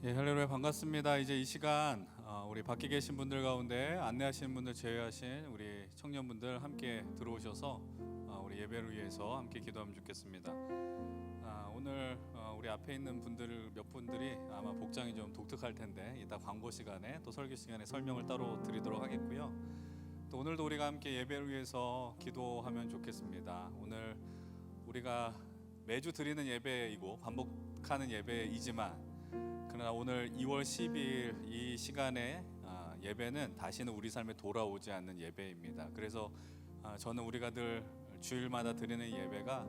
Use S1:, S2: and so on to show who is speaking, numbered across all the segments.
S1: 예, 할렐루야 반갑습니다. 이제 이 시간 우리 밖에 계신 분들 가운데 안내하시는 분들 제외하신 우리 청년분들 함께 들어오셔서 우리 예배를 위해서 함께 기도하면 좋겠습니다. 오늘 우리 앞에 있는 분들 몇 분들이 아마 복장이 좀 독특할 텐데 이따 광고 시간에 또 설교 시간에 설명을 따로 드리도록 하겠고요. 또 오늘도 우리가 함께 예배를 위해서 기도하면 좋겠습니다. 오늘 우리가 매주 드리는 예배이고 반복하는 예배이지만 그러나 오늘 2월 12일 이 시간에 예배는 다시는 우리 삶에 돌아오지 않는 예배입니다. 그래서 저는 우리가 늘 주일마다 드리는 예배가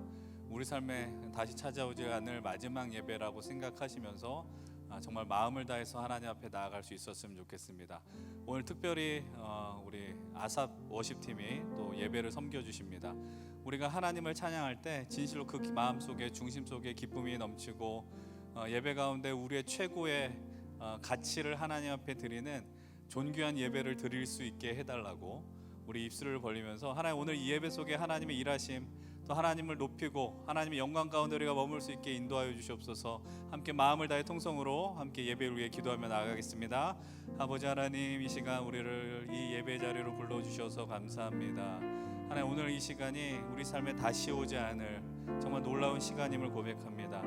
S1: 우리 삶에 다시 찾아오지 않을 마지막 예배라고 생각하시면서 정말 마음을 다해서 하나님 앞에 나아갈 수 있었으면 좋겠습니다. 오늘 특별히 우리 아삽 워십팀이 또 예배를 섬겨주십니다. 우리가 하나님을 찬양할 때 진실로 그 마음속에 중심 속에 기쁨이 넘치고 예배 가운데 우리의 최고의 가치를 하나님 앞에 드리는 존귀한 예배를 드릴 수 있게 해달라고 우리 입술을 벌리면서 하나님 오늘 이 예배 속에 하나님의 일하심 또 하나님을 높이고 하나님의 영광 가운데 우리가 머물 수 있게 인도하여 주시옵소서. 함께 마음을 다해 통성으로 함께 예배를 위해 기도하며 나아가겠습니다. 아버지 하나님, 이 시간 우리를 이 예배 자리로 불러주셔서 감사합니다. 하나님, 오늘 이 시간이 우리 삶에 다시 오지 않을 정말 놀라운 시간임을 고백합니다.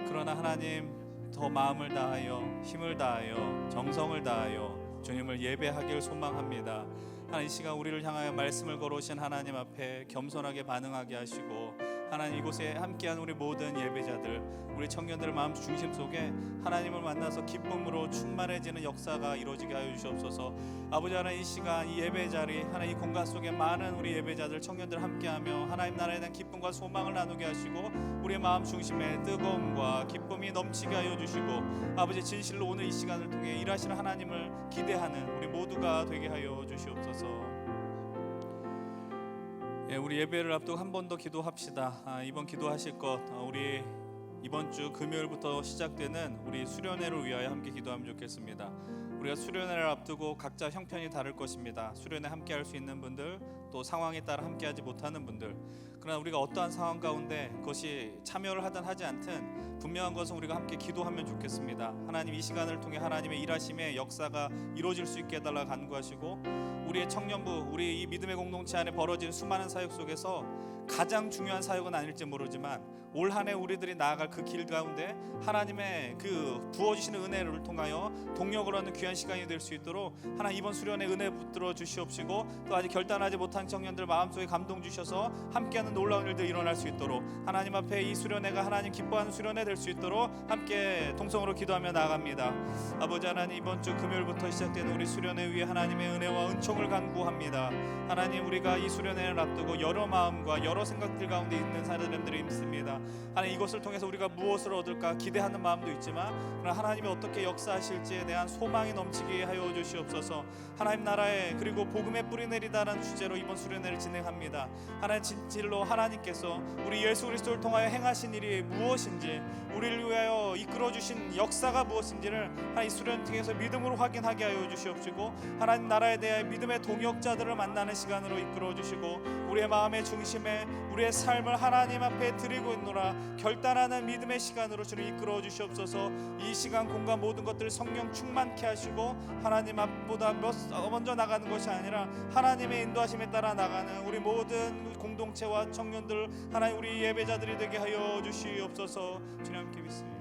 S1: 그러나 하나님, 더 마음을 다하여 힘을 다하여 정성을 다하여 주님을 예배하길 소망합니다. 하나님, 이 시간 우리를 향하여 말씀을 걸어오신 하나님 앞에 겸손하게 반응하게 하시고 하나님, 이곳에 함께한 우리 모든 예배자들, 우리 청년들 마음 중심 속에 하나님을 만나서 기쁨으로 충만해지는 역사가 이루어지게 하여 주시옵소서. 아버지 하나님, 이 시간 이 예배 자리 하나님 이 공간 속에 많은 우리 예배자들 청년들 함께하며 하나님 나라에 대한 기쁨과 소망을 나누게 하시고 우리의 마음 중심에 뜨거움과 기쁨이 넘치게 하여 주시고 아버지 진실로 오늘 이 시간을 통해 일하시는 하나님을 기대하는 우리 모두가 되게 하여 주시옵소서. 예, 우리 예배를 앞두고 한 번 더 기도합시다. 이번 기도하실 것 우리 이번 주 금요일부터 시작되는 우리 수련회를 위하여 함께 기도하면 좋겠습니다. 우리가 수련회를 앞두고 각자 형편이 다를 것입니다. 수련회 함께 할 수 있는 분들, 또 상황에 따라 함께 하지 못하는 분들, 그러나 우리가 어떠한 상황 가운데 그것이 참여를 하든 하지 않든 분명한 것은 우리가 함께 기도하면 좋겠습니다. 하나님, 이 시간을 통해 하나님의 일하심의 역사가 이루어질 수 있게 해달라 간구하시고 우리의 청년부, 우리 이 믿음의 공동체 안에 벌어진 수많은 사역 속에서 가장 중요한 사역은 아닐지 모르지만 올 한 해 우리들이 나아갈 그 길 가운데 하나님의 그 부어주시는 은혜를 통하여 동력을 얻는 귀한 시간이 될 수 있도록 하나님 이번 수련에 은혜 붙들어 주시옵시고 또 아직 결단하지 못한 청년들 마음속에 감동 주셔서 함께하는 놀라운 일들 일어날 수 있도록 하나님 앞에 이 수련회가 하나님 기뻐하는 수련회 될 수 있도록 함께 통성으로 기도하며 나아갑니다. 아버지 하나님, 이번 주 금요일부터 시작되는 우리 수련회 위에 하나님의 은혜와 은총을 간구합니다. 하나님, 우리가 이 수련회를 앞두고 여러 마음과 여러 생각들 가운데 있는 사람들이 있습니다. 하나님, 이것을 통해서 우리가 무엇을 얻을까 기대하는 마음도 있지만 그러나 하나님이 어떻게 역사하실지에 대한 소망이 넘치게 하여 주시옵소서. 하나님 나라에 그리고 복음의 뿌리 내리다라는 주제로 이번 수련회를 진행합니다. 하나님, 진실로 하나님께서 우리 예수 그리스도를 통하여 행하신 일이 무엇인지, 우리를 위하여 이끌어주신 역사가 무엇인지를 하나님 수련 통해서 믿음으로 확인하게 하여 주시옵시고 하나님 나라에 대해 믿음의 동역자들을 만나는 시간으로 이끌어주시고 우리의 마음의 중심에 우리의 삶을 하나님 앞에 드리고 있노라 결단하는 믿음의 시간으로 주를 이끌어 주시옵소서. 이 시간 공간 모든 것들을 성령 충만케 하시고 하나님 앞보다 먼저 나가는 것이 아니라 하나님의 인도하심에 따라 나가는 우리 모든 공동체와 청년들 하나님 우리 예배자들이 되게 하여 주시옵소서. 주님 함께 믿습니다.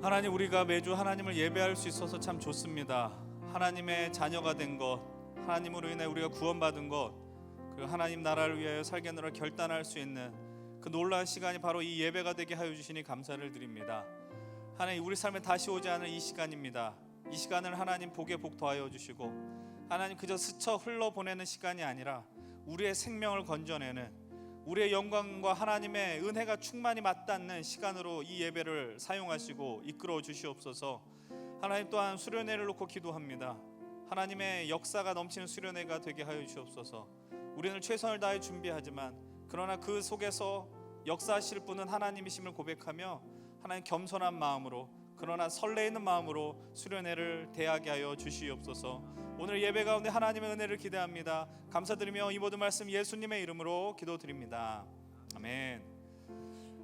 S1: 하나님, 우리가 매주 하나님을 예배할 수 있어서 참 좋습니다. 하나님의 자녀가 된 것, 하나님으로 인해 우리가 구원받은 것, 그리고 하나님 나라를 위하여 살겠노라 결단할 수 있는 그 놀라운 시간이 바로 이 예배가 되게 하여 주시니 감사를 드립니다. 하나님, 우리 삶에 다시 오지 않을 이 시간입니다. 이 시간을 하나님 복에 복 더하여 주시고 하나님 그저 스쳐 흘러보내는 시간이 아니라 우리의 생명을 건져내는 우리의 영광과 하나님의 은혜가 충만히 맞닿는 시간으로 이 예배를 사용하시고 이끌어 주시옵소서. 하나님, 또한 수련회를 놓고 기도합니다. 하나님의 역사가 넘치는 수련회가 되게 하여 주시옵소서. 우리는 최선을 다해 준비하지만 그러나 그 속에서 역사하실 분은 하나님이심을 고백하며 하나님 겸손한 마음으로 그러나 설레이는 마음으로 수련회를 대하게 하여 주시옵소서. 오늘 예배 가운데 하나님의 은혜를 기대합니다. 감사드리며 이 모든 말씀 예수님의 이름으로 기도드립니다. 아멘.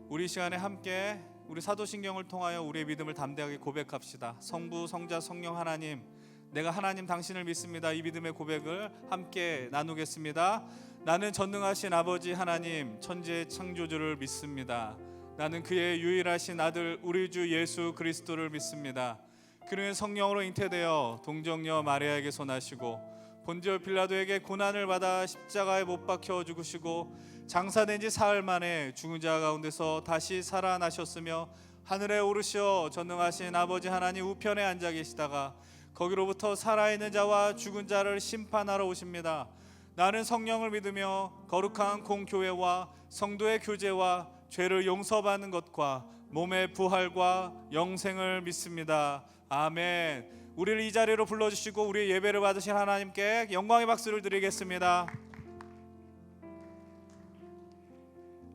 S1: 우리 시간에 함께 우리 사도신경을 통하여 우리의 믿음을 담대하게 고백합시다. 성부, 성자, 성령 하나님, 내가 하나님 당신을 믿습니다. 이 믿음의 고백을 함께 나누겠습니다. 나는 전능하신 아버지 하나님, 천지의 창조주를 믿습니다. 나는 그의 유일하신 아들 우리 주 예수 그리스도를 믿습니다. 그는 성령으로 잉태되어 동정녀 마리아에게서 나시고 본디오 빌라도에게 고난을 받아 십자가에 못 박혀 죽으시고 장사된 지 사흘 만에 죽은 자 가운데서 다시 살아나셨으며 하늘에 오르시어 전능하신 아버지 하나님 우편에 앉아 계시다가 거기로부터 살아있는 자와 죽은 자를 심판하러 오십니다. 나는 성령을 믿으며 거룩한 공교회와 성도의 교제와 죄를 용서받는 것과 몸의 부활과 영생을 믿습니다. 아멘. 우리를 이 자리로 불러주시고 우리의 예배를 받으신 하나님께 영광의 박수를 드리겠습니다.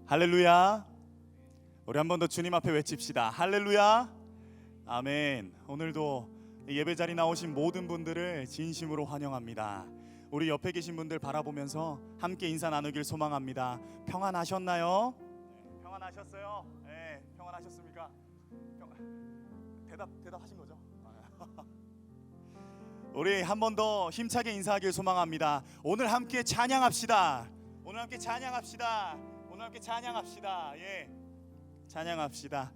S2: 할렐루야. 우리 한 번 더 주님 앞에 외칩시다. 할렐루야. 아멘. 오늘도 예배 자리 나오신 모든 분들을 진심으로 환영합니다. 우리 옆에 계신 분들 바라보면서 함께 인사 나누길 소망합니다. 평안하셨나요? 평안하셨어요? 네, 평안하셨습니까? 대답하신 거죠? 우리 한 번 더 힘차게 인사하길 소망합니다. 오늘 함께 찬양합시다. 오늘 함께 찬양합시다. 오늘 함께 찬양합시다. 예, 찬양합시다.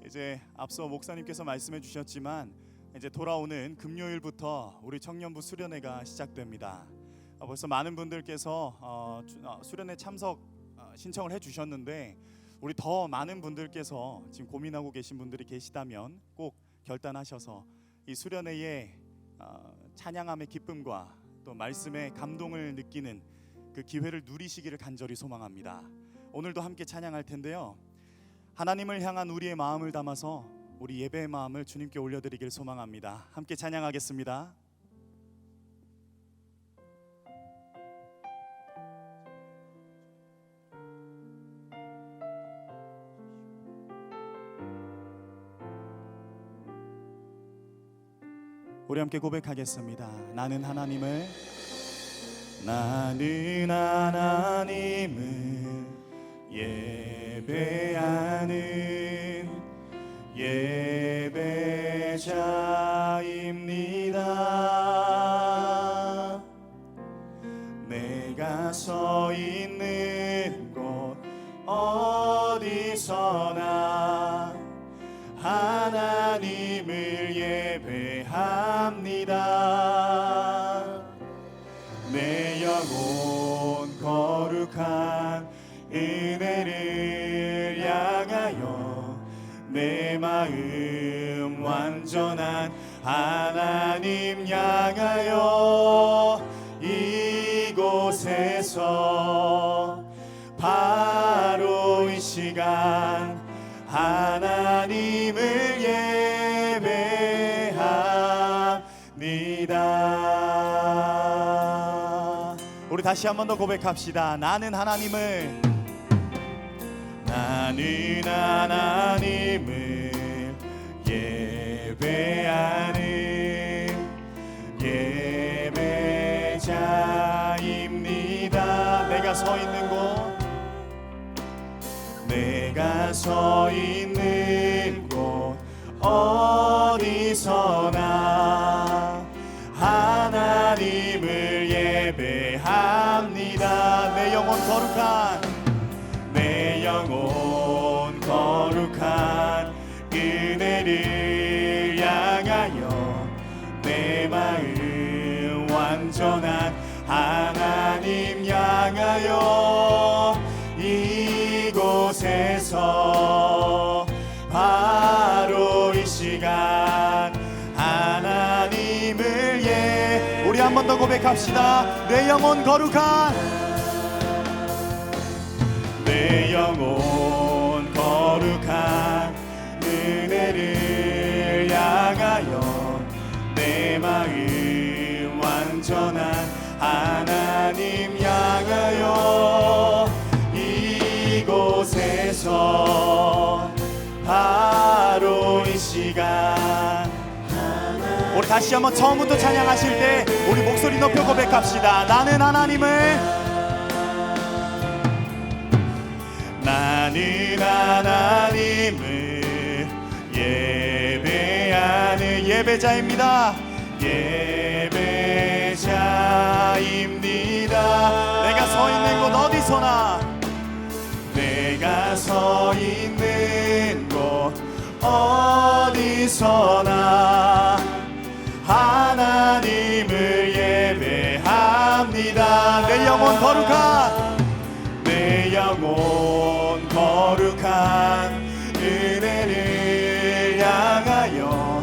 S2: 이제 앞서 목사님께서 말씀해 주셨지만 이제 돌아오는 금요일부터 우리 청년부 수련회가 시작됩니다. 벌써 많은 분들께서 수련회 참석 신청을 해주셨는데 우리 더 많은 분들께서 지금 고민하고 계신 분들이 계시다면 꼭 결단하셔서 이 수련회에 찬양함의 기쁨과 또 말씀의 감동을 느끼는 그 기회를 누리시기를 간절히 소망합니다. 오늘도 함께 찬양할 텐데요. 하나님을 향한 우리의 마음을 담아서 우리 예배의 마음을 주님께 올려드리길 소망합니다. 함께 찬양하겠습니다. 우리 함께 고백하겠습니다. 나는 하나님을 예배하는 예배자입니다. 내가 서 있는 곳 어디서나 하나님을 예배합니다. 내 영혼 거룩한 은혜를 향하여 내 마음 완전한 하나님 향하여 이곳에서 바로 이 시간 하나님을 예배합니다. 우리 다시 한 번 더 고백합시다. 나는 하나님을 예배하는 예배자입니다. 내가 서 있는 곳 어디서나 하나님을 예배합니다. 내 영혼 거룩한 은혜를 향하여 내 마음 완전한 하나님 향하여 이곳에서 바로 이 시간 하나님을 우리 한 번 더 고백합시다. 내 영혼 거룩한 은혜를 향하여 내 마음 완전한 하나님 향하여 이곳에서 바로 이 시간 우리 다시 한번 처음부터 찬양하실 때 우리 목소리 높여 고백합시다. 나는 하나님을 예배자입니다. 예배자입니다. 내가 서 있는 곳 어디서나, 내가 서 있는 곳 어디서나 하나님을 예배합니다. 내 영혼 거룩한, 내 영혼 거룩한 은혜를 향하여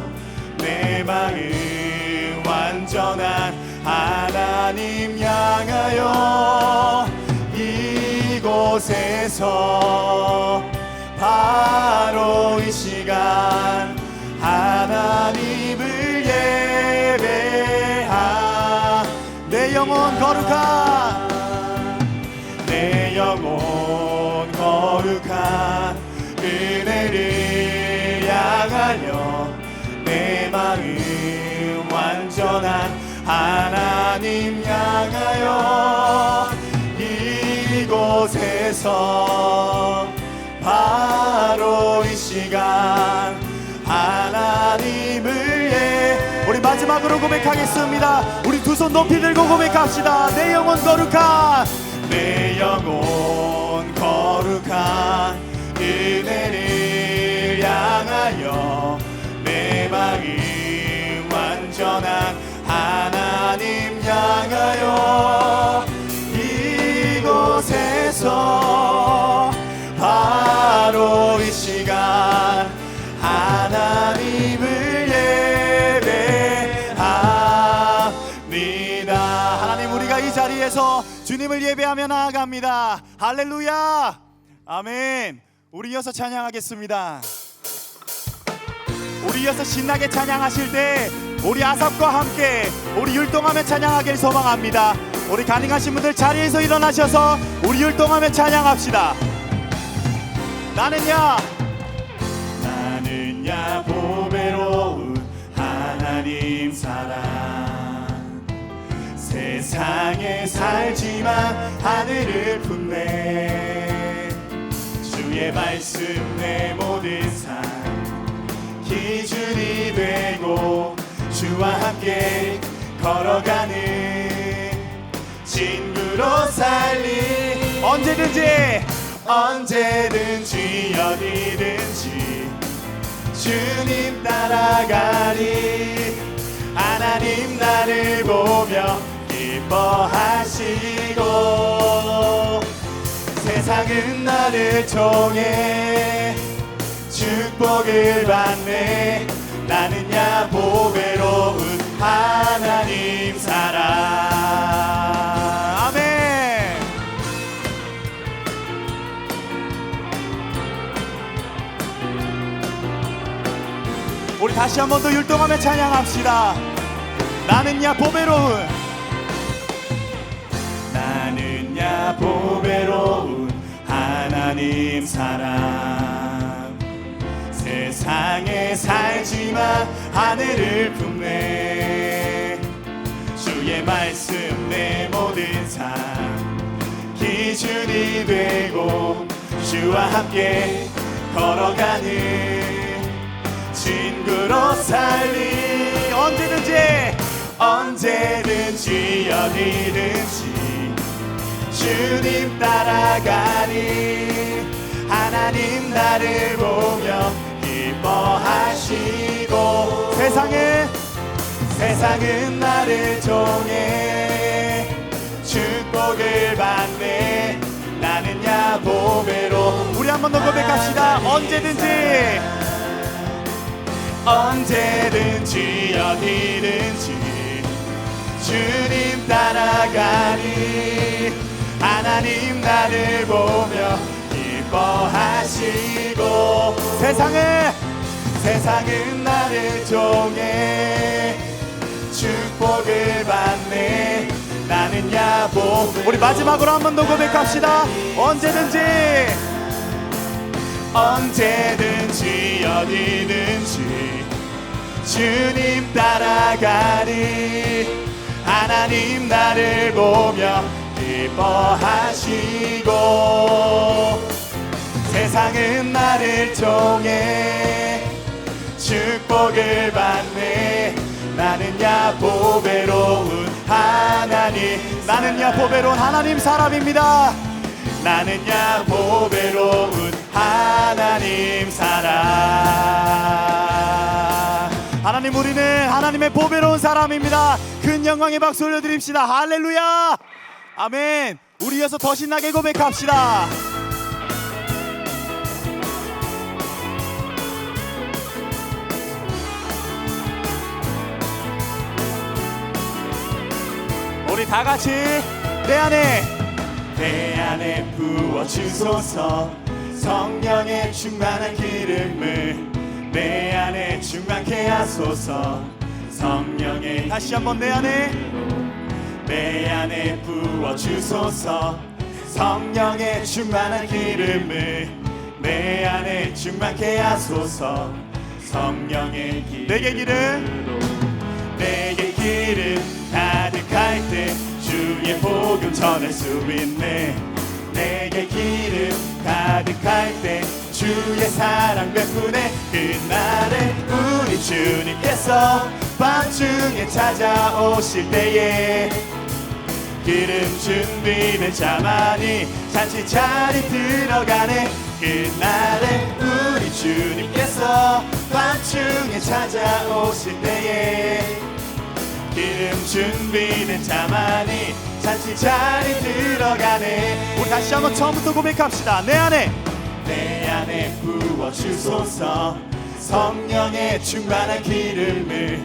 S2: 내 마음 완전한 하나님 향하여 이곳에서 바로 이 시간 하나님을 예배하. 내 영혼 거룩한, 내 영혼 거룩한 은혜를 향하여 내 마음 완전한 하나님 향하여 이곳에서 바로 이 시간 하나님을 우리 마지막으로 고백하겠습니다. 우리 두 손 높이 들고 고백합시다. 내 영혼 거룩한, 내 영혼 거룩한 은혜를 향하여 내 마음 완전한 하나님 향하여 이곳에서 바로 이 시간 하나님을 예배합니다. 하나님, 우리가 이 자리에서 주님을 예배하며 나아갑니다. 할렐루야, 아멘. 우리 이어서 찬양하겠습니다. 우리 이어서 신나게 찬양하실 때 우리 아삽과 함께 우리 율동하며 찬양하길 소망합니다. 우리 가능하신 분들 자리에서 일어나셔서 우리 율동하며 찬양합시다. 나는야 보배로운 하나님 사랑, 세상에 살지만 하늘을 품네. 주의 말씀 내 모든 삶 기준이 되고 주와 함께 걸어가는 친구로 살리. 언제든지 어디든지 주님 따라가리. 하나님 나를 보며 기뻐하시고 세상은 나를 통해 축복을 받네. 나는야 보배로운 하나님 사랑. 아멘. 우리 다시 한 번 더 율동하며 찬양합시다. 나는야 보배로운, 나는야 보배로운 하나님 사랑, 세상에 살지만 하늘을 품네. 주의 말씀 내 모든 삶 기준이 되고 주와 함께 걸어가는 친구로 살리. 언제든지 어디든지 주님 따라가니. 하나님 나를 보며 기뻐하시고 세상은 나를 통해 축복을 받네. 나는야 보배로. 우리 한 번 더 고백합시다. 언제든지 어디든지 주님 따라가니. 하나님 나를 보며 기뻐하시고 세상은 나를 통해 축복을 받네. 나는야 보배. 우리 마지막으로 한 번 더 고백합시다. 언제든지 어디든지 주님 따라가리. 하나님 나를 보며 기뻐하시고 세상은 나를 통해 축복 축복을 받네. 나는야 보배로운 하나님, 나는야 보배로운 하나님 사람입니다. 나는야 보배로운 하나님 사람. 하나님, 우리는 하나님의 보배로운 사람입니다. 큰 영광의 박수 올려드립시다. 할렐루야. 아멘. 우리 이어서 더 신나게 고백합시다. 우리 다 같이 내 안에 부어주소서. 성령의 충만한 기름을 내 안에 충만케 하소서. 성령의, 다시 한번 내 안에 부어주소서. 성령의 충만한 기름을 내 안에 충만케 하소서. 성령의 기름, 내게 기름 가득할 때 주의 복음 전할 수 있네. 내게 기름 가득할 때 주의 사랑 베푸네. 그날에 우리 주님께서 밤중에 찾아오실 때에 기름 준비된 자만이 잔치 자리 들어가네. 그날에 우리 주님께서 밤중에 찾아오실 때에 기름 준비된 자만이 잔치 자리 들어가네. 우리 다시 한번 처음부터 고백합시다. 내 안에 부어주소서. 성령의 충만한 기름을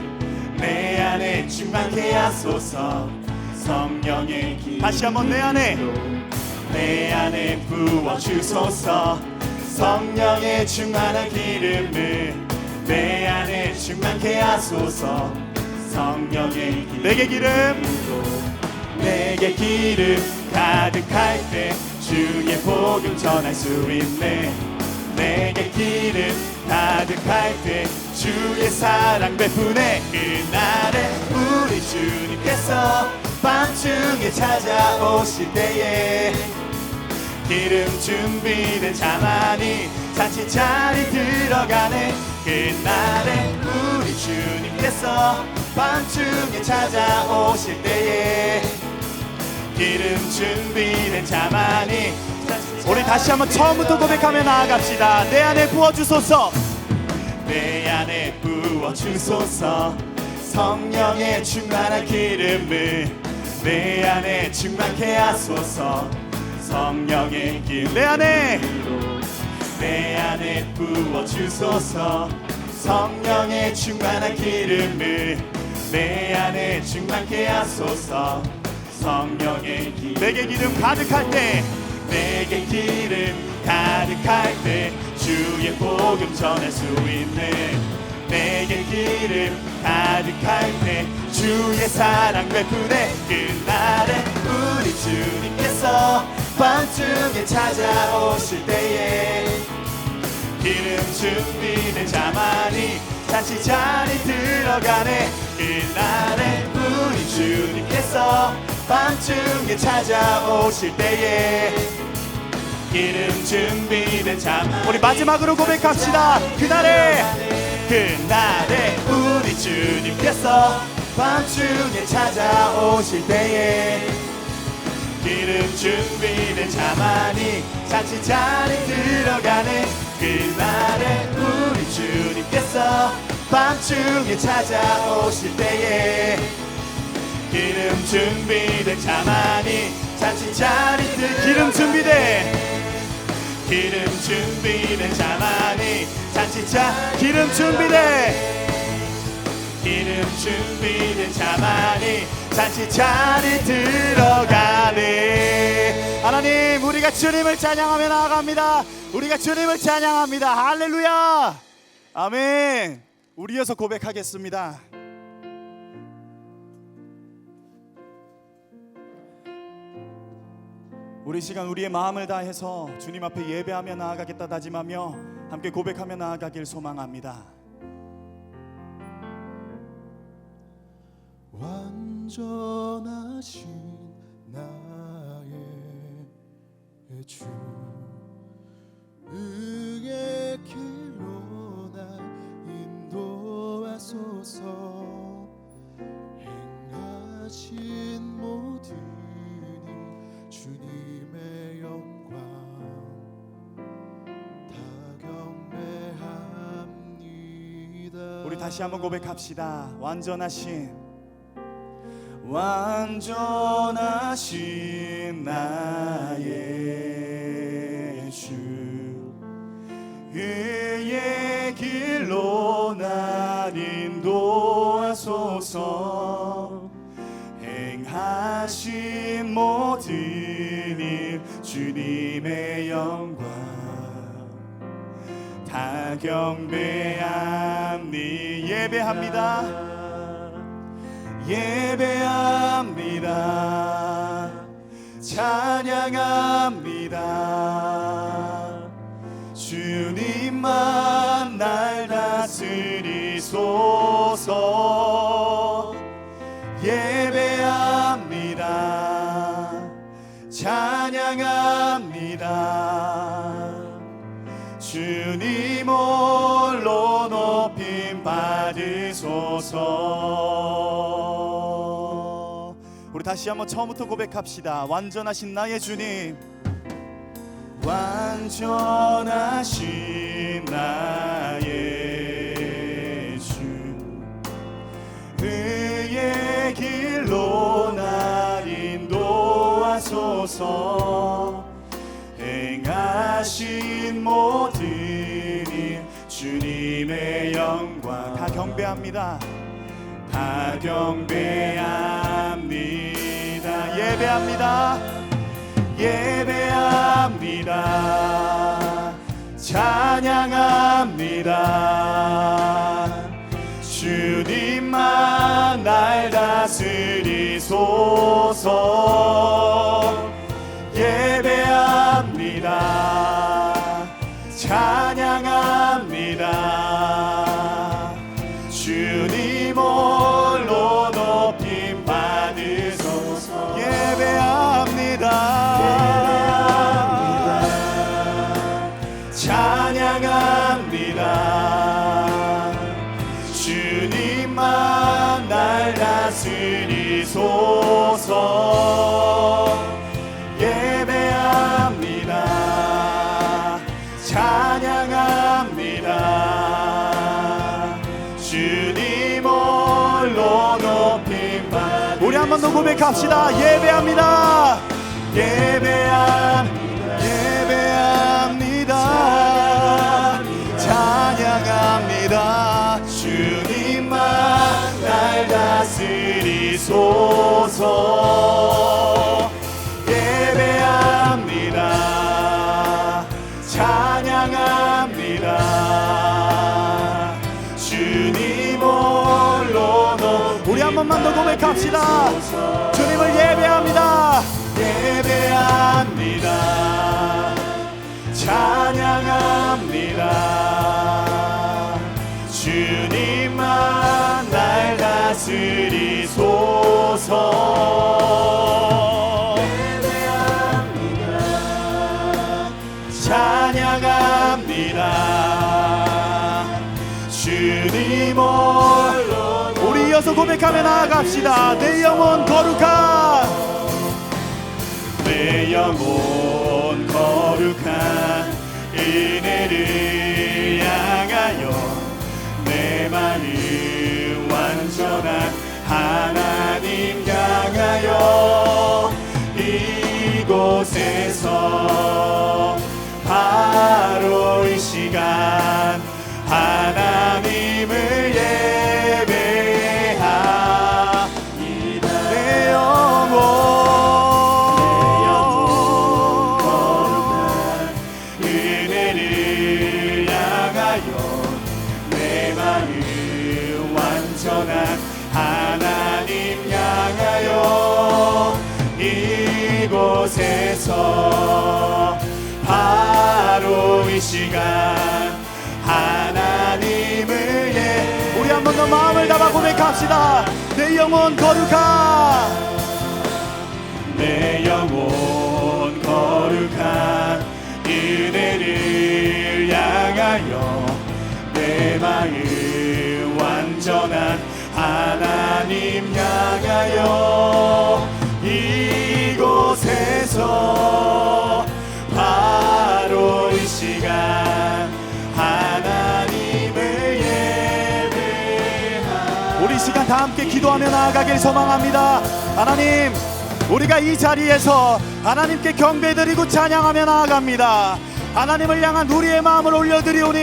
S2: 내 안에 충만케 하소서. 성령의 기름, 다시 한번 내 안에 부어주소서. 성령의 충만한 기름을 내 안에 충만케 하소서. 성령의 기름, 내게 기름 가득할 때 주의 복음 전할 수 있네. 내게 기름 가득할 때 주의 사랑 베푸네. 그날에 우리 주님께서 밤중에 찾아오실 때에 기름 준비된 자만이 잔치 자리 들어가네. 그날에 우리 주님께서 밤중에 찾아오실 때에 기름 준비된 자만이. 우리 다시 한번 처음부터 고백하며 나아갑시다. 내 안에 부어주소서. 내 안에 부어주소서. 성령의 충만한 기름을 내 안에 충만케 하소서. 성령의 기름 내 안에 부어주소서. 성령의 충만한 기름을 내 안에 충만케 하소서. 성령의 기름, 내게 기름 가득할 때 주의 복음 전할 수 있네. 내게 기름 가득할 때 주의 사랑 베푸네. 그날에 우리 주님께서 밤중에 찾아오실 때에 기름 준비된 자만이 잔치 자리 들어가네. 그날에 우리 주님께서 밤중에 찾아오실 때에 기름 준비된 자만이. 우리 마지막으로 고백합시다. 그날에 우리 주님께서 밤중에 찾아오실 때에 기름 준비된 자만이 잔치 자리 들어가네. 그날에 우리 주님께서 밤중에 찾아오실 때에 기름 준비된 자만이 잔치 자리 기름 준비된 자만이 잔치 기름 준비된 자만이 잔치 자리 들어가네. 하나님, 우리가 주님을 찬양하며 나아갑니다. 우리가 주님을 찬양합니다. 할렐루야. 아멘. 우리 이어서 고백하겠습니다. 우리 시간 우리의 마음을 다해서 주님 앞에 예배하며 나아가겠다 다짐하며 함께 고백하며 나아가길 소망합니다.
S3: 완전하신 나의 주, 의의 길로 날 인도
S2: 다시 한번 고백합시다. 완전하신 나의 주, 그의 길로 날 인도하소서. 행하신 모든 일 주님의 영광 다 경배합니. 예배합니다. 예배합니다. 찬양합니다. 주님만 날 다스리소서. 예배합니다. 찬양합니다. 주님 홀로 높임 받으소서. 우리 다시 한번 처음부터 고백합시다. 완전하신 나의 주님, 완전하신 나의 주, 그의 길로 날 인도하소서. 행하신 모든 일 주님의 영광 다 경배합니다. 다 경배합니다. 예배합니다. 예배합니다. 찬양합니다. 주님만 날 다스리소서. 예배합니다. 찬양합니다. 주님 홀로 높임 받으소서. 예배합니다. 찬양합니다. 주님만 날 다스리소서. 예배합니다. 찬양합니다. 주님 홀로 높임 받으소서. 우리 한 번 더 고백합시다. 예배합니다. 예배합니다. 예배합니다. 찬양합니다. 주님만 날 다스리소서. 예배합니다. 찬양합니다. 주님 홀로 높임. 우리 한 번만 더 고백합시다. 주님을 예배합니다. 예배합니다. 찬양합니다. 주님만 날 다스리소서. 찬양합니다. 주님 홀로. 우리 이어서 고백하며 나아갑시다. 내 영혼 거룩한, 내 영혼 거룩한 은혜를 향하여 내 마음 완전한 하나님 향하여 이곳에서 바로 이 시간 하나님을 예배하이다. 내 영혼 거룩한 은혜를 향하여 내 마음 완전한 하나님 향하여 이곳에서 바로 이 시간 하나님을 우리 한 번 더 마음을 담아 고백합시다. 내 영혼 거룩한, 내 영혼 거룩한 은혜를 향하여 내 마음 완전한 하나님 향하여 이곳에서 바로 이 시간 하나님을 예배하이다. 시간 다 함께 기도하며 나아가길 소망합니다. 하나님, 우리가 이 자리에서 하나님께 경배드리고 찬양하며 나아갑니다. 하나님을 향한 우리의 마음을 올려드리오니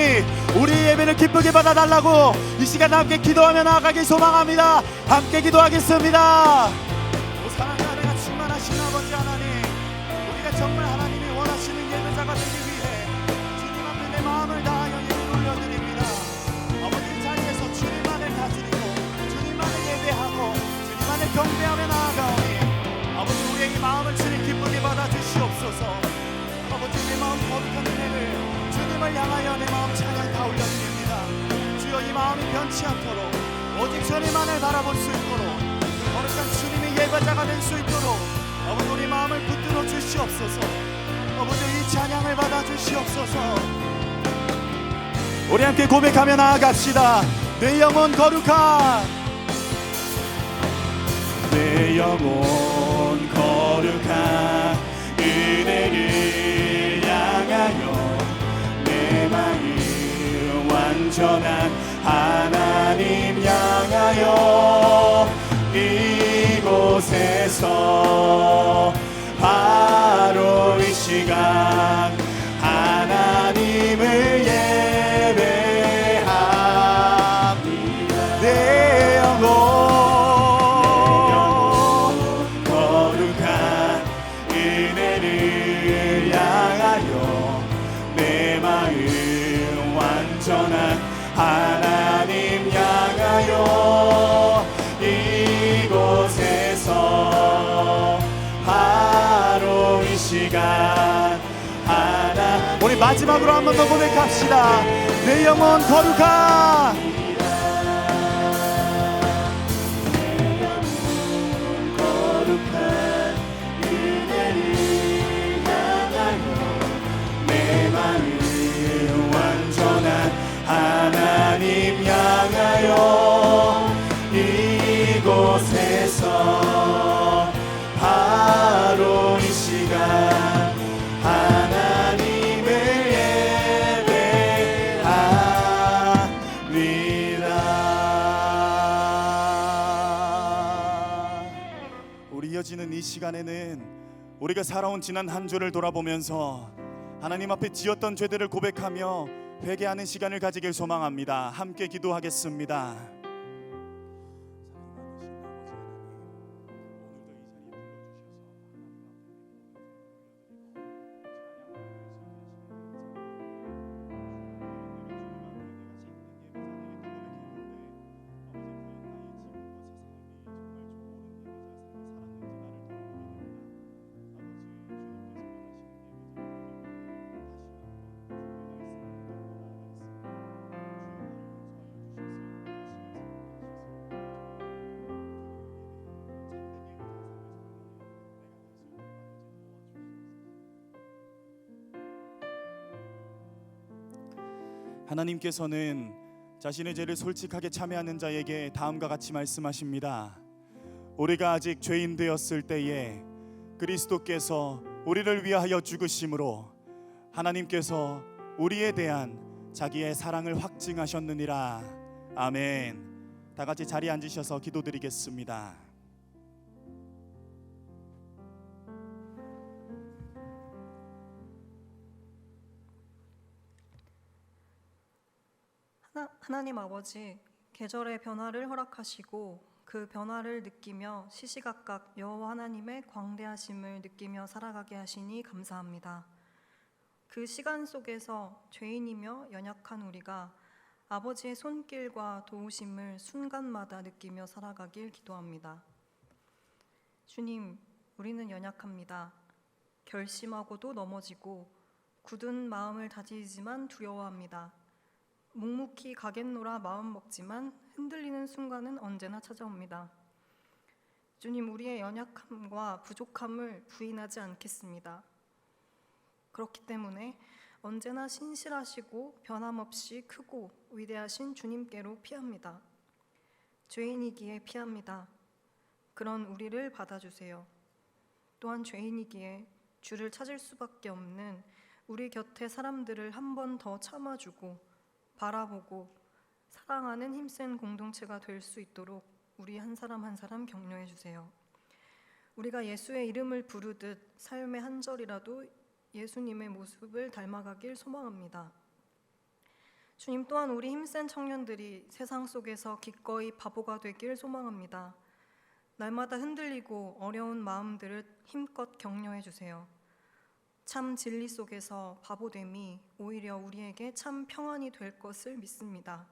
S2: 우리 예배를 기쁘게 받아달라고 이 시간 함께 기도하며 나아가길 소망합니다. 함께 기도하겠습니다. 오, 사랑과 은혜가 충만하신 아버지 하나님, 우리가 정말 하나님이 원하시는 예배자가 되기 위해 주님 앞에 내 마음을 다하여 예배를 올려드립니다. 아버지, 이 자리에서 주님만을 다스리고 주님만을 예배하고 주님만을 경배하며 나아가오니 아버지, 우리의 이 마음을 주님 기쁘게 받아주시옵소서. 아버지, 내 마음 거룩한 은혜를 주님을 향하여 내 마음 찬양 다 올려드립니다. 주여, 이 마음이 변치 않도록 오직 주님만을 바라볼 수 있도록 거룩한 주님의 예배자가 될 수 있도록 아버지, 우리 마음을 붙들어 주시옵소서. 아버지, 이 찬양을 받아 주시옵소서. 우리 함께 고백하며 나아갑시다. 내 영혼 거룩한, 내 영혼 거룩한 은혜를 향하여 내 마음 완전한 하나님 향하여 이곳에서 바로 이 시간 하나님을 예배합니다. 내 영혼 거룩한 은혜를 향하여 내 마음 완전한 하나님 향하여 이곳에서 바로 이 시간 하나. 우리 마지막으로 한 번 더 고백합시다. 내 영혼 거룩한, 은혜를 향하여 내 마음 완전한 하나님 향하여 이곳에서 바로 이 시간 하나님을 예배합니다. 우리 이어지는 이 시간에는 우리가 살아온 지난 한 주를 돌아보면서 하나님 앞에 지었던 죄들을 고백하며 회개하는 시간을 가지길 소망합니다. 함께 기도하겠습니다. 하나님께서는 자신의 죄를 솔직하게 참회하는 자에게 다음과 같이 말씀하십니다. 우리가 아직 죄인 되었을 때에 그리스도께서 우리를 위하여 죽으심으로 하나님께서 우리에 대한 자기의 사랑을 확증하셨느니라. 아멘. 다 같이 자리에 앉으셔서 기도드리겠습니다.
S4: 하나님 아버지, 계절의 변화를 허락하시고 그 변화를 느끼며 시시각각 여호와 하나님의 광대하심을 느끼며 살아가게 하시니 감사합니다. 그 시간 속에서 죄인이며 연약한 우리가 아버지의 손길과 도우심을 순간마다 느끼며 살아가길 기도합니다. 주님, 우리는 연약합니다. 결심하고도 넘어지고 굳은 마음을 다지지만 두려워합니다. 묵묵히 가겠노라 마음 먹지만 흔들리는 순간은 언제나 찾아옵니다. 주님, 우리의 연약함과 부족함을 부인하지 않겠습니다. 그렇기 때문에 언제나 신실하시고 변함없이 크고 위대하신 주님께로 피합니다. 죄인이기에 피합니다. 그런 우리를 받아주세요. 또한 죄인이기에 주를 찾을 수밖에 없는 우리 곁의 사람들을 한 번 더 참아주고 바라보고 사랑하는 힘센 공동체가 될 수 있도록 우리 한 사람 한 사람 격려해 주세요. 우리가 예수의 이름을 부르듯 삶의 한 절이라도 예수님의 모습을 닮아가길 소망합니다. 주님 또한 우리 힘센 청년들이 세상 속에서 기꺼이 바보가 되길 소망합니다. 날마다 흔들리고 어려운 마음들을 힘껏 격려해 주세요. 참 진리 속에서 바보됨이 오히려 우리에게 참 평안이 될 것을 믿습니다.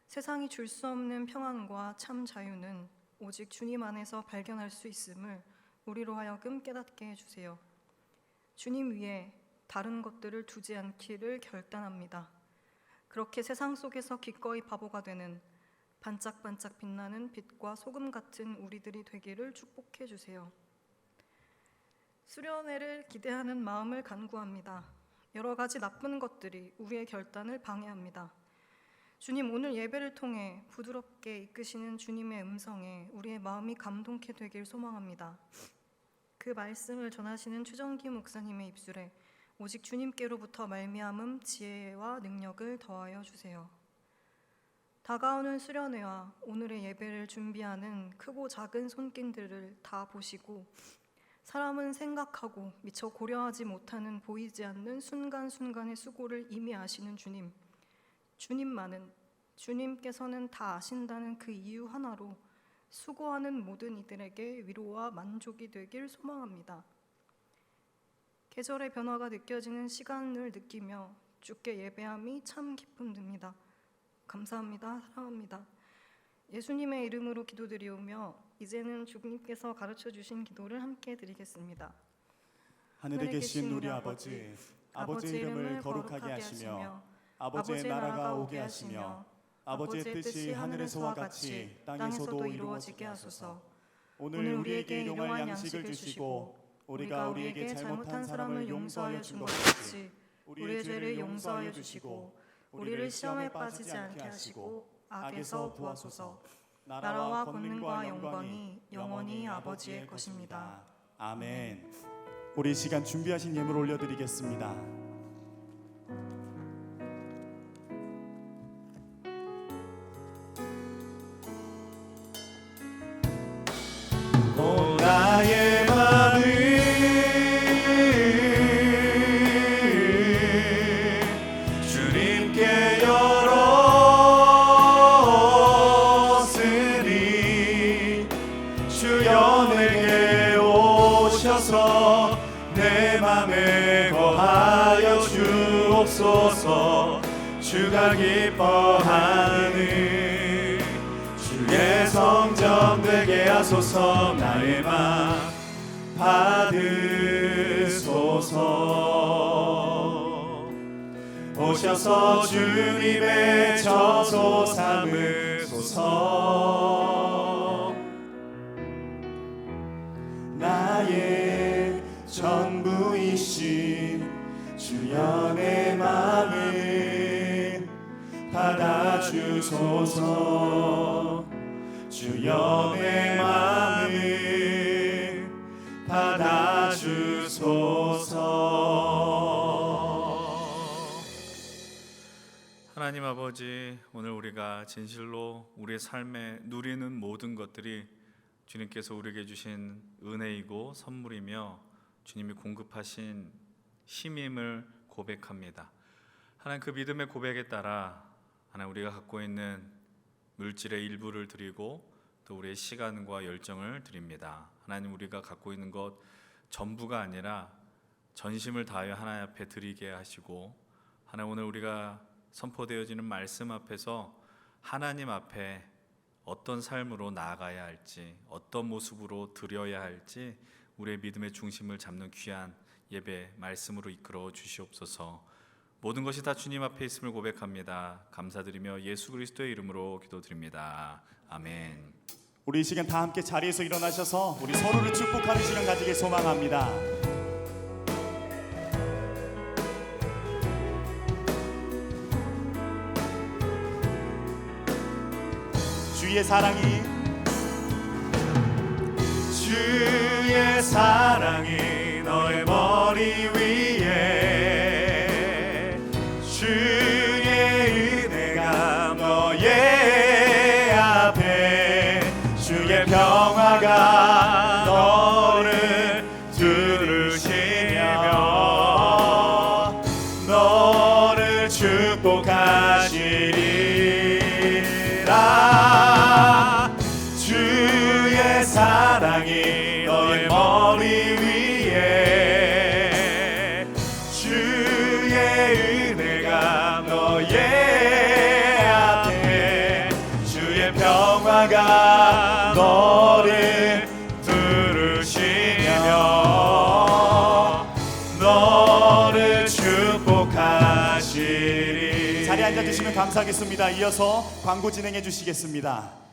S4: 세상이 줄 수 없는 평안과 참 자유는 오직 주님 안에서 발견할 수 있음을 우리로 하여금 깨닫게 해주세요. 주님 위에 다른 것들을 두지 않기를 결단합니다. 그렇게 세상 속에서 기꺼이 바보가 되는 반짝반짝 빛나는 빛과 소금 같은 우리들이 되기를 축복해 주세요. 수련회를 기대하는 마음을 간구합니다. 여러 가지 나쁜 것들이 우리의 결단을 방해합니다. 주님, 오늘 예배를 통해 부드럽게 이끄시는 주님의 음성에 우리의 마음이 감동케 되길 소망합니다. 그 말씀을 전하시는 최정기 목사님의 입술에 오직 주님께로부터 말미암음 지혜와 능력을 더하여 주세요. 다가오는 수련회와 오늘의 예배를 준비하는 크고 작은 손길들을 다 보시고 사람은 생각하고 미처 고려하지 못하는 보이지 않는 순간순간의 수고를 이미 아시는 주님, 주님께서는 다 아신다는 그 이유 하나로 수고하는 모든 이들에게 위로와 만족이 되길 소망합니다. 계절의 변화가 느껴지는 시간을 느끼며 주께 예배함이 참 기쁨됩니다. 감사합니다. 사랑합니다. 예수님의 이름으로 기도드리오며 이제는 주님께서 가르쳐 주신 기도를 함께 드리겠습니다.
S2: 하늘에 계신 우리 아버지, 아버지의 이름을 거룩하게 하시며 아버지의 나라가 오게 하시며 아버지의 뜻이 하늘에서와 같이 땅에서도 이루어지게 하소서. 오늘 우리에게 일용할 양식을 주시고 우리가 우리에게 잘못한 사람을 용서하여 준 것 같이 우리의 죄를 용서하여 주시고 우리를 시험에 빠지지 않게 하시고 악에서 구하소서. 나라와 권능과 영광이 영원히 아버지의 것입니다. 아멘. 우리 이 시간 준비하신 예물 올려드리겠습니다. 오 나의 맘을 주님께 열었으니 주여 내게 오셔서 내 맘에 거하여 주옵소서. 주가 기뻐하는 주의 성전 되게 하소서. 나의 맘 받으소서. 오셔서 주님의 처소 삼으소서. 나의 전부이신 주여 내 맘을 받아주소서. 주여 내 맘을 받아주소서.
S1: 하나님 아버지, 오늘 우리가 진실로 우리의 삶에 누리는 모든 것들이 주님께서 우리에게 주신 은혜이고 선물이며 주님이 공급하신 힘임을 고백합니다. 하나님, 그 믿음의 고백에 따라 하나님 우리가 갖고 있는 물질의 일부를 드리고 또 우리의 시간과 열정을 드립니다. 하나님, 우리가 갖고 있는 것 전부가 아니라 전심을 다하여 하나님 앞에 드리게 하시고, 하나님 오늘 우리가 선포되어지는 말씀 앞에서 하나님 앞에 어떤 삶으로 나아가야 할지, 어떤 모습으로 드려야 할지 우리의 믿음의 중심을 잡는 귀한 예배 말씀으로 이끌어 주시옵소서. 모든 것이 다 주님 앞에 있음을 고백합니다. 감사드리며 예수 그리스도의 이름으로 기도드립니다. 아멘.
S2: 우리 이 시간 다 함께 자리에서 일어나셔서 우리 서로를 축복하는 시간 가지길 소망합니다. 주의 사랑이 너의 머리 위에 주의 은혜가 너의 앞에 내라. 주의 사랑이 너의 머리 위에, 주의 은혜가 너의 앞에, 주의 평화가 너를 두르시며 너를 축복하시리. 자리에 앉아주시면 감사하겠습니다. 이어서 광고 진행해 주시겠습니다.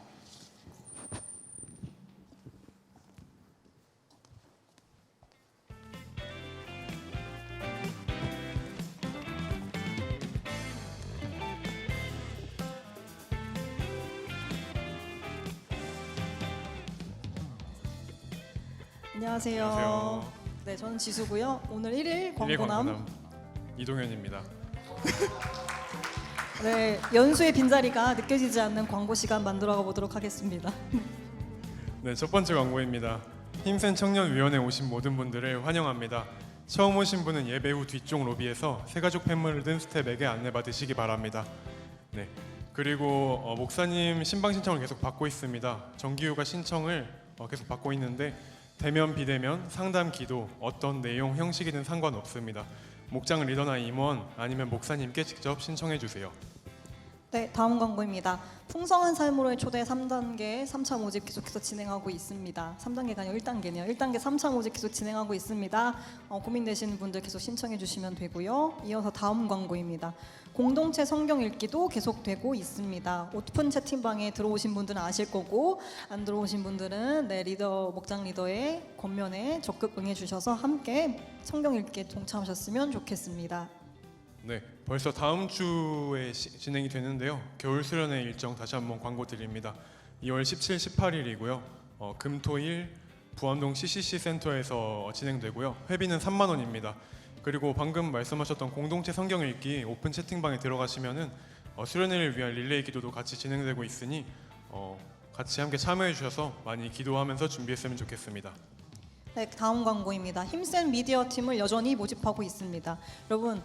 S4: 안녕하세요.
S5: 안녕하세요.
S4: 네, 저는 지수고요. 오늘 1일
S5: 일일
S4: 광고남.
S5: 이동현입니다.
S4: 네, 연수의 빈자리가 느껴지지 않는 광고 시간 만들어가 보도록 하겠습니다.
S5: 네, 첫 번째 광고입니다. 힘센 청년위원회 오신 모든 분들을 환영합니다. 처음 오신 분은 예배 후 뒤쪽 로비에서 새가족 팬물을 든 스텝에게 안내받으시기 바랍니다. 네, 그리고 목사님 신방 신청을 계속 받고 있습니다. 정기휴가 신청을 계속 받고 있는데 대면 비대면 상담 기도 어떤 내용 형식이든 상관없습니다. 목장 리더나 임원 아니면 목사님께 직접 신청해 주세요.
S4: 네, 다음 광고입니다. 풍성한 삶으로의 초대 3단계 3차 모집 계속해서 진행하고 있습니다. 3단계가 아니라 1단계네요. 1단계 3차 모집 계속 진행하고 있습니다. 고민되시는 분들 계속 신청해 주시면 되고요. 이어서 다음 광고입니다. 공동체 성경 읽기도 계속되고 있습니다. 오픈 채팅방에 들어오신 분들은 아실 거고 안 들어오신 분들은 네, 리더 목장 리더의 권면에 적극 응해 주셔서 함께 성경 읽기에 동참하셨으면 좋겠습니다.
S5: 네, 벌써 다음 주에 진행이 되는데요. 겨울 수련회 일정 다시 한번 광고 드립니다. 2월 17, 18일이고요. 금, 토, 일 부암동 CCC 센터에서 진행되고요. 회비는 3만 원입니다. 그리고 방금 말씀하셨던 공동체 성경 읽기 오픈 채팅방에 들어가시면은 수련회를 위한 릴레이 기도도 같이 진행되고 있으니 같이 함께 참여해 주셔서 많이 기도하면서 준비했으면 좋겠습니다.
S4: 네, 다음 광고입니다. 힘센 미디어 팀을 여전히 모집하고 있습니다. 여러분,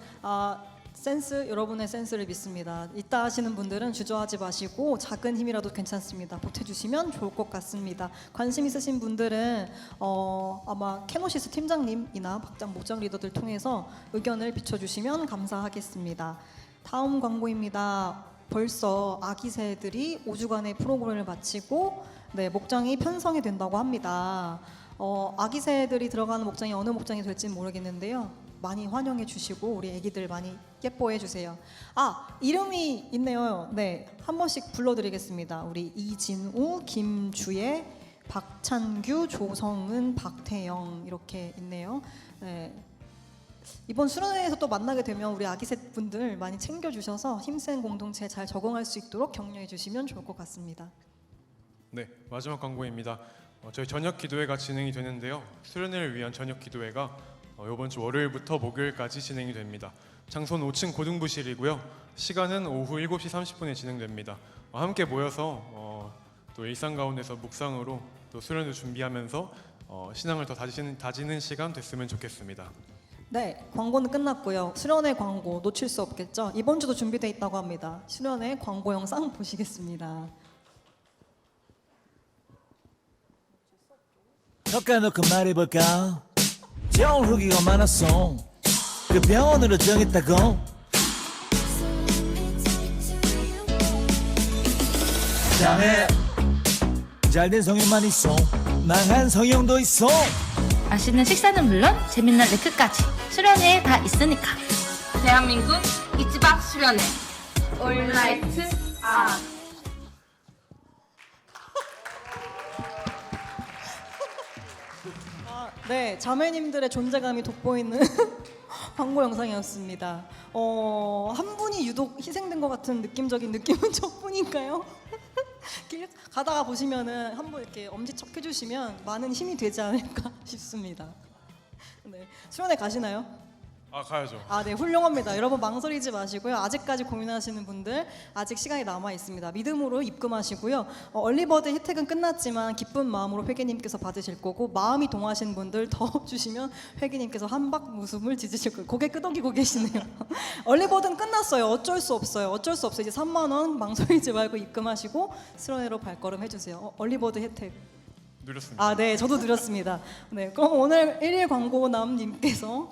S4: 여러분의 센스를 믿습니다. 있다 하시는 분들은 주저하지 마시고 작은 힘이라도 괜찮습니다. 보태주시면 좋을 것 같습니다. 관심 있으신 분들은 아마 캐노시스 팀장님이나 박장 목장 리더들 통해서 의견을 비춰주시면 감사하겠습니다. 다음 광고입니다. 벌써 아기 새들이 5주간의 프로그램을 마치고 네, 목장이 편성이 된다고 합니다. 아기 새들이 들어가는 목장이 어느 목장이 될지는 모르겠는데요. 많이 환영해 주시고 우리 애기들 많이 예뻐해 주세요. 이름이 있네요. 네, 한 번씩 불러드리겠습니다. 우리 이진우, 김주혜, 박찬규, 조성은, 박태영 이렇게 있네요. 네. 이번 수련회에서 또 만나게 되면 우리 아기새 분들 많이 챙겨주셔서 힘센 공동체에 잘 적응할 수 있도록 격려해 주시면 좋을 것 같습니다.
S5: 네, 마지막 광고입니다. 저희 저녁 기도회가 진행이 되는데요. 수련회를 위한 저녁 기도회가 이번 주 월요일부터 목요일까지 진행이 됩니다. 장소는 5층 고등부실이고요. 시간은 오후 7시 30분에 진행됩니다. 함께 모여서 또 일상 가운데서 묵상으로 또 수련회 준비하면서 신앙을 더 다지는 시간 됐으면 좋겠습니다.
S4: 네, 광고는 끝났고요. 수련회 광고 놓칠 수 없겠죠? 이번 주도 준비되어 있다고 합니다. 수련회 광고 영상 보시겠습니다.
S6: 섞어놓고 말해볼까. 좋은 후기가 많았어. 그 병원으로 정했다고. 다음에 잘된 성형만 있어. 망한 성형도 있어.
S7: 맛있는 식사는 물론 재밌는 레크까지 수련회에 다 있으니까.
S8: 대한민국 이지박 수련회 올라이트 아.
S4: 네, 자매님들의 존재감이 돋보이는 광고 영상이었습니다. 한 분이 유독 희생된 것 같은 느낌적인 느낌은 저뿐인가요? 길 가다가 보시면은 한번 이렇게 엄지척 해주시면 많은 힘이 되지 않을까 싶습니다. 네, 수련회 가시나요?
S5: 가야죠.
S9: 네, 훌륭합니다. 여러분 망설이지 마시고요. 아직까지 고민하시는 분들 아직 시간이 남아 있습니다. 믿음으로 입금하시고요. 얼리버드 혜택은 끝났지만 기쁜 마음으로 회계님께서 받으실 거고, 마음이 동하신 분들 더 주시면 회계님께서 한박 웃음을 짓으실 거예요. 고개 끄덕이고 계시네요. 얼리버드는 끝났어요. 어쩔 수 없어요. 이제 3만 원 망설이지 말고 입금하시고 수련회로 발걸음 해주세요. 얼리버드 혜택.
S5: 누렸습니다.
S9: 네, 저도 누렸습니다. 네, 그럼 오늘 1일 광고남님께서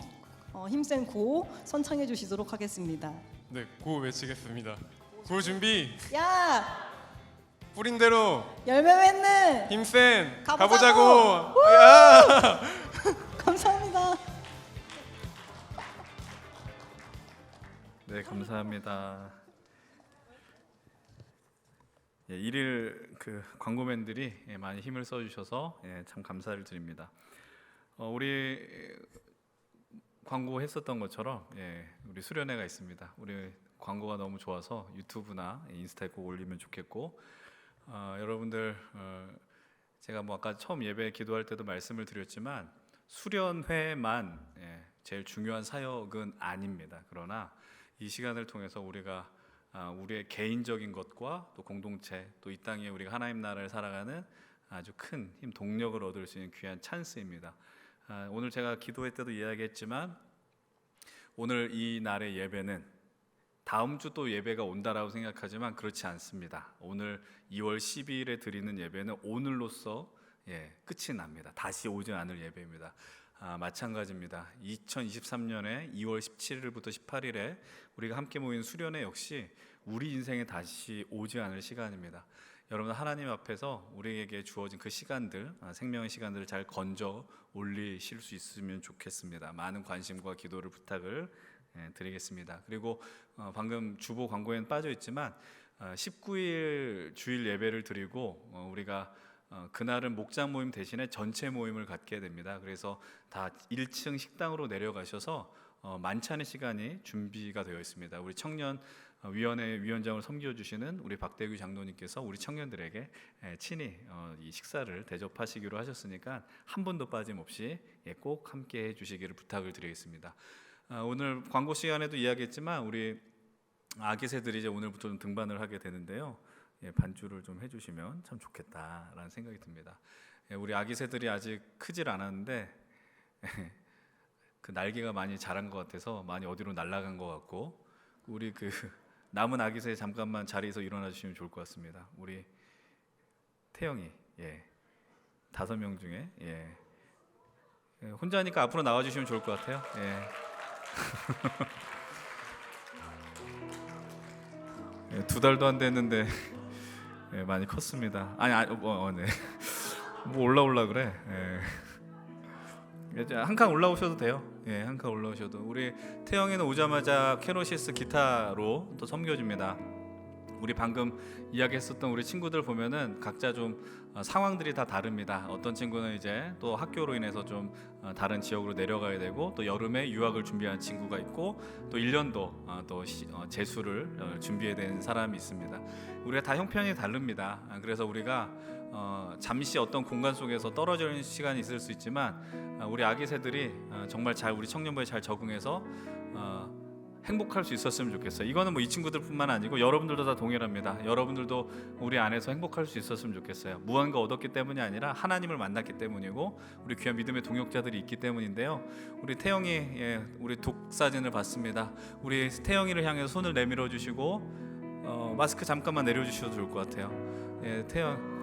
S9: 힘센 고 선창해 주시도록 하겠습니다.
S5: 네, 고 외치겠습니다. 고 준비.
S9: 야,
S5: 뿌린 대로
S9: 열매 맺는
S5: 힘센
S9: 가보자고!
S5: 가보자고. 야!
S9: 감사합니다.
S1: 네, 감사합니다. 예, 일일 광고맨들이 많이 힘을 써주셔서 참 감사를 드립니다. 우리 광고했었던 것처럼 우리 수련회가 있습니다. 우리 광고가 너무 좋아서 유튜브나 인스타에 꼭 올리면 좋겠고, 여러분들 제가 아까 처음 예배 기도할 때도 말씀을 드렸지만 수련회만 제일 중요한 사역은 아닙니다. 그러나 이 시간을 통해서 우리가 우리의 개인적인 것과 또 공동체, 또 이 땅에 우리가 하나님 나라를 살아가는 아주 큰 힘, 동력을 얻을 수 있는 귀한 찬스입니다. 오늘 제가 기도회 때도 이야기했지만 오늘 이 날의 예배는 다음 주 또 예배가 온다라고 생각하지만 그렇지 않습니다. 오늘 2월 12일에 드리는 예배는 오늘로써 끝이 납니다. 다시 오지 않을 예배입니다. 마찬가지입니다. 2023년에 2월 17일부터 18일에 우리가 함께 모인 수련회 역시 우리 인생에 다시 오지 않을 시간입니다. 여러분, 하나님 앞에서 우리에게 주어진 그 시간들, 생명의 시간들을 잘 건져 올리실 수 있으면 좋겠습니다. 많은 관심과 기도를 부탁을 드리겠습니다. 그리고 방금 주보 광고에는 빠져 있지만 19일 주일 예배를 드리고 우리가 그날은 목장 모임 대신에 전체 모임을 갖게 됩니다. 그래서 다 1층 식당으로 내려가셔서 만찬의 시간이 준비가 되어 있습니다. 우리 청년 위원회 위원장을 섬겨주시는 우리 박대규 장로님께서 우리 청년들에게 친히 이 식사를 대접하시기로 하셨으니까 한 분도 빠짐없이 꼭 함께 해주시기를 부탁을 드리겠습니다. 오늘 광고 시간에도 이야기했지만 우리 아기 새들이 이제 오늘부터 좀 등반을 하게 되는데요. 반주를 좀 해주시면 참 좋겠다라는 생각이 듭니다. 우리 아기 새들이 아직 크질 않았는데 그 날개가 많이 자란 것 같아서 많이 어디로 날아간 것 같고, 우리 남은 아기 새 잠깐만 자리에서 일어나 주시면 좋을 것 같습니다. 우리 태영이 5명 중에 혼자니까 앞으로 나와 주시면 좋을 것 같아요. 2달도 안 됐는데 많이 컸습니다. 네. 뭐 올라올라 그래. 한 칸 올라오셔도 돼요. 한 칸 올라오셔도. 우리 태영이는 오자마자 캐노시스 기타로 또 섬겨줍니다. 우리 방금 이야기했었던 우리 친구들 보면은 각자 좀 상황들이 다 다릅니다. 어떤 친구는 이제 또 학교로 인해서 좀 다른 지역으로 내려가야 되고, 또 여름에 유학을 준비한 친구가 있고, 또 1년도 또 재수를 준비해야 되는 사람이 있습니다. 우리가 다 형편이 다릅니다. 그래서 우리가 잠시 어떤 공간 속에서 떨어져 있는 시간이 있을 수 있지만 우리 아기 새들이 정말 잘 우리 청년부에 잘 적응해서 행복할 수 있었으면 좋겠어요. 이거는 뭐 이 친구들뿐만 아니고 여러분들도 다 동일합니다. 여러분들도 우리 안에서 행복할 수 있었으면 좋겠어요. 무언가 얻었기 때문이 아니라 하나님을 만났기 때문이고 우리 귀한 믿음의 동역자들이 있기 때문인데요. 우리 태영이 우리 독사진을 봤습니다. 우리 태영이를 향해서 손을 내밀어 주시고 마스크 잠깐만 내려주셔도 좋을 것 같아요. 태영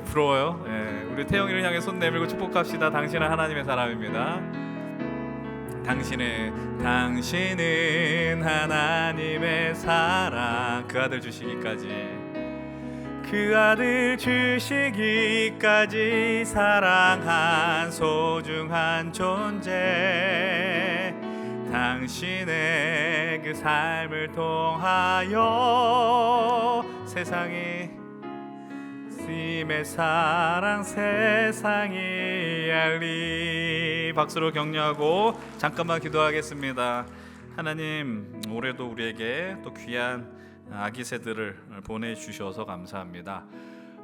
S1: 부러워요. 우리 태영이를 향해 손 내밀고 축복합시다. 당신은 하나님의 사람입니다. 당신은 하나님의 사랑, 그 아들 주시기까지, 그 아들 주시기까지 사랑한 소중한 존재, 당신의 그 삶을 통하여 세상이 주님의 사랑 세상이 알리. 박수로 격려하고 잠깐만 기도하겠습니다. 하나님, 올해도 우리에게 또 귀한 아기 새들을 보내주셔서 감사합니다.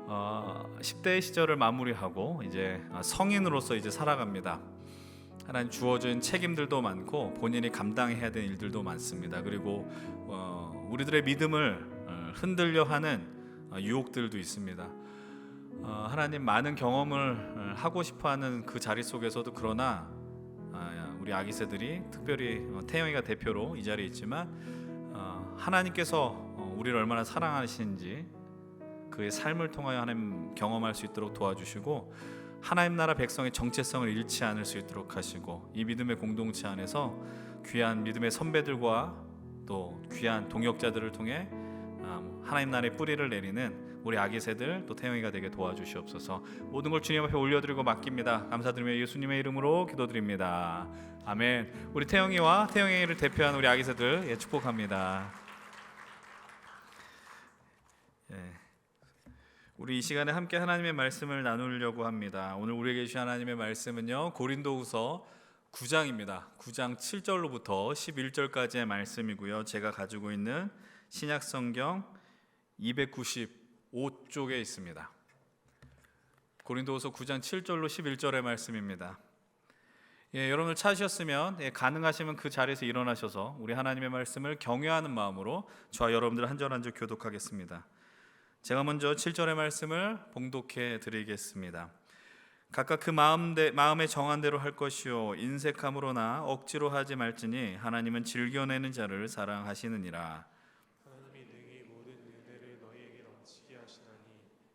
S1: 10대 시절을 마무리하고 이제 성인으로서 이제 살아갑니다. 하나님 주어진 책임들도 많고 본인이 감당해야 되는 일들도 많습니다. 그리고 우리들의 믿음을 흔들려 하는 유혹들도 있습니다. 하나님 많은 경험을 하고 싶어하는 그 자리 속에서도 그러나 우리 아기새들이 특별히 태영이가 대표로 이 자리에 있지만 하나님께서 우리를 얼마나 사랑하시는지 그의 삶을 통하여 하나님 경험할 수 있도록 도와주시고 하나님 나라 백성의 정체성을 잃지 않을 수 있도록 하시고 이 믿음의 공동체 안에서 귀한 믿음의 선배들과 또 귀한 동역자들을 통해 하나님 나라의 뿌리를 내리는 우리 아기새들 또 태영이가 되게 도와주시옵소서. 모든 걸 주님 앞에 올려드리고 맡깁니다. 감사드리며 예수님의 이름으로 기도드립니다. 아멘. 우리 태영이와 태영이를 대표한 우리 아기새들 축복합니다. 우리 이 시간에 함께 하나님의 말씀을 나누려고 합니다. 오늘 우리에게 주신 하나님의 말씀은요, 고린도후서 9장입니다. 9장 7절로부터 11절까지의 말씀이고요. 제가 가지고 있는 신약 성경 295쪽에 있습니다. 고린도후서 9장 7절로 11절의 말씀입니다. 여러분들 찾으셨으면 가능하시면 그 자리에서 일어나셔서 우리 하나님의 말씀을 경외하는 마음으로 저와 여러분들 한 절 한 절 교독하겠습니다. 제가 먼저 7절의 말씀을 봉독해 드리겠습니다. 각각 그 마음에 정한 대로 할 것이요 인색함으로나 억지로 하지 말지니 하나님은 즐겨내는 자를 사랑하시느니라.
S5: 하나님이 능히 모든 은혜를 너희에게 넘치게 하시나니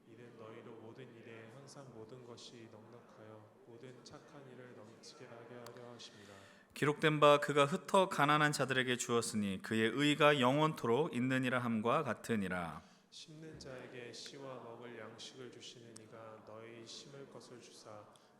S5: 이는 너희로 모든 일에 항상 모든 것이 넉넉하여 모든 착한 일을 넘치게 하게 하려 하십니다.
S1: 기록된 바 그가 흩어 가난한 자들에게 주었으니 그의 의가 영원토록 있느니라 함과 같으니라.
S5: 심는 자에게 씨와 먹을 양식을 주시는 이가 너희 심을 것을 주사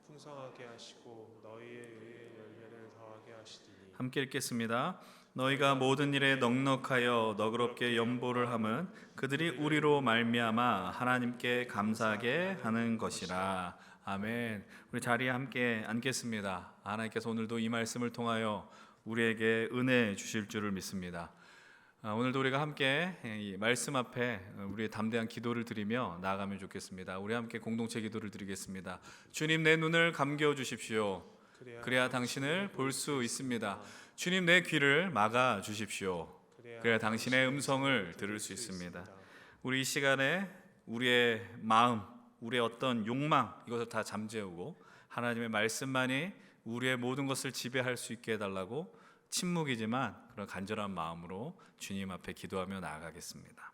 S5: 풍성하게 하시고 너희의 의의 열매를 더하게 하시리니.
S1: 함께 읽겠습니다. 너희가 모든 일에 넉넉하여 너그럽게 연보를 함은 그들이 우리로 말미암아 하나님께 감사하게 하는 것이라. 아멘. 우리 자리에 함께 앉겠습니다. 하나님께서 오늘도 이 말씀을 통하여 우리에게 은혜 주실 줄을 믿습니다. 오늘도 우리가 함께 이 말씀 앞에 우리의 담대한 기도를 드리며 나아가면 좋겠습니다. 우리 함께 공동체 기도를 드리겠습니다. 주님, 내 눈을 감겨 주십시오. 그래야 당신을 볼 수 있습니다. 주님, 내 귀를 막아 주십시오. 그래야 당신의 음성을 들을 수 있습니다. 우리 이 시간에 우리의 마음, 우리의 어떤 욕망, 이것을 다 잠재우고 하나님의 말씀만이 우리의 모든 것을 지배할 수 있게 해달라고 침묵이지만 그런 간절한 마음으로 주님 앞에 기도하며 나아가겠습니다.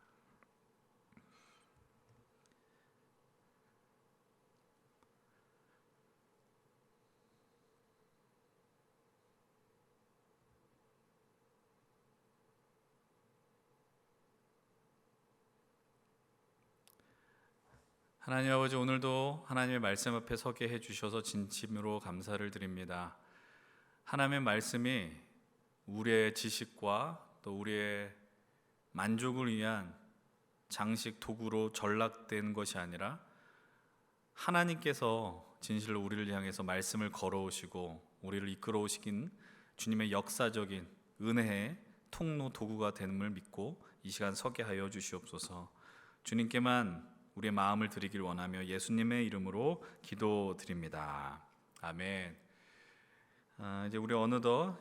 S1: 하나님 아버지, 오늘도 하나님의 말씀 앞에 서게 해주셔서 진심으로 감사를 드립니다. 하나님의 말씀이 우리의 지식과 또 우리의 만족을 위한 장식 도구로 전락된 것이 아니라 하나님께서 진실로 우리를 향해서 말씀을 걸어오시고 우리를 이끌어 오시긴 주님의 역사적인 은혜의 통로 도구가 됨을 믿고 이 시간 서게 하여 주시옵소서. 주님께만 우리의 마음을 드리길 원하며 예수님의 이름으로 기도드립니다. 아멘. 이제 우리 어느덧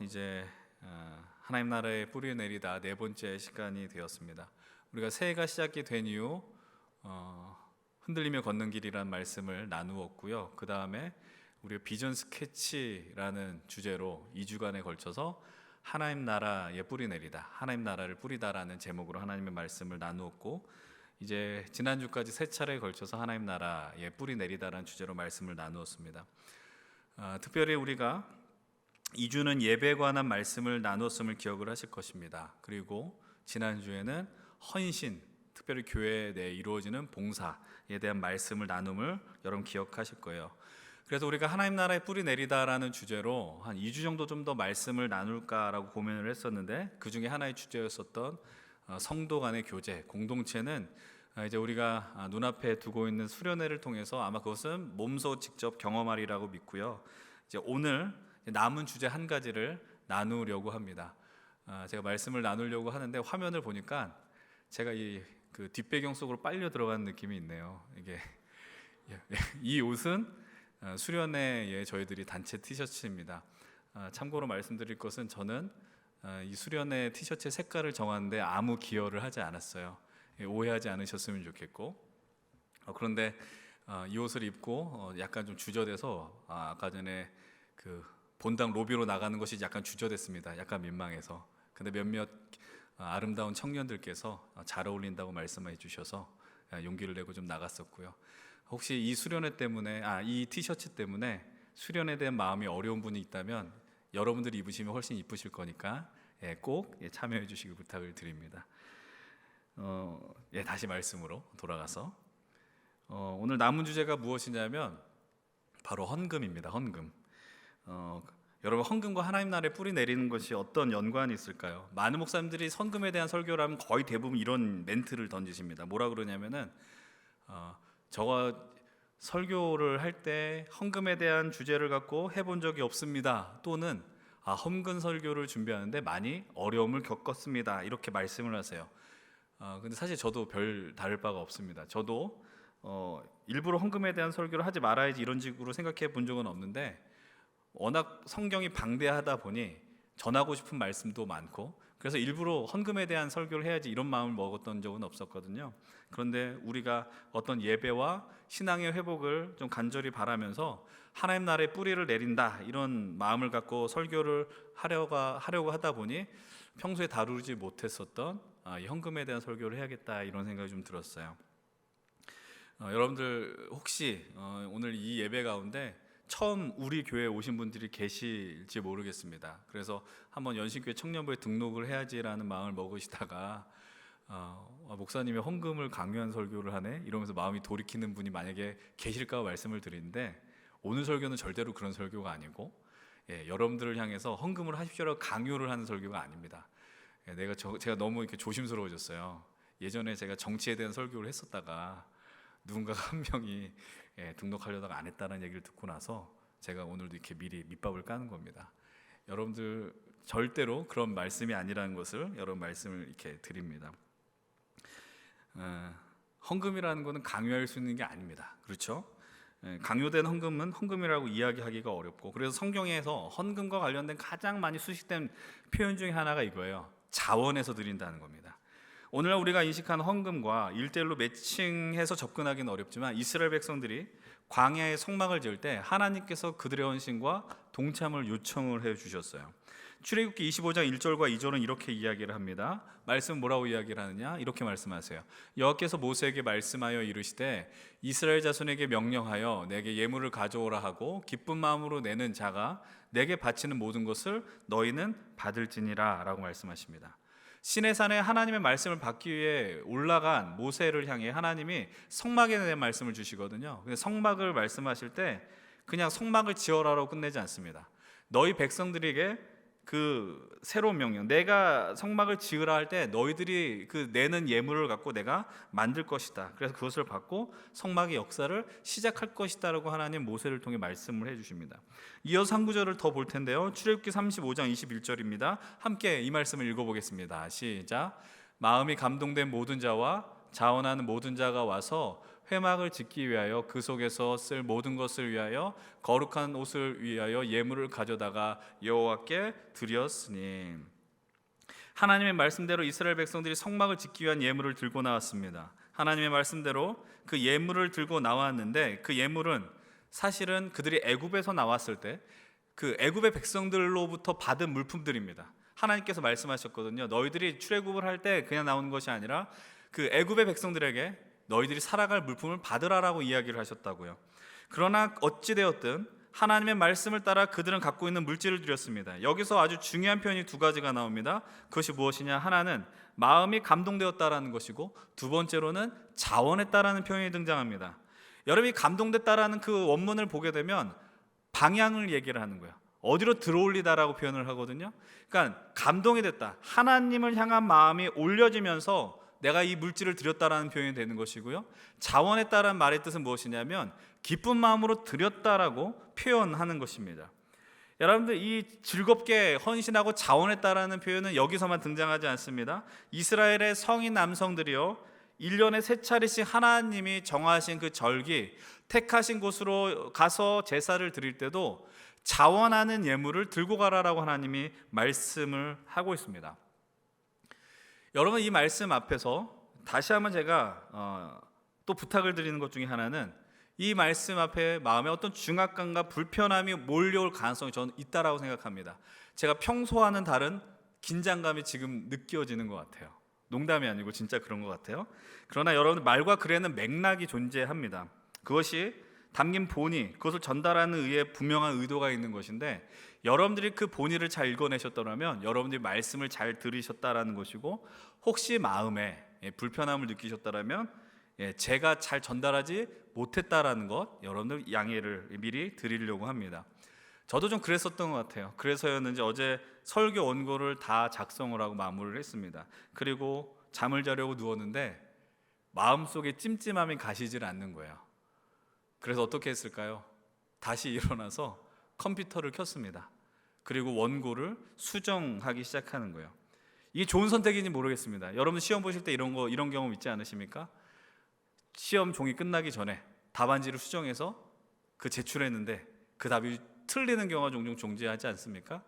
S1: 하나님 나라의 뿌리 내리다 네 번째 시간이 되었습니다. 우리가 새해가 시작이 된 이후 흔들리며 걷는 길이라는 말씀을 나누었고요. 그 다음에 우리가 비전 스케치라는 주제로 2주간에 걸쳐서 하나님 나라의 뿌리 내리다, 하나님 나라를 뿌리다라는 제목으로 하나님의 말씀을 나누었고, 이제 지난주까지 세 차례에 걸쳐서 하나님 나라의 뿌리 내리다라는 주제로 말씀을 나누었습니다. 특별히 우리가 2주는 예배에 관한 말씀을 나누었음을 기억을 하실 것입니다. 그리고 지난주에는 헌신, 특별히 교회 내에 이루어지는 봉사에 대한 말씀을 나눔을 여러분 기억하실 거예요. 그래서 우리가 하나님 나라의 뿌리 내리다라는 주제로 한 2주 정도 좀 더 말씀을 나눌까라고 고민을 했었는데, 그 중에 하나의 주제였었던 성도 간의 교제, 공동체는 이제 우리가 눈앞에 두고 있는 수련회를 통해서 아마 그것은 몸소 직접 경험하리라고 믿고요. 이제 오늘 남은 주제 한 가지를 나누려고 합니다. 제가 말씀을 나누려고 하는데 화면을 보니까 제가 그 뒷배경 속으로 빨려 들어가는 느낌이 있네요. 이게 이 옷은 수련회에 저희들이 단체 티셔츠입니다. 참고로 말씀드릴 것은 저는 이 수련회 티셔츠 색깔을 정하는데 아무 기여를 하지 않았어요. 오해하지 않으셨으면 좋겠고, 그런데 이 옷을 입고 약간 좀 주저돼서 아까 전에 그 본당 로비로 나가는 것이 약간 주저됐습니다. 약간 민망해서. 근데 몇몇 아름다운 청년들께서 잘 어울린다고 말씀해 주셔서 용기를 내고 좀 나갔었고요. 혹시 이 수련회 때문에 이 티셔츠 때문에 수련에 대한 마음이 어려운 분이 있다면 여러분들이 입으시면 훨씬 이쁘실 거니까 꼭 참여해 주시길 부탁을 드립니다. 다시 말씀으로 돌아가서 오늘 남은 주제가 무엇이냐면 바로 헌금입니다. 헌금. 여러분, 헌금과 하나님 나라에 뿌리 내리는 것이 어떤 연관이 있을까요? 많은 목사님들이 헌금에 대한 설교를 하면 거의 대부분 이런 멘트를 던지십니다. 뭐라 그러냐면은 저가 설교를 할 때 헌금에 대한 주제를 갖고 해본 적이 없습니다. 또는 헌금 설교를 준비하는데 많이 어려움을 겪었습니다. 이렇게 말씀을 하세요. 근데 사실 저도 별 다를 바가 없습니다. 저도 일부러 헌금에 대한 설교를 하지 말아야지 이런 식으로 생각해 본 적은 없는데 워낙 성경이 방대하다 보니 전하고 싶은 말씀도 많고 그래서 일부러 헌금에 대한 설교를 해야지 이런 마음을 먹었던 적은 없었거든요. 그런데 우리가 어떤 예배와 신앙의 회복을 좀 간절히 바라면서 하나님 나라의 뿌리를 내린다 이런 마음을 갖고 설교를 하려고 하다 보니 평소에 다루지 못했었던 이 헌금에 대한 설교를 해야겠다 이런 생각이 좀 들었어요. 여러분들 혹시 오늘 이 예배 가운데 처음 우리 교회에 오신 분들이 계실지 모르겠습니다. 그래서 한번 연신교회 청년부에 등록을 해야지라는 마음을 먹으시다가 목사님이 헌금을 강요한 설교를 하네 이러면서 마음이 돌이키는 분이 만약에 계실까 말씀을 드리는데 오늘 설교는 절대로 그런 설교가 아니고 여러분들을 향해서 헌금을 하십시오라고 강요를 하는 설교가 아닙니다. 제가 너무 이렇게 조심스러워졌어요. 예전에 제가 정치에 대한 설교를 했었다가 누군가가 한 명이 등록하려다가 안 했다는 얘기를 듣고 나서 제가 오늘도 이렇게 미리 밑밥을 까는 겁니다. 여러분들 절대로 그런 말씀이 아니라는 것을 여러분 말씀을 이렇게 드립니다. 헌금이라는 것은 강요할 수 있는 게 아닙니다. 그렇죠? 강요된 헌금은 헌금이라고 이야기하기가 어렵고 그래서 성경에서 헌금과 관련된 가장 많이 수식된 표현 중에 하나가 이거예요. 자원해서 드린다는 겁니다. 오늘날 우리가 인식한 헌금과 1:1로 매칭해서 접근하기는 어렵지만 이스라엘 백성들이 광야에 성막을 지을 때 하나님께서 그들의 헌신과 동참을 요청을 해주셨어요. 출애굽기 25장 1절과 2절은 이렇게 이야기를 합니다. 말씀 뭐라고 이야기를 하느냐? 이렇게 말씀하세요. 여호와께서 모세에게 말씀하여 이르시되 이스라엘 자손에게 명령하여 내게 예물을 가져오라 하고 기쁜 마음으로 내는 자가 내게 바치는 모든 것을 너희는 받을지니라 라고 말씀하십니다. 시내산에 하나님의 말씀을 받기 위해 올라간 모세를 향해 하나님이 성막에 대한 말씀을 주시거든요. 성막을 말씀하실 때 그냥 성막을 지어라라고 끝내지 않습니다. 너희 백성들에게 그 새로운 명령, 내가 성막을 지으라 할 때 너희들이 그 내는 예물을 갖고 내가 만들 것이다. 그래서 그것을 받고 성막의 역사를 시작할 것이다라고 하나님 모세를 통해 말씀을 해주십니다. 이어서 한 구절을 더 볼 텐데요. 출애굽기 35장 21절입니다. 함께 이 말씀을 읽어보겠습니다. 시작. 마음이 감동된 모든 자와 자원하는 모든 자가 와서 회막을 짓기 위하여 그 속에서 쓸 모든 것을 위하여 거룩한 옷을 위하여 예물을 가져다가 여호와께 드렸으니. 하나님의 말씀대로 이스라엘 백성들이 성막을 짓기 위한 예물을 들고 나왔습니다. 하나님의 말씀대로 그 예물을 들고 나왔는데 그 예물은 사실은 그들이 애굽에서 나왔을 때 그 애굽의 백성들로부터 받은 물품들입니다. 하나님께서 말씀하셨거든요. 너희들이 출애굽을 할 때 그냥 나오는 것이 아니라 그 애굽의 백성들에게 너희들이 살아갈 물품을 받으라라고 이야기를 하셨다고요. 그러나 어찌되었든 하나님의 말씀을 따라 그들은 갖고 있는 물질을 드렸습니다. 여기서 아주 중요한 표현이 두 가지가 나옵니다. 그것이 무엇이냐? 하나는 마음이 감동되었다라는 것이고 두 번째로는 자원했다라는 표현이 등장합니다. 여러분이 감동됐다라는 그 원문을 보게 되면 방향을 얘기를 하는 거예요. 어디로 들어올리다라고 표현을 하거든요. 그러니까 감동이 됐다. 하나님을 향한 마음이 올려지면서 내가 이 물질을 드렸다라는 표현이 되는 것이고요. 자원했다라는 말의 뜻은 무엇이냐면 기쁜 마음으로 드렸다라고 표현하는 것입니다. 여러분들 이 즐겁게 헌신하고 자원했다라는 표현은 여기서만 등장하지 않습니다. 이스라엘의 성인 남성들이요 1년에 3차례씩 하나님이 정하신 그 절기 택하신 곳으로 가서 제사를 드릴 때도
S10: 자원하는 예물을 들고 가라라고 하나님이 말씀을 하고 있습니다. 여러분, 이 말씀 앞에서 다시 한번 제가 또 부탁을 드리는 것 중에 하나는, 이 말씀 앞에 마음에 어떤 중압감과 불편함이 몰려올 가능성이 저는 있다라고 생각합니다. 제가 평소와는 다른 긴장감이 지금 느껴지는 것 같아요. 농담이 아니고 진짜 그런 것 같아요. 그러나 여러분, 말과 글에는 맥락이 존재합니다. 그것이 담긴 본의, 그것을 전달하는 의에 분명한 의도가 있는 것인데, 여러분들이 그 본의를 잘 읽어내셨더라면 여러분들이 말씀을 잘 들으셨다라는 것이고, 혹시 마음에 불편함을 느끼셨다라면 제가 잘 전달하지 못했다라는 것, 여러분들 양해를 미리 드리려고 합니다. 저도 좀 그랬었던 것 같아요. 그래서였는지 어제 설교 원고를 다 작성을 하고 마무리를 했습니다. 그리고 잠을 자려고 누웠는데 마음속에 찜찜함이 가시질 않는 거예요. 그래서 어떻게 했을까요? 다시 일어나서 컴퓨터를 켰습니다. 그리고 원고를 수정하기 시작하는 거예요. 이게 좋은 선택인지 모르겠습니다. 여러분 시험 보실 때 이런 경험 있지 않으십니까? 시험 종이 끝나기 전에 답안지를 수정해서 제출했는데 그 답이 틀리는 경우가 종종 존재하지 않습니까?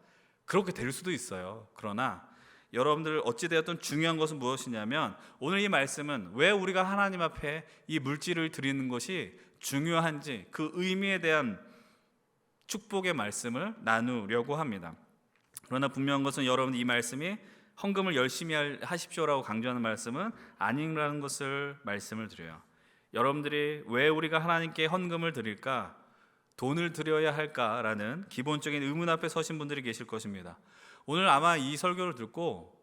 S10: 그렇게 될 수도 있어요. 그러나 여러분들 어찌되었든 중요한 것은 무엇이냐면, 오늘 이 말씀은 왜 우리가 하나님 앞에 이 물질을 드리는 것이 중요한지, 그 의미에 대한 축복의 말씀을 나누려고 합니다. 그러나 분명한 것은 여러분, 이 말씀이 헌금을 열심히 하십시오라고 강조하는 말씀은 아니라는 것을 말씀을 드려요. 여러분들이 왜 우리가 하나님께 헌금을 드릴까, 돈을 드려야 할까라는 기본적인 의문 앞에 서신 분들이 계실 것입니다. 오늘 아마 이 설교를 듣고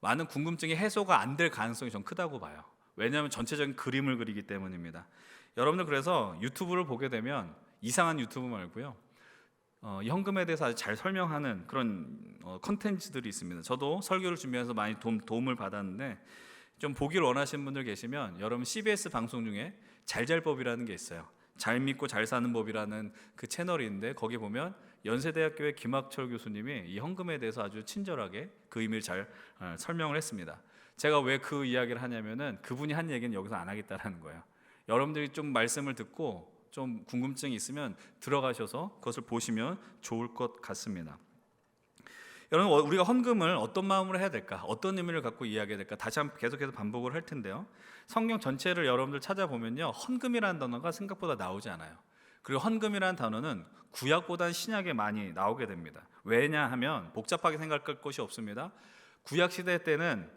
S10: 많은 궁금증이 해소가 안 될 가능성이 좀 크다고 봐요. 왜냐하면 전체적인 그림을 그리기 때문입니다. 여러분들, 그래서 유튜브를 보게 되면 이상한 유튜브 말고요, 이 헌금에 대해서 아주 잘 설명하는 그런 컨텐츠들이 있습니다. 저도 설교를 준비해서 많이 도움을 받았는데, 좀 보기를 원하시는 분들 계시면 여러분 CBS 방송 중에 잘잘법이라는 게 있어요. 잘 믿고 잘 사는 법이라는 그 채널이 있는데, 거기 보면 연세대학교의 김학철 교수님이 이 헌금에 대해서 아주 친절하게 그 의미를 잘 설명을 했습니다. 제가 왜 그 이야기를 하냐면은 그분이 한 얘기는 여기서 안 하겠다라는 거예요. 여러분들이 좀 말씀을 듣고 좀 궁금증이 있으면 들어가셔서 그것을 보시면 좋을 것 같습니다. 여러분, 우리가 헌금을 어떤 마음으로 해야 될까, 어떤 의미를 갖고 이야기해야 될까, 다시 한번 계속해서 반복을 할 텐데요. 성경 전체를 여러분들 찾아보면요, 헌금이라는 단어가 생각보다 나오지 않아요. 그리고 헌금이라는 단어는 구약보다는 신약에 많이 나오게 됩니다. 왜냐하면 복잡하게 생각할 것이 없습니다. 구약 시대 때는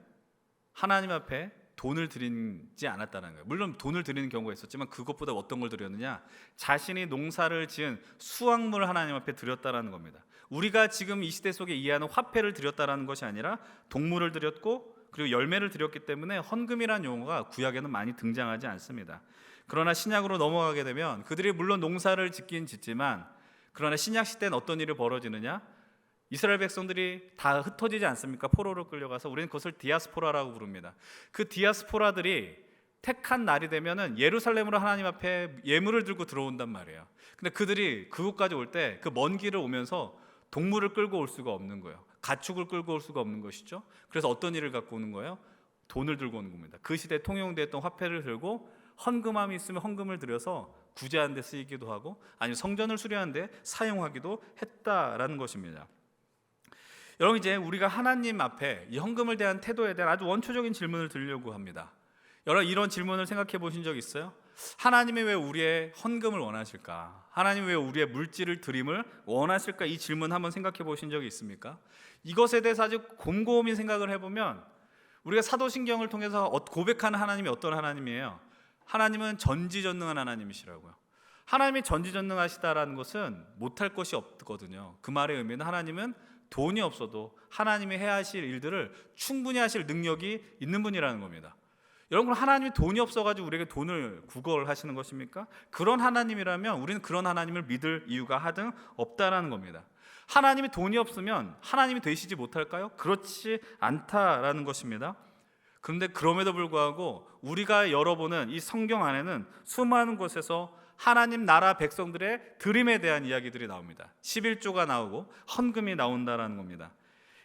S10: 하나님 앞에 돈을 드리지 않았다는 거예요. 물론 돈을 드리는 경우가 있었지만 그것보다 어떤 걸 드렸느냐, 자신이 농사를 지은 수확물을 하나님 앞에 드렸다라는 겁니다. 우리가 지금 이 시대 속에 이해하는 화폐를 드렸다라는 것이 아니라 동물을 드렸고, 그리고 열매를 드렸기 때문에 헌금이라는 용어가 구약에는 많이 등장하지 않습니다. 그러나 신약으로 넘어가게 되면 그들이 물론 농사를 짓긴 짓지만, 그러나 신약 시대는 어떤 일이 벌어지느냐, 이스라엘 백성들이 다 흩어지지 않습니까? 포로로 끌려가서 우리는 그것을 디아스포라라고 부릅니다. 그 디아스포라들이 택한 날이 되면은 예루살렘으로 하나님 앞에 예물을 들고 들어온단 말이에요. 근데 그들이 그곳까지 올 때 그 먼 길을 오면서 동물을 끌고 올 수가 없는 거예요. 가축을 끌고 올 수가 없는 것이죠. 그래서 어떤 일을 갖고 오는 거예요? 돈을 들고 오는 겁니다. 그 시대에 통용됐던 화폐를 들고 헌금함이 있으면 헌금을 들여서 구제하는 데 쓰이기도 하고, 아니면 성전을 수리하는 데 사용하기도 했다라는 것입니다. 여러분, 이제 우리가 하나님 앞에 이 헌금을 대한 태도에 대한 아주 원초적인 질문을 드리려고 합니다. 여러분, 이런 질문을 생각해 보신 적 있어요? 하나님이 왜 우리의 헌금을 원하실까? 하나님이 왜 우리의 물질을 드림을 원하실까? 이 질문 한번 생각해 보신 적이 있습니까? 이것에 대해서 아주 곰곰이 생각을 해보면 우리가 사도신경을 통해서 고백하는 하나님이 어떤 하나님이에요? 하나님은 전지전능한 하나님이시라고요. 하나님이 전지전능하시다라는 것은 못할 것이 없거든요. 그 말의 의미는 하나님은 돈이 없어도 하나님이 해야 하실 일들을 충분히 하실 능력이 있는 분이라는 겁니다. 여러분, 하나님이 돈이 없어가지고 우리에게 돈을 구걸하시는 것입니까? 그런 하나님이라면 우리는 그런 하나님을 믿을 이유가 하등 없다라는 겁니다. 하나님이 돈이 없으면 하나님이 되시지 못할까요? 그렇지 않다라는 것입니다. 그런데 그럼에도 불구하고 우리가 열어보는 이 성경 안에는 수많은 곳에서 하나님 나라 백성들의 드림에 대한 이야기들이 나옵니다. 11조가 나오고 헌금이 나온다라는 겁니다.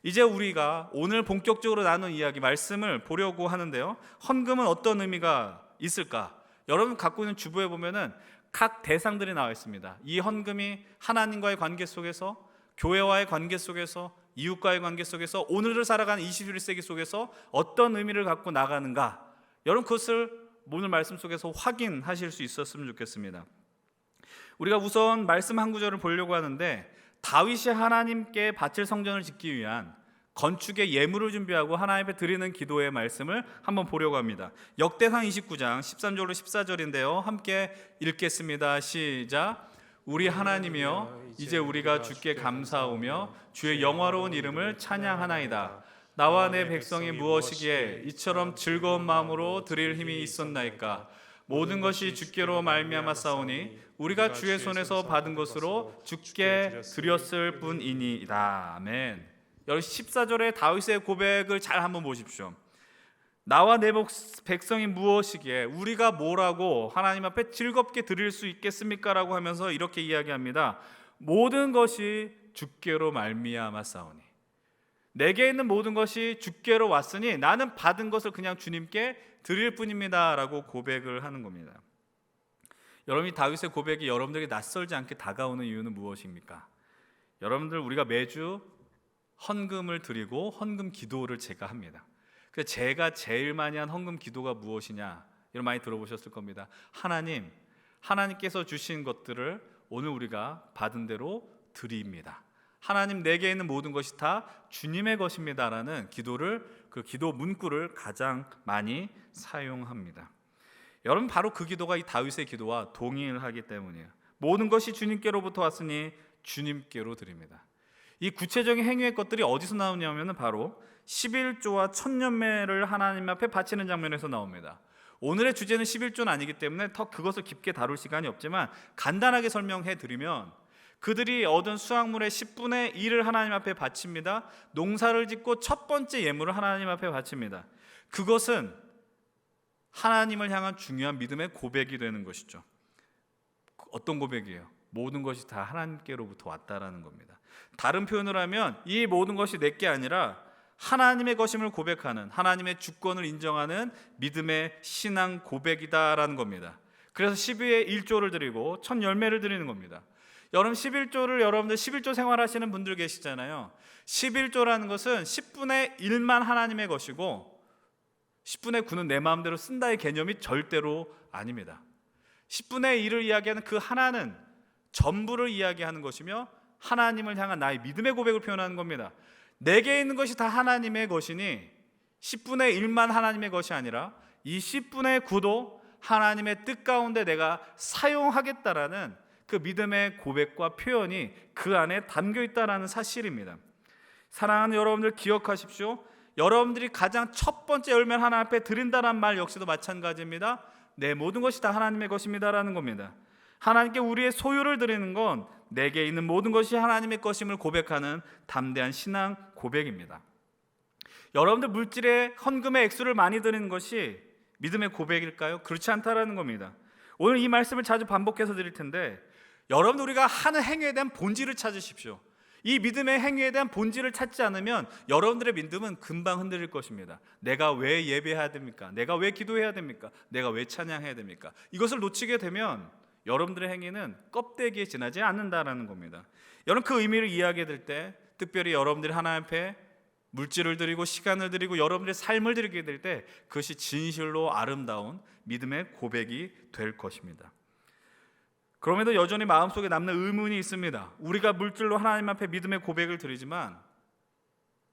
S10: 이제 우리가 오늘 본격적으로 나눈 이야기 말씀을 보려고 하는데요. 헌금은 어떤 의미가 있을까? 여러분 갖고 있는 주부에 보면은 각 대상들이 나와 있습니다. 이 헌금이 하나님과의 관계 속에서, 교회와의 관계 속에서, 이웃과의 관계 속에서, 오늘을 살아가는 21세기 속에서 어떤 의미를 갖고 나가는가, 여러분 그것을 오늘 말씀 속에서 확인하실 수 있었으면 좋겠습니다. 우리가 우선 말씀 한 구절을 보려고 하는데, 다윗이 하나님께 바칠 성전을 짓기 위한 건축의 예물을 준비하고 하나님 앞에 드리는 기도의 말씀을 한번 보려고 합니다. 역대상 29장 13절로 14절인데요. 함께 읽겠습니다. 시작. 우리 하나님이여, 이제 우리가 주께 감사하오며 주의 영화로운 이름을 찬양하나이다. 나와 내 백성이 무엇이기에 이처럼 즐거운 마음으로 드릴 힘이 있었나이까. 모든 것이 주께로 말미암아 싸우니 우리가 주의 손에서 받은 것으로 주께 드렸을 뿐이니이다. 아멘. 여러분 14절의 다윗의 고백을 잘 한번 보십시오. 나와 내 백성이 무엇이기에 우리가 뭐라고 하나님 앞에 즐겁게 드릴 수 있겠습니까? 라고 하면서 이렇게 이야기합니다. 모든 것이 주께로 말미암아 싸우니, 내게 있는 모든 것이 주께로 왔으니 나는 받은 것을 그냥 주님께 드릴 뿐입니다 라고 고백을 하는 겁니다. 여러분이 다윗의 고백이 여러분들에게 낯설지 않게 다가오는 이유는 무엇입니까? 여러분들, 우리가 매주 헌금을 드리고 헌금 기도를 제가 합니다. 그래서 제가 제일 많이 한 헌금 기도가 무엇이냐, 여러분 많이 들어보셨을 겁니다. 하나님께서 주신 것들을 오늘 우리가 받은 대로 드립니다. 하나님, 내게 있는 모든 것이 다 주님의 것입니다라는 기도를, 그 기도 문구를 가장 많이 사용합니다. 여러분, 바로 그 기도가 이 다윗의 기도와 동일하기 때문이에요. 모든 것이 주님께로부터 왔으니 주님께로 드립니다. 이 구체적인 행위의 것들이 어디서 나오냐면 바로 11조와 천년매를 하나님 앞에 바치는 장면에서 나옵니다. 오늘의 주제는 11조는 아니기 때문에 더 그것을 깊게 다룰 시간이 없지만 간단하게 설명해 드리면, 그들이 얻은 수확물의 10분의 1을 하나님 앞에 바칩니다. 농사를 짓고 첫 번째 예물을 하나님 앞에 바칩니다. 그것은 하나님을 향한 중요한 믿음의 고백이 되는 것이죠. 어떤 고백이에요? 모든 것이 다 하나님께로부터 왔다라는 겁니다. 다른 표현을 하면 이 모든 것이 내게 아니라 하나님의 것임을 고백하는, 하나님의 주권을 인정하는 믿음의 신앙 고백이다라는 겁니다. 그래서 12의 1조를 드리고 첫 열매를 드리는 겁니다. 여러분 11조를, 여러분들 11조 생활하시는 분들 계시잖아요. 11조라는 것은 10분의 1만 하나님의 것이고 10분의 9는 내 마음대로 쓴다의 개념이 절대로 아닙니다. 10분의 1을 이야기하는 그 하나는 전부를 이야기하는 것이며 하나님을 향한 나의 믿음의 고백을 표현하는 겁니다. 내게 있는 것이 다 하나님의 것이니 10분의 1만 하나님의 것이 아니라 이 10분의 9도 하나님의 뜻 가운데 내가 사용하겠다라는 그 믿음의 고백과 표현이 그 안에 담겨 있다라는 사실입니다. 사랑하는 여러분들, 기억하십시오. 여러분들이 가장 첫 번째 열매를 하나님 앞에 드린다는 말 역시도 마찬가지입니다. 내 모든 것이 다 하나님의 것입니다라는 겁니다. 하나님께 우리의 소유를 드리는 건 내게 있는 모든 것이 하나님의 것임을 고백하는 담대한 신앙 고백입니다. 여러분들, 물질의 헌금의 액수를 많이 드리는 것이 믿음의 고백일까요? 그렇지 않다라는 겁니다. 오늘 이 말씀을 자주 반복해서 드릴 텐데, 여러분, 우리가 하는 행위에 대한 본질을 찾으십시오. 이 믿음의 행위에 대한 본질을 찾지 않으면 여러분들의 믿음은 금방 흔들릴 것입니다. 내가 왜 예배해야 됩니까? 내가 왜 기도해야 됩니까? 내가 왜 찬양해야 됩니까? 이것을 놓치게 되면 여러분들의 행위는 껍데기에 지나지 않는다라는 겁니다. 여러분, 그 의미를 이해하게 될 때, 특별히 여러분들이 하나님 앞에 물질을 드리고 시간을 드리고 여러분들의 삶을 드리게 될 때, 그것이 진실로 아름다운 믿음의 고백이 될 것입니다. 그럼에도 여전히 마음속에 남는 의문이 있습니다. 우리가 물질로 하나님 앞에 믿음의 고백을 드리지만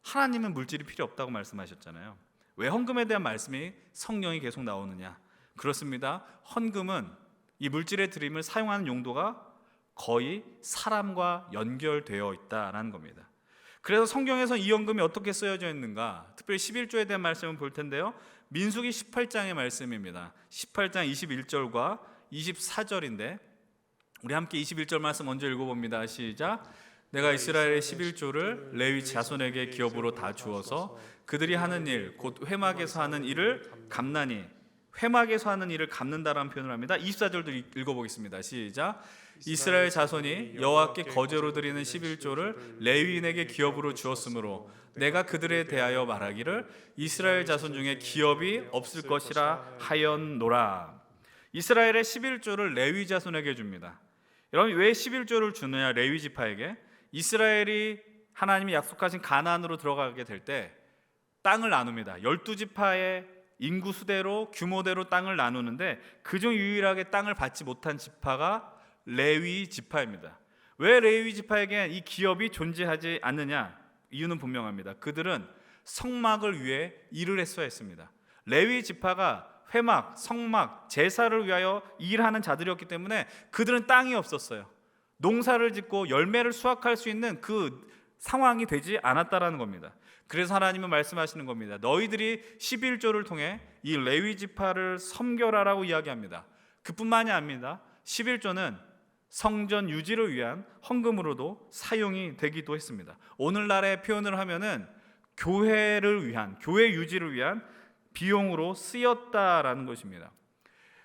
S10: 하나님은 물질이 필요 없다고 말씀하셨잖아요. 왜 헌금에 대한 말씀이 성경이 계속 나오느냐? 그렇습니다. 헌금은 이 물질의 드림을 사용하는 용도가 거의 사람과 연결되어 있다라는 겁니다. 그래서 성경에서 이 헌금이 어떻게 쓰여져 있는가? 특별히 11조에 대한 말씀을 볼 텐데요. 민수기 18장의 말씀입니다. 18장 21절과 24절인데 우리 함께 21절 말씀 먼저 읽어봅니다. 시작. 내가 이스라엘의 11조를 레위 자손에게 기업으로 다 주어서 그들이 하는 일, 곧 회막에서 하는 일을 갚나니, 회막에서 하는 일을 갚는다라는 표현을 합니다. 24절도 읽어보겠습니다. 시작. 이스라엘 자손이 여호와께 거제로 드리는 11조를 레위인에게 기업으로 주었으므로 내가 그들에 대하여 말하기를 이스라엘 자손 중에 기업이 없을 것이라 하였노라. 이스라엘의 11조를 레위 자손에게 줍니다. 여러분 왜 11조를 주느냐? 레위 지파에게 이스라엘이 하나님이 약속하신 가나안으로 들어가게 될 때 땅을 나눕니다. 12지파의 인구 수대로 규모대로 땅을 나누는데 그중 유일하게 땅을 받지 못한 지파가 레위 지파입니다. 왜 레위 지파에게 이 기업이 존재하지 않느냐? 이유는 분명합니다. 그들은 성막을 위해 일을 했어야 했습니다. 레위 지파가 회막, 성막, 제사를 위하여 일하는 자들이었기 때문에 그들은 땅이 없었어요. 농사를 짓고 열매를 수확할 수 있는 그 상황이 되지 않았다라는 겁니다. 그래서 하나님은 말씀하시는 겁니다. 너희들이 11조를 통해 이 레위 지파를 섬겨라라고 이야기합니다. 그뿐만이 아닙니다. 11조는 성전 유지를 위한 헌금으로도 사용이 되기도 했습니다. 오늘날의 표현을 하면은 교회를 위한, 교회 유지를 위한 비용으로 쓰였다라는 것입니다.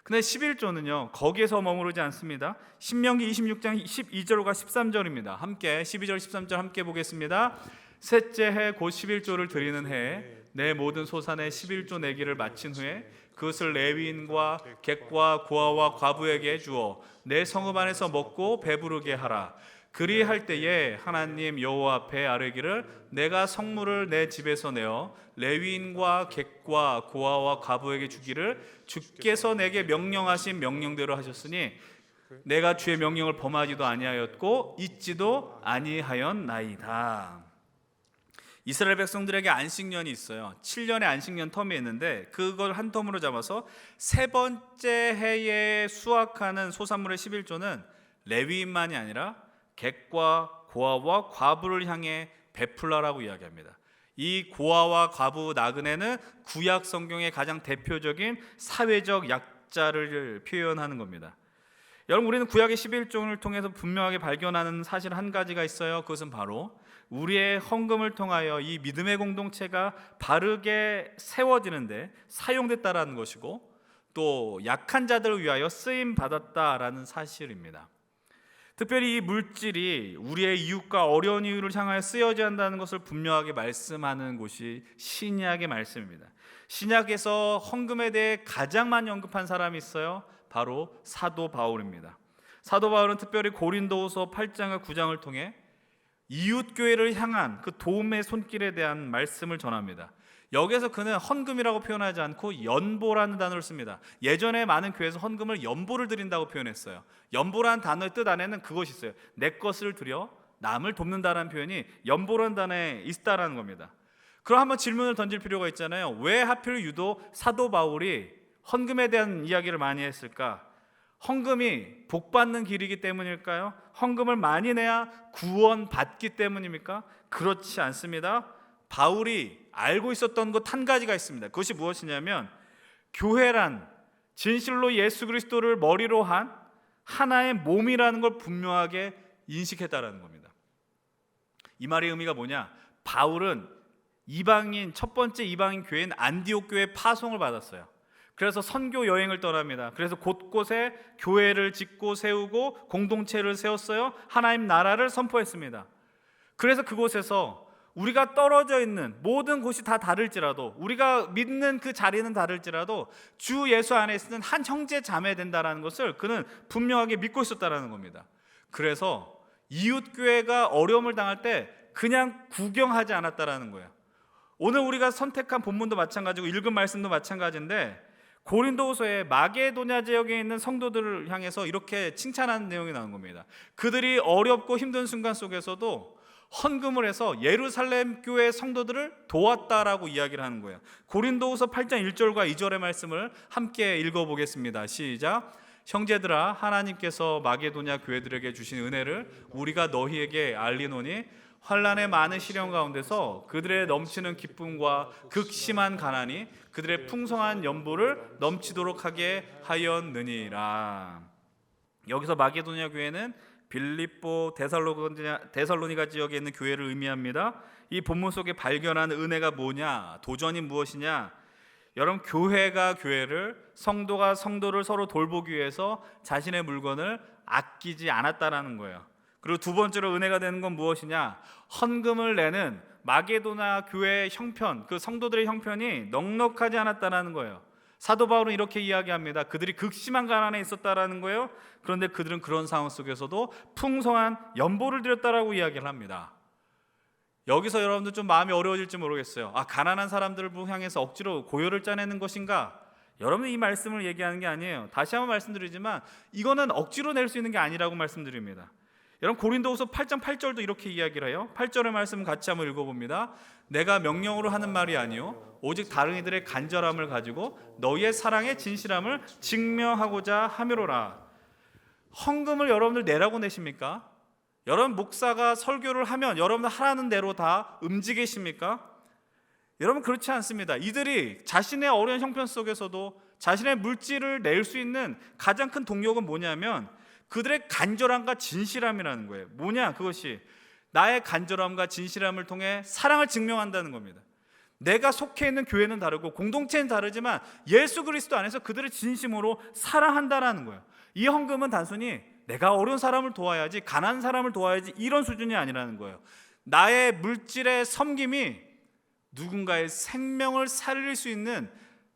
S10: 근데 11조는요 거기에서 머무르지 않습니다. 신명기 26장 12절과 13절입니다. 함께 12절 13절 함께 보겠습니다. 셋째 해 곧 11조를 드리는 해에 내 모든 소산의 11조 내기를 마친 후에 그것을 레위인과 객과 고아와 과부에게 주어 내 성읍 안에서 먹고 배부르게 하라. 그리할 때에 하나님 여호와 앞에 아뢰기를 내가 성물을 내 집에서 내어 레위인과 객과 고아와 과부에게 주기를 주께서 내게 명령하신 명령대로 하셨으니 내가 주의 명령을 범하지도 아니하였고 잊지도 아니하였나이다. 이스라엘 백성들에게 안식년이 있어요. 7년의 안식년 텀이 있는데 그걸 한 텀으로 잡아서 세 번째 해에 수확하는 소산물의 11조는 레위인만이 아니라 객과 고아와 과부를 향해 베풀라라고 이야기합니다. 이 고아와 과부 나그네는 구약 성경의 가장 대표적인 사회적 약자를 표현하는 겁니다. 여러분 우리는 구약의 11조를 통해서 분명하게 발견하는 사실 한 가지가 있어요. 그것은 바로 우리의 헌금을 통하여 이 믿음의 공동체가 바르게 세워지는데 사용됐다라는 것이고 또 약한 자들을 위하여 쓰임 받았다라는 사실입니다. 특별히 이 물질이 우리의 이웃과 어려운 이웃을 향하여 쓰여져야 한다는 것을 분명하게 말씀하는 곳이 신약의 말씀입니다. 신약에서 헌금에 대해 가장 많이 언급한 사람이 있어요. 바로 사도 바울입니다. 사도 바울은 특별히 고린도후서 8장과 9장을 통해 이웃 교회를 향한 그 도움의 손길에 대한 말씀을 전합니다. 여기에서 그는 헌금이라고 표현하지 않고 연보라는 단어를 씁니다. 예전에 많은 교회에서 헌금을 연보를 드린다고 표현했어요. 연보라는 단어의 뜻 안에는 그것이 있어요. 내 것을 드려 남을 돕는다라는 표현이 연보라는 단어에 있다라는 겁니다. 그럼 한번 질문을 던질 필요가 있잖아요. 왜 하필 유독 사도 바울이 헌금에 대한 이야기를 많이 했을까? 헌금이 복받는 길이기 때문일까요? 헌금을 많이 내야 구원받기 때문입니까? 그렇지 않습니다. 바울이 알고 있었던 것 한 가지가 있습니다. 그것이 무엇이냐면 교회란 진실로 예수 그리스도를 머리로 한 하나의 몸이라는 걸 분명하게 인식했다라는 겁니다. 이 말의 의미가 뭐냐? 바울은 이방인 첫 번째 이방인 교회인 안디옥 교회 파송을 받았어요. 그래서 선교 여행을 떠납니다. 그래서 곳곳에 교회를 짓고 세우고 공동체를 세웠어요. 하나님 나라를 선포했습니다. 그래서 그곳에서 우리가 떨어져 있는 모든 곳이 다 다를지라도 우리가 믿는 그 자리는 다를지라도 주 예수 안에 있는 한 형제 자매 된다라는 것을 그는 분명하게 믿고 있었다라는 겁니다. 그래서 이웃 교회가 어려움을 당할 때 그냥 구경하지 않았다라는 거예요. 오늘 우리가 선택한 본문도 마찬가지고 읽은 말씀도 마찬가지인데 고린도후서에 마게도냐 지역에 있는 성도들을 향해서 이렇게 칭찬하는 내용이 나온 겁니다. 그들이 어렵고 힘든 순간 속에서도 헌금을 해서 예루살렘 교회 성도들을 도왔다라고 이야기를 하는 거예요. 고린도후서 8장 1절과 2절의 말씀을 함께 읽어보겠습니다. 시작. 형제들아 하나님께서 마게도냐 교회들에게 주신 은혜를 우리가 너희에게 알리노니 환난의 많은 시련 가운데서 그들의 넘치는 기쁨과 극심한 가난이 그들의 풍성한 연보를 넘치도록 하게 하였느니라. 여기서 마게도냐 교회는 빌립보 데살로니가 지역에 있는 교회를 의미합니다. 이 본문 속에 발견한 은혜가 뭐냐? 도전이 무엇이냐? 여러분 교회가 교회를 성도가 성도를 서로 돌보기 위해서 자신의 물건을 아끼지 않았다라는 거예요. 그리고 두 번째로 은혜가 되는 건 무엇이냐? 헌금을 내는 마게도나 교회의 형편, 그 성도들의 형편이 넉넉하지 않았다라는 거예요. 사도 바울은 이렇게 이야기합니다. 그들이 극심한 가난에 있었다라는 거예요. 그런데 그들은 그런 상황 속에서도 풍성한 연보를 드렸다라고 이야기를 합니다. 여기서 여러분들 좀 마음이 어려워질지 모르겠어요. 가난한 사람들을 향해서 억지로 고요를 짜내는 것인가? 여러분, 이 말씀을 얘기하는 게 아니에요. 다시 한번 말씀드리지만 이거는 억지로 낼 수 있는 게 아니라고 말씀드립니다. 여러분, 고린도후서 8장 8절도 이렇게 이야기를 해요. 8절의 말씀 같이 한번 읽어봅니다. 내가 명령으로 하는 말이 아니요 오직 다른 이들의 간절함을 가지고 너희의 사랑의 진실함을 증명하고자 함이로라. 헌금을 여러분들 내라고 내십니까? 여러분, 목사가 설교를 하면 여러분들 하라는 대로 다 움직이십니까? 여러분, 그렇지 않습니다. 이들이 자신의 어려운 형편 속에서도 자신의 물질을 낼 수 있는 가장 큰 동력은 뭐냐면 그들의 간절함과 진실함이라는 거예요. 뭐냐? 그것이 나의 간절함과 진실함을 통해 사랑을 증명한다는 겁니다. 내가 속해 있는 교회는 다르고 공동체는 다르지만 예수 그리스도 안에서 그들을 진심으로 사랑한다라는 거예요. 이 헌금은 단순히 내가 어려운 사람을 도와야지, 가난한 사람을 도와야지 이런 수준이 아니라는 거예요. 나의 물질의 섬김이 누군가의 생명을 살릴 수 있는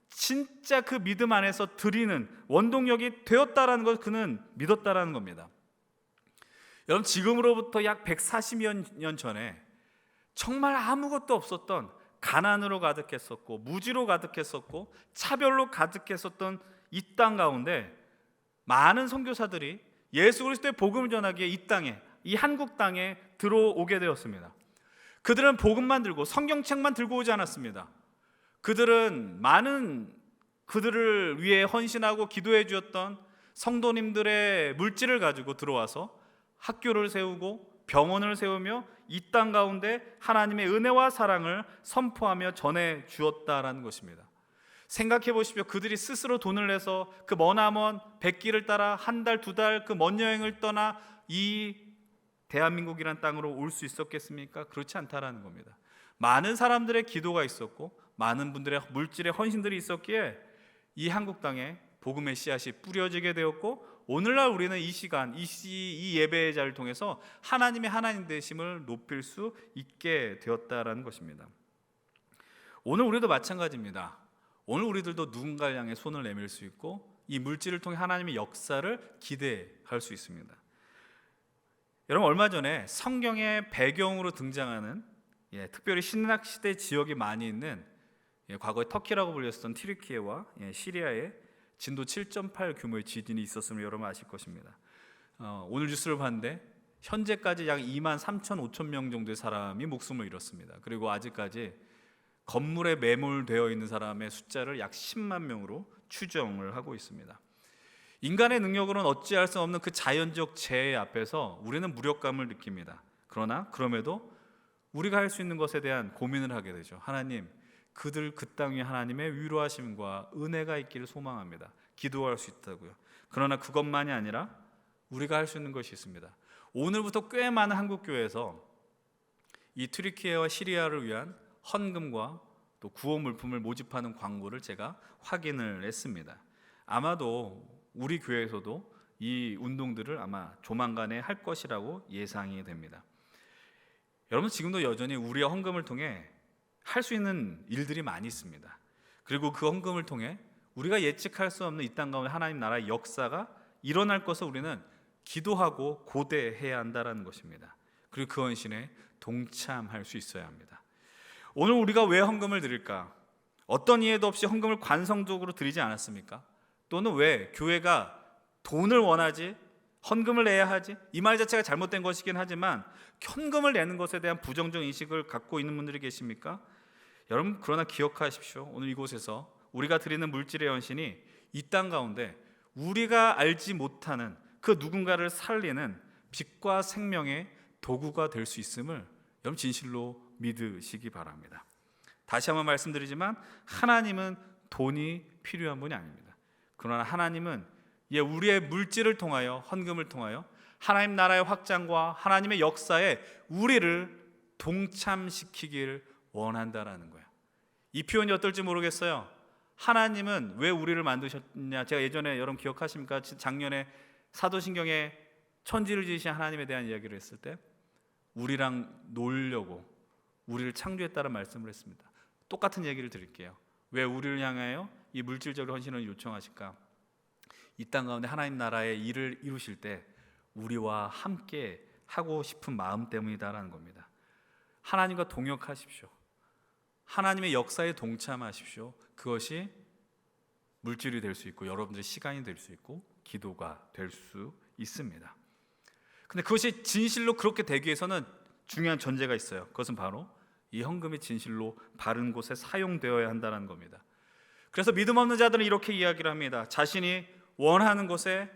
S10: 진짜 그 믿음 안에서 드리는 원동력이 되었다라는 걸 그는 믿었다라는 겁니다. 여러분, 지금으로부터 약 140여 년 전에 정말 아무것도 없었던, 가난으로 가득했었고 무지로 가득했었고 차별로 가득했었던 이 땅 가운데 많은 선교사들이 예수 그리스도의 복음을 전하기에 이 땅에, 이 한국 땅에 들어오게 되었습니다. 그들은 복음만 들고 성경책만 들고 오지 않았습니다. 그들은 많은 그들을 위해 헌신하고 기도해 주었던 성도님들의 물질을 가지고 들어와서 학교를 세우고 병원을 세우며 이 땅 가운데 하나님의 은혜와 사랑을 선포하며 전해 주었다라는 것입니다. 생각해 보십시오. 그들이 스스로 돈을 내서 그 머나먼 백길을 따라 한 달, 두 달 그 먼 여행을 떠나 이 대한민국이란 땅으로 올 수 있었겠습니까? 그렇지 않다라는 겁니다. 많은 사람들의 기도가 있었고 많은 분들의 물질의 헌신들이 있었기에 이 한국 땅에 복음의 씨앗이 뿌려지게 되었고 오늘날 우리는 이 시간, 이 예배의 자리를 통해서 하나님의 하나님 되심을 높일 수 있게 되었다라는 것입니다. 오늘 우리도 마찬가지입니다. 오늘 우리들도 누군가를 향해 손을 내밀 수 있고 이 물질을 통해 하나님의 역사를 기대할 수 있습니다. 여러분, 얼마 전에 성경의 배경으로 등장하는 특별히 신락시대 지역이 많이 있는 과거에 터키라고 불렸던 튀르키예와 시리아에 진도 7.8 규모의 지진이 있었음을 여러분 아실 것입니다. 오늘 뉴스를 봤는데 현재까지 약 2만 3천 5천 명 정도의 사람이 목숨을 잃었습니다. 그리고 아직까지 건물에 매몰되어 있는 사람의 숫자를 약 10만 명으로 추정을 하고 있습니다. 인간의 능력으로는 어찌할 수 없는 그 자연적 재해 앞에서 우리는 무력감을 느낍니다. 그러나 그럼에도 우리가 할 수 있는 것에 대한 고민을 하게 되죠. 하나님, 그들 그 땅 위에 하나님의 위로하심과 은혜가 있기를 소망합니다. 기도할 수 있다고요. 그러나 그것만이 아니라 우리가 할 수 있는 것이 있습니다. 오늘부터 꽤 많은 한국교회에서 이 튀르키예와 시리아를 위한 헌금과 또 구호 물품을 모집하는 광고를 제가 확인을 했습니다. 아마도 우리 교회에서도 이 운동들을 아마 조만간에 할 것이라고 예상이 됩니다. 여러분, 지금도 여전히 우리의 헌금을 통해 할 수 있는 일들이 많이 있습니다. 그리고 그 헌금을 통해 우리가 예측할 수 없는 이 땅 가운데 하나님 나라의 역사가 일어날 것을 우리는 기도하고 고대해야 한다는 것입니다. 그리고 그 헌신에 동참할 수 있어야 합니다. 오늘 우리가 왜 헌금을 드릴까? 어떤 이해도 없이 헌금을 관성적으로 드리지 않았습니까? 또는 왜 교회가 돈을 원하지? 헌금을 내야 하지? 이 말 자체가 잘못된 것이긴 하지만 헌금을 내는 것에 대한 부정적 인식을 갖고 있는 분들이 계십니까? 여러분, 그러나 기억하십시오. 오늘 이곳에서 우리가 드리는 물질의 헌신이 이 땅 가운데 우리가 알지 못하는 그 누군가를 살리는 빛과 생명의 도구가 될 수 있음을 여러분 진실로 믿으시기 바랍니다. 다시 한번 말씀드리지만 하나님은 돈이 필요한 분이 아닙니다. 그러나 하나님은 우리의 물질을 통하여, 헌금을 통하여 하나님 나라의 확장과 하나님의 역사에 우리를 동참시키길 원한다라는 거예요. 이 표현이 어떨지 모르겠어요. 하나님은 왜 우리를 만드셨냐? 제가 예전에 여러분 기억하십니까? 작년에 사도신경에 천지를 지으신 하나님에 대한 이야기를 했을 때 우리랑 놀려고 우리를 창조했다는 말씀을 했습니다. 똑같은 얘기를 드릴게요. 왜 우리를 향하여 이 물질적인 헌신을 요청하실까? 이 땅 가운데 하나님 나라의 일을 이루실 때 우리와 함께 하고 싶은 마음 때문이다라는 겁니다. 하나님과 동역하십시오. 하나님의 역사에 동참하십시오. 그것이 물질이 될 수 있고 여러분들의 시간이 될 수 있고 기도가 될 수 있습니다. 근데 그것이 진실로 그렇게 되기 위해서는 중요한 전제가 있어요. 그것은 바로 이 헌금이 진실로 바른 곳에 사용되어야 한다는 겁니다. 그래서 믿음 없는 자들은 이렇게 이야기를 합니다. 자신이 원하는 곳에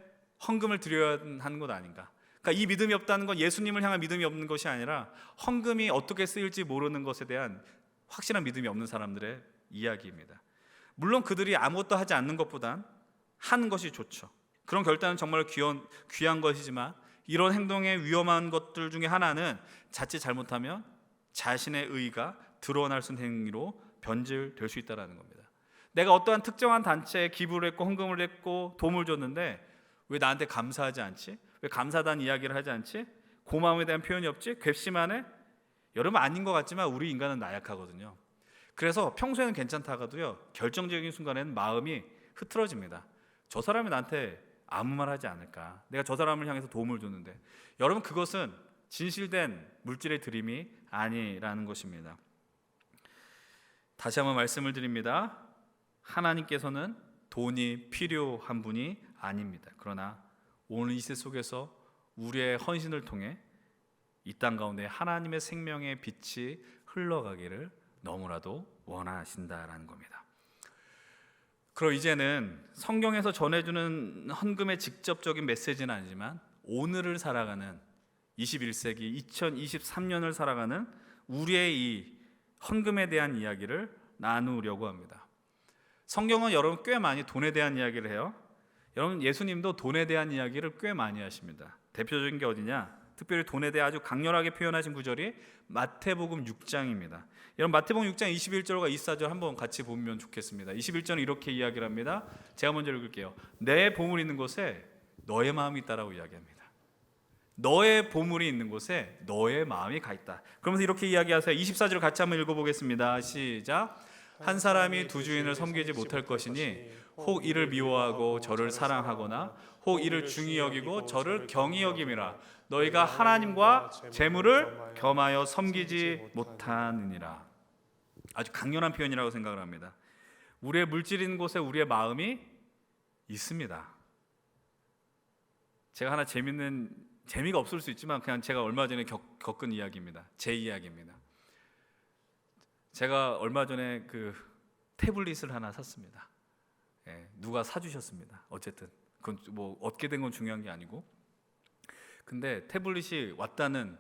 S10: 헌금을 드려야 하는 것 아닌가. 그러니까 이 믿음이 없다는 건 예수님을 향한 믿음이 없는 것이 아니라 헌금이 어떻게 쓰일지 모르는 것에 대한 확실한 믿음이 없는 사람들의 이야기입니다. 물론 그들이 아무것도 하지 않는 것보단 하는 것이 좋죠. 그런 결단은 정말 귀한 것이지만 이런 행동의 위험한 것들 중에 하나는 자칫 잘못하면 자신의 의의가 드러날 수 있는 행위로 변질될 수 있다는 겁니다. 내가 어떠한 특정한 단체에 기부를 했고 헌금을 했고 도움을 줬는데 왜 나한테 감사하지 않지? 왜 감사하다는 이야기를 하지 않지? 고마움에 대한 표현이 없지? 괘씸하네? 여러분 아닌 것 같지만 우리 인간은 나약하거든요. 그래서 평소에는 괜찮다가도요 결정적인 순간에는 마음이 흐트러집니다. 저 사람이 나한테 아무 말 하지 않을까? 내가 저 사람을 향해서 도움을 줬는데 여러분 그것은 진실된 물질의 드림이 아니라는 것입니다. 다시 한번 말씀을 드립니다. 하나님께서는 돈이 필요한 분이 아닙니다. 그러나 오늘 이 시대 속에서 우리의 헌신을 통해 이 땅 가운데 하나님의 생명의 빛이 흘러가기를 너무나도 원하신다라는 겁니다. 그럼 이제는 성경에서 전해주는 헌금의 직접적인 메시지는 아니지만 오늘을 살아가는 21세기 2023년을 살아가는 우리의 이 헌금에 대한 이야기를 나누려고 합니다. 성경은 여러분 꽤 많이 돈에 대한 이야기를 해요. 여러분 예수님도 돈에 대한 이야기를 꽤 많이 하십니다. 대표적인 게 어디냐? 특별히 돈에 대해 아주 강렬하게 표현하신 구절이 마태복음 6장입니다. 여러분 마태복음 6장 21절과 24절 한번 같이 보면 좋겠습니다. 21절은 이렇게 이야기를 합니다. 제가 먼저 읽을게요. 내 보물 있는 곳에 너의 마음이 있다라고 이야기합니다. 너의 보물이 있는 곳에 너의 마음이 가 있다. 그러면서 이렇게 이야기하세요. 24절 같이 한번 읽어보겠습니다. 시작. 한 사람이 두 주인을 섬기지 못할 것이니 혹 이를 미워하고 저를 사랑하거나 혹 이를 중히 여기고 저를 경히 여김이라. 너희가 하나님과 재물을 겸하여 섬기지 못하느니라. 아주 강렬한 표현이라고 생각을 합니다. 우리의 물질 있는 곳에 우리의 마음이 있습니다. 제가 하나 재미가 없을 수 있지만 그냥 제가 얼마 전에 겪은 이야기입니다. 제 이야기입니다. 제가 얼마 전에 그 태블릿을 하나 샀습니다. 예, 누가 사주셨습니다. 어쨌든 그건 뭐 얻게 된 건 중요한 게 아니고, 근데 태블릿이 왔다는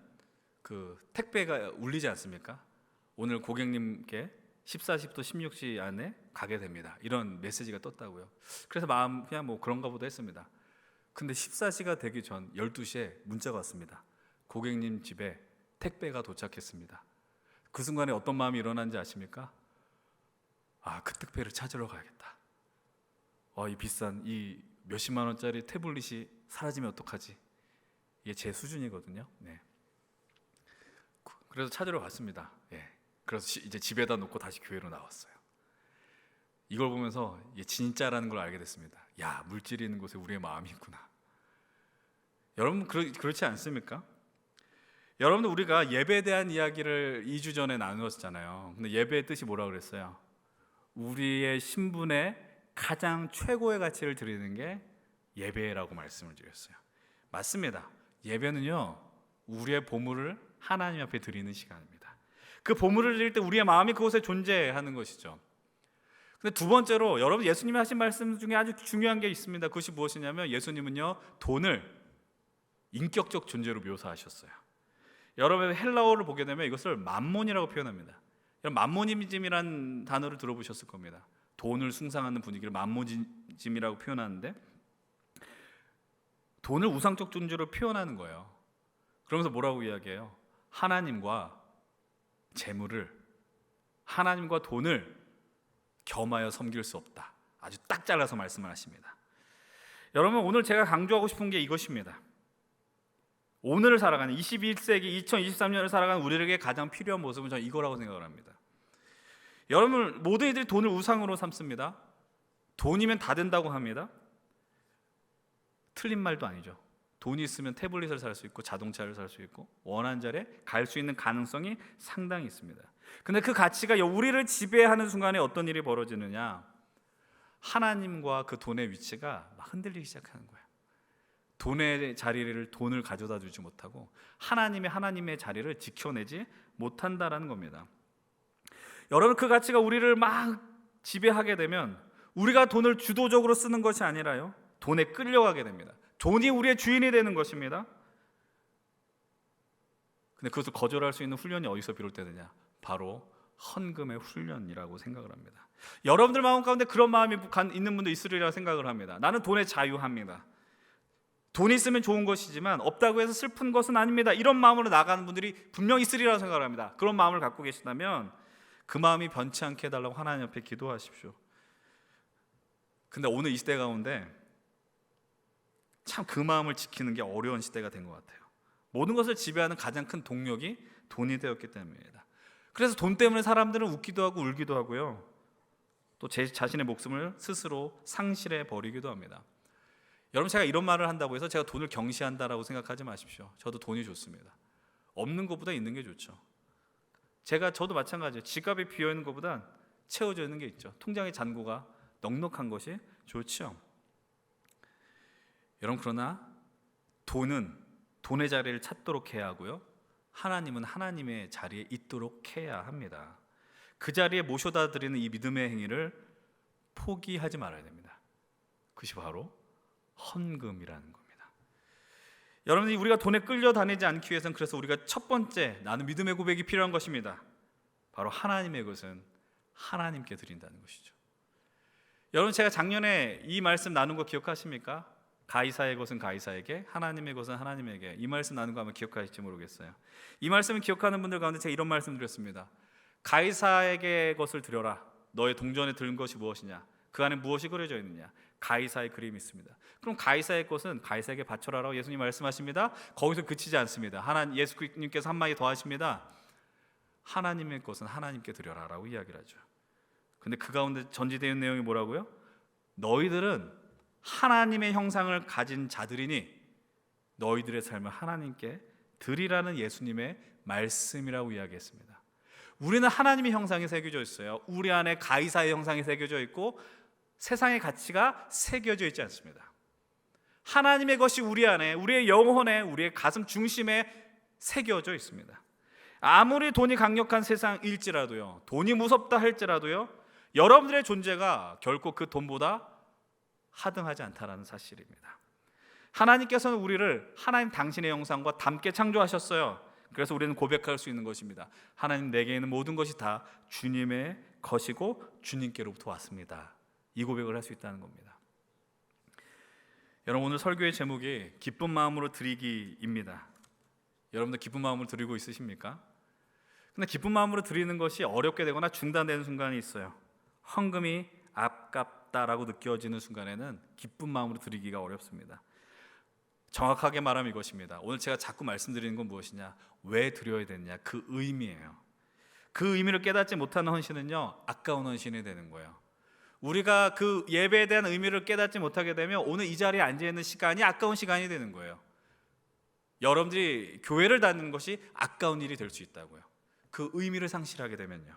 S10: 그 택배가 울리지 않습니까? 오늘 고객님께 14시부터 16시 안에 가게 됩니다. 이런 메시지가 떴다고요. 그래서 마음 그냥 뭐 그런가 보다 했습니다. 근데 14시가 되기 전 12시에 문자가 왔습니다. 고객님 집에 택배가 도착했습니다. 그 순간에 어떤 마음이 일어난지 아십니까? 아, 그 택배를 찾으러 가야겠다. 이 비싼 이 몇십만 원짜리 태블릿이 사라지면 어떡하지? 이게 제 수준이거든요. 네. 그래서 찾으러 갔습니다. 예. 그래서 이제 집에다 놓고 다시 교회로 나왔어요. 이걸 보면서 이게 진짜라는 걸 알게 됐습니다. 야, 물질이 있는 곳에 우리의 마음이 있구나. 여러분 그렇지 않습니까? 여러분들 우리가 예배에 대한 이야기를 2주 전에 나누었잖아요. 근데 예배의 뜻이 뭐라고 그랬어요? 우리의 신분의 가장 최고의 가치를 드리는 게 예배라고 말씀을 드렸어요. 맞습니다. 예배는요, 우리의 보물을 하나님 앞에 드리는 시간입니다. 그 보물을 드릴 때 우리의 마음이 그곳에 존재하는 것이죠. 근데 두 번째로 여러분 예수님이 하신 말씀 중에 아주 중요한 게 있습니다. 그것이 무엇이냐면 예수님은요, 돈을 인격적 존재로 묘사하셨어요. 여러분 헬라어를 보게 되면 이것을 맘몬이라고 표현합니다. 맘모니즘이라는 단어를 들어보셨을 겁니다. 돈을 숭상하는 분위기를 맘모니즘이라고 표현하는데 돈을 우상적 존재로 표현하는 거예요. 그러면서 뭐라고 이야기해요? 하나님과 재물을, 하나님과 돈을 겸하여 섬길 수 없다. 아주 딱 잘라서 말씀을 하십니다. 여러분 오늘 제가 강조하고 싶은 게 이것입니다. 오늘을 살아가는 21세기 2023년을 살아가는 우리에게 가장 필요한 모습은 저는 이거라고 생각을 합니다. 여러분 모든 이들이 돈을 우상으로 삼습니다. 돈이면 다 된다고 합니다. 틀린 말도 아니죠. 돈이 있으면 태블릿을 살 수 있고 자동차를 살 수 있고 원하는 자리에 갈 수 있는 가능성이 상당히 있습니다. 근데 그 가치가 우리를 지배하는 순간에 어떤 일이 벌어지느냐? 하나님과 그 돈의 위치가 막 흔들리기 시작하는 거예요. 돈의 자리를 돈을 가져다 주지 못하고 하나님의 자리를 지켜내지 못한다라는 겁니다. 여러분, 그 가치가 우리를 막 지배하게 되면 우리가 돈을 주도적으로 쓰는 것이 아니라요, 돈에 끌려가게 됩니다. 돈이 우리의 주인이 되는 것입니다. 근데 그것을 거절할 수 있는 훈련이 어디서 비롯되느냐? 바로 헌금의 훈련이라고 생각을 합니다. 여러분들 마음 가운데 그런 마음이 있는 분도 있으리라 생각을 합니다. 나는 돈에 자유합니다. 돈이 있으면 좋은 것이지만 없다고 해서 슬픈 것은 아닙니다. 이런 마음으로 나가는 분들이 분명 있으리라 생각을 합니다. 그런 마음을 갖고 계시다면 그 마음이 변치 않게 해달라고 하나님 앞에 기도하십시오. 근데 오늘 이 시대 가운데 참 그 마음을 지키는 게 어려운 시대가 된 것 같아요. 모든 것을 지배하는 가장 큰 동력이 돈이 되었기 때문입니다. 그래서 돈 때문에 사람들은 웃기도 하고 울기도 하고요, 또 제 자신의 목숨을 스스로 상실해 버리기도 합니다. 여러분, 제가 이런 말을 한다고 해서 제가 돈을 경시한다라고 생각하지 마십시오. 저도 돈이 좋습니다. 없는 것보다 있는 게 좋죠. 저도 마찬가지예요. 지갑이 비어 있는 것보다 채워져 있는 게 있죠. 통장의 잔고가 넉넉한 것이 좋죠. 여러분, 그러나 돈은 돈의 자리를 찾도록 해야 하고요, 하나님은 하나님의 자리에 있도록 해야 합니다. 그 자리에 모셔다 드리는 이 믿음의 행위를 포기하지 말아야 됩니다. 그것이 바로 헌금이라는 겁니다. 여러분이 우리가 돈에 끌려다니지 않기 위해서는, 그래서 우리가 첫 번째 나는 믿음의 고백이 필요한 것입니다. 바로 하나님의 것은 하나님께 드린다는 것이죠. 여러분, 제가 작년에 이 말씀 나눈 거 기억하십니까? 가이사의 것은 가이사에게, 하나님의 것은 하나님에게. 이 말씀 나눈 거 아마 기억하실지 모르겠어요. 이 말씀을 기억하는 분들 가운데 제가 이런 말씀 드렸습니다. 가이사에게 것을 드려라. 너의 동전에 들은 것이 무엇이냐? 그 안에 무엇이 그려져 있느냐? 가이사의 그림이 있습니다. 그럼 가이사의 것은 가이사에게 바쳐라라고 예수님 말씀하십니다. 거기서 그치지 않습니다. 예수님께서 한마디 더 하십니다. 하나님의 것은 하나님께 드려라라고 이야기를 하죠. 근데 그 가운데 전제되어 있는 내용이 뭐라고요? 너희들은 하나님의 형상을 가진 자들이니 너희들의 삶을 하나님께 드리라는 예수님의 말씀이라고 이야기했습니다. 우리는 하나님의 형상이 새겨져 있어요. 우리 안에 가이사의 형상이 새겨져 있고 세상의 가치가 새겨져 있지 않습니다. 하나님의 것이 우리 안에, 우리의 영혼에, 우리의 가슴 중심에 새겨져 있습니다. 아무리 돈이 강력한 세상일지라도요, 돈이 무섭다 할지라도요, 여러분들의 존재가 결코 그 돈보다 하등하지 않다라는 사실입니다. 하나님께서는 우리를 하나님 당신의 형상과 닮게 창조하셨어요. 그래서 우리는 고백할 수 있는 것입니다. 하나님, 내게 있는 모든 것이 다 주님의 것이고 주님께로부터 왔습니다. 이 고백을 할 수 있다는 겁니다. 여러분, 오늘 설교의 제목이 기쁜 마음으로 드리기입니다. 여러분들 기쁜 마음으로 드리고 있으십니까? 근데 기쁜 마음으로 드리는 것이 어렵게 되거나 중단되는 순간이 있어요. 헌금이 아깝다라고 느껴지는 순간에는 기쁜 마음으로 드리기가 어렵습니다. 정확하게 말하면 이것입니다. 오늘 제가 자꾸 말씀드리는 건 무엇이냐? 왜 드려야 되느냐? 그 의미예요. 그 의미를 깨닫지 못하는 헌신은요, 아까운 헌신이 되는 거예요. 우리가 그 예배에 대한 의미를 깨닫지 못하게 되면 오늘 이 자리에 앉아있는 시간이 아까운 시간이 되는 거예요. 여러분들이 교회를 다니는 것이 아까운 일이 될 수 있다고요. 그 의미를 상실하게 되면요.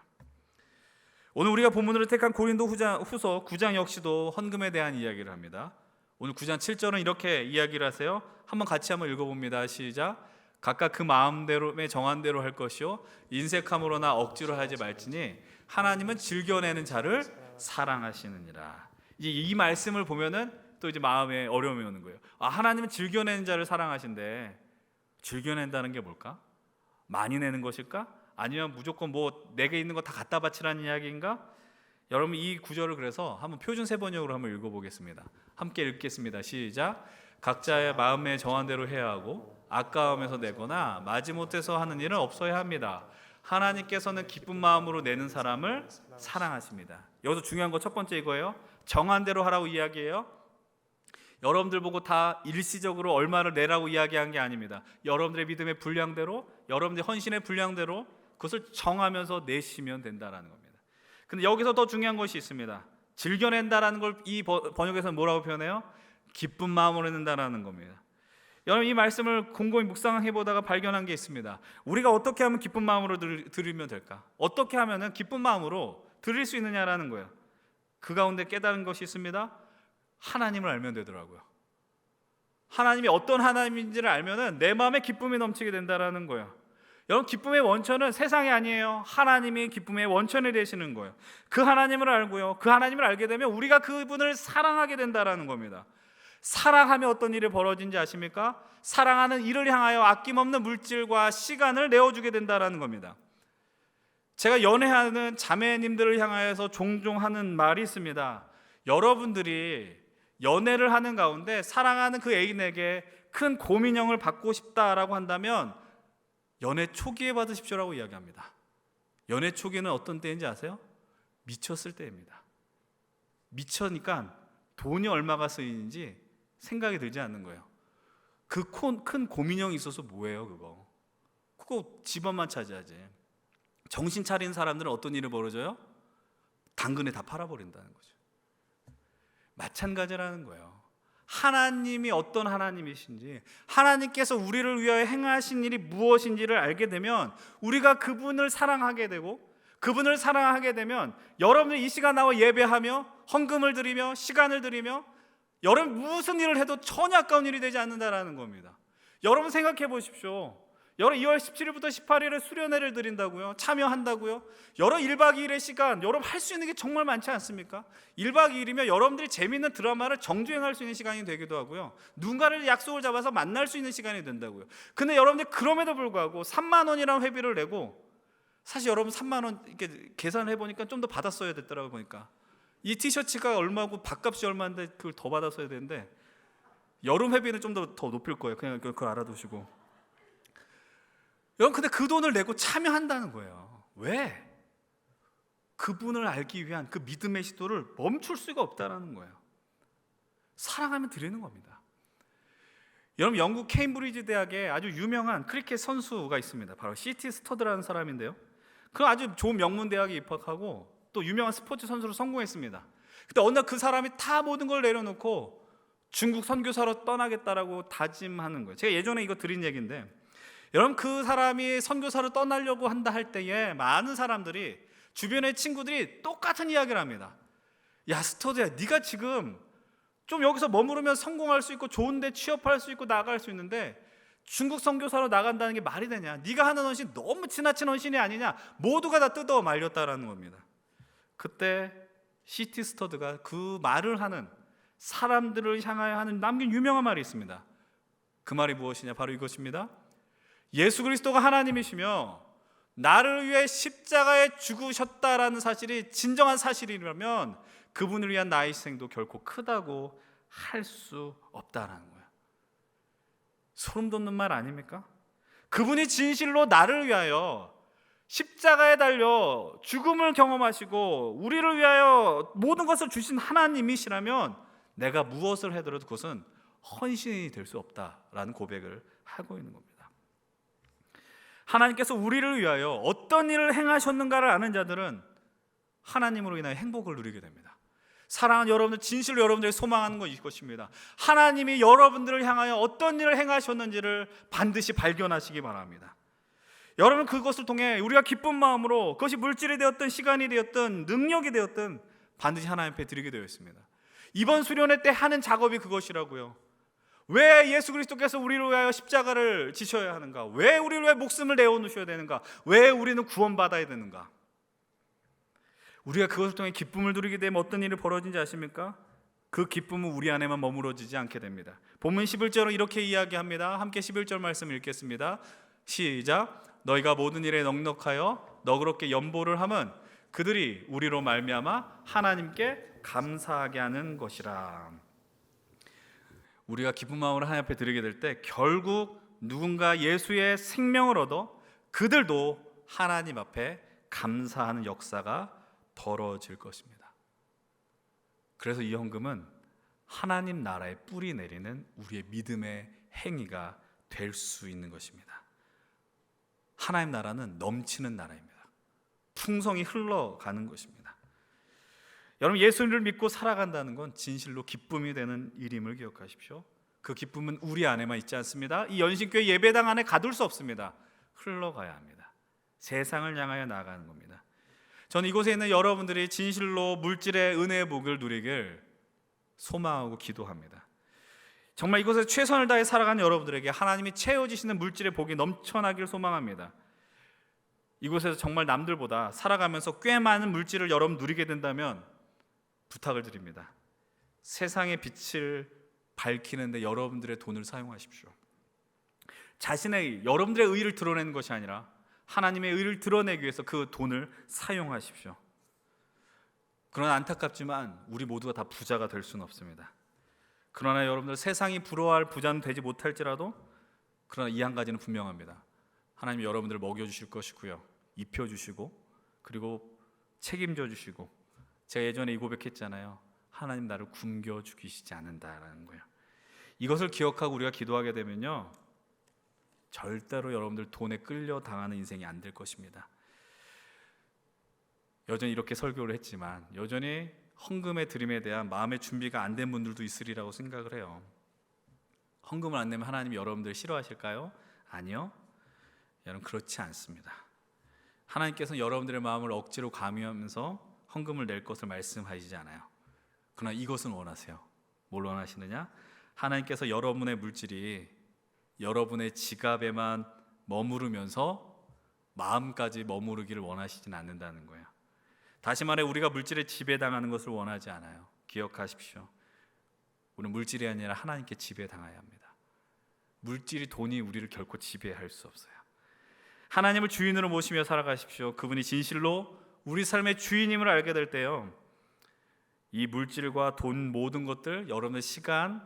S10: 오늘 우리가 본문으로 택한 고린도 후서 9장 역시도 헌금에 대한 이야기를 합니다. 오늘 9장 7절은 이렇게 이야기를 하세요. 한번 같이 한번 읽어봅니다. 시작. 각각 그 마음대로의 정한 대로 할 것이요 인색함으로나 억지로 하지 말지니 하나님은 즐겨내는 자를 사랑하시느니라. 이 말씀을 보면은 또 이제 마음에 어려움이 오는 거예요. 하나님은 즐겨내는 자를 사랑하신대. 즐겨낸다는 게 뭘까? 많이 내는 것일까? 아니면 무조건 뭐 내게 있는 거 다 갖다 바치라는 이야기인가? 여러분, 이 구절을 그래서 한번 표준 세번역으로 한번 읽어보겠습니다. 함께 읽겠습니다. 시작. 각자의 마음에 정한 대로 해야 하고 아까움에서 내거나 마지못해서 하는 일은 없어야 합니다. 하나님께서는 기쁜 마음으로 내는 사람을 사랑하십니다. 여기서 중요한 거 첫 번째 이거예요. 정한 대로 하라고 이야기해요. 여러분들 보고 다 일시적으로 얼마를 내라고 이야기한 게 아닙니다. 여러분들의 믿음의 분량대로, 여러분들의 헌신의 분량대로 그것을 정하면서 내시면 된다라는 겁니다. 근데 여기서 더 중요한 것이 있습니다. 즐겨낸다라는 걸 이 번역에서는 뭐라고 표현해요? 기쁜 마음으로 낸다라는 겁니다. 여러분, 이 말씀을 곰곰이 묵상해 보다가 발견한 게 있습니다. 우리가 어떻게 하면 기쁜 마음으로 들으면 될까? 어떻게 하면 기쁜 마음으로 들을 수 있느냐라는 거예요. 그 가운데 깨달은 것이 있습니다. 하나님을 알면 되더라고요. 하나님이 어떤 하나님인지를 알면은 내 마음에 기쁨이 넘치게 된다라는 거예요. 여러분, 기쁨의 원천은 세상이 아니에요. 하나님이 기쁨의 원천이 되시는 거예요. 그 하나님을 알고요, 그 하나님을 알게 되면 우리가 그분을 사랑하게 된다라는 겁니다. 사랑하면 어떤 일이 벌어진지 아십니까? 사랑하는 이를 향하여 아낌없는 물질과 시간을 내어주게 된다라는 겁니다. 제가 연애하는 자매님들을 향하여서 종종 하는 말이 있습니다. 여러분들이 연애를 하는 가운데 사랑하는 그 애인에게 큰 고민형을 받고 싶다라고 한다면 연애 초기에 받으십시오라고 이야기합니다. 연애 초기는 어떤 때인지 아세요? 미쳤을 때입니다. 미쳐니까 돈이 얼마가 쓰이는지 생각이 들지 않는 거예요. 그 큰 고민형이 있어서 뭐예요 그거 집안만 차지하지. 정신 차린 사람들은 어떤 일이 벌어져요? 당근에 다 팔아버린다는 거죠. 마찬가지라는 거예요. 하나님이 어떤 하나님이신지, 하나님께서 우리를 위하여 행하신 일이 무엇인지를 알게 되면 우리가 그분을 사랑하게 되고, 그분을 사랑하게 되면 여러분들 이 시간 나와 예배하며 헌금을 드리며 시간을 드리며 여러분 무슨 일을 해도 전혀 아까운 일이 되지 않는다라는 겁니다. 여러분 생각해 보십시오. 여러분 2월 17일부터 18일에 수련회를 드린다고요? 참여한다고요? 여러분 1박 2일의 시간, 여러분 할 수 있는 게 정말 많지 않습니까? 1박 2일이면 여러분들이 재미있는 드라마를 정주행할 수 있는 시간이 되기도 하고요, 누군가를 약속을 잡아서 만날 수 있는 시간이 된다고요. 근데 여러분들이 그럼에도 불구하고 3만 원이라는 회비를 내고, 사실 여러분 3만 원 이렇게 계산을 해보니까 좀 더 받았어야 됐더라고요. 보니까 이 티셔츠가 얼마고 밥값이 얼마인데 그걸 더 받았어야 되는데, 여름 회비는 좀 더 높일 거예요. 그냥 그걸 알아두시고. 여러분, 근데 그 돈을 내고 참여한다는 거예요. 왜? 그분을 알기 위한 그 믿음의 시도를 멈출 수가 없다는 거예요. 사랑하면 드리는 겁니다. 여러분, 영국 케임브리지 대학에 아주 유명한 크리켓 선수가 있습니다. 바로 C.T. 스터드라는 사람인데요, 그 아주 좋은 명문 대학에 입학하고 또 유명한 스포츠 선수로 성공했습니다. 근데 어느 날 그 사람이 다 모든 걸 내려놓고 중국 선교사로 떠나겠다라고 다짐하는 거예요. 제가 예전에 이거 드린 얘기인데, 여러분 그 사람이 선교사로 떠나려고 한다 할 때에 많은 사람들이, 주변의 친구들이 똑같은 이야기를 합니다. 야 스터드야, 네가 지금 좀 여기서 머무르면 성공할 수 있고 좋은 데 취업할 수 있고 나갈 수 있는데 중국 선교사로 나간다는 게 말이 되냐? 네가 하는 헌신 너무 지나친 헌신이 아니냐? 모두가 다 뜯어 말렸다라는 겁니다. 그때 C.T. 스터드가 그 말을 하는 사람들을 향하여 하는 남긴 유명한 말이 있습니다. 그 말이 무엇이냐? 바로 이것입니다. 예수 그리스도가 하나님이시며 나를 위해 십자가에 죽으셨다라는 사실이 진정한 사실이라면 그분을 위한 나의 희생도 결코 크다고 할 수 없다라는 거예요. 소름 돋는 말 아닙니까? 그분이 진실로 나를 위하여 십자가에 달려 죽음을 경험하시고 우리를 위하여 모든 것을 주신 하나님이시라면 내가 무엇을 해더라도 그것은 헌신이 될 수 없다라는 고백을 하고 있는 겁니다. 하나님께서 우리를 위하여 어떤 일을 행하셨는가를 아는 자들은 하나님으로 인하여 행복을 누리게 됩니다. 사랑하는 여러분들, 진실로 여러분들이 소망하는 것입니다. 하나님이 여러분들을 향하여 어떤 일을 행하셨는지를 반드시 발견하시기 바랍니다. 여러분 그것을 통해 우리가 기쁜 마음으로, 그것이 물질이 되었든 시간이 되었든 능력이 되었든 반드시 하나님 앞에 드리게 되어 있습니다. 이번 수련회 때 하는 작업이 그것이라고요. 왜 예수 그리스도께서 우리를 위하여 십자가를 지셔야 하는가? 왜 우리를 위해 목숨을 내어놓으셔야 되는가? 왜 우리는 구원받아야 되는가? 우리가 그것을 통해 기쁨을 누리게 되면 어떤 일이 벌어진지 아십니까? 그 기쁨은 우리 안에만 머무러지지 않게 됩니다. 본문 11절은 이렇게 이야기합니다. 함께 11절 말씀 읽겠습니다. 시작. 너희가 모든 일에 넉넉하여 너그럽게 연보를 함은 그들이 우리로 말미암아 하나님께 감사하게 하는 것이라. 우리가 기쁜 마음으로 하나님 앞에 드리게 될 때 결국 누군가 예수의 생명을 얻어 그들도 하나님 앞에 감사하는 역사가 벌어질 것입니다. 그래서 이 헌금은 하나님 나라의 뿌리 내리는 우리의 믿음의 행위가 될 수 있는 것입니다. 하나님 나라는 넘치는 나라입니다. 풍성이 흘러가는 것입니다. 여러분, 예수님을 믿고 살아간다는 건 진실로 기쁨이 되는 일임을 기억하십시오. 그 기쁨은 우리 안에만 있지 않습니다. 이 연신교회 예배당 안에 가둘 수 없습니다. 흘러가야 합니다. 세상을 향하여 나아가는 겁니다. 저는 이곳에 있는 여러분들이 진실로 물질의 은혜의 복을 누리길 소망하고 기도합니다. 정말 이곳에서 최선을 다해 살아가는 여러분들에게 하나님이 채워주시는 물질의 복이 넘쳐나길 소망합니다. 이곳에서 정말 남들보다 살아가면서 꽤 많은 물질을 여러분 누리게 된다면 부탁을 드립니다. 세상의 빛을 밝히는데 여러분들의 돈을 사용하십시오. 여러분들의 의를 드러내는 것이 아니라 하나님의 의를 드러내기 위해서 그 돈을 사용하십시오. 그러나 안타깝지만 우리 모두가 다 부자가 될 수는 없습니다. 그러나 여러분들, 세상이 부러워할 부자는 되지 못할지라도 그러나 이 한 가지는 분명합니다. 하나님이 여러분들을 먹여주실 것이고요, 입혀주시고 그리고 책임져 주시고, 제가 예전에 이 고백했잖아요. 하나님 나를 굶겨 죽이시지 않는다라는 거예요. 이것을 기억하고 우리가 기도하게 되면요, 절대로 여러분들 돈에 끌려 당하는 인생이 안 될 것입니다. 여전히 이렇게 설교를 했지만 여전히 헌금의 드림에 대한 마음의 준비가 안 된 분들도 있으리라고 생각을 해요. 헌금을 안 내면 하나님이 여러분들 싫어하실까요? 아니요. 여러분, 그렇지 않습니다. 하나님께서는 여러분들의 마음을 억지로 강요하면서 헌금을 낼 것을 말씀하시지 않아요. 그러나 이것은 원하세요. 뭘 원하시느냐? 하나님께서 여러분의 물질이 여러분의 지갑에만 머무르면서 마음까지 머무르기를 원하시진 않는다는 거예요. 다시 말해, 우리가 물질에 지배당하는 것을 원하지 않아요. 기억하십시오. 우리는 물질이 아니라 하나님께 지배당해야 합니다. 물질이, 돈이 우리를 결코 지배할 수 없어요. 하나님을 주인으로 모시며 살아가십시오. 그분이 진실로 우리 삶의 주인임을 알게 될 때요, 이 물질과 돈, 모든 것들, 여러분의 시간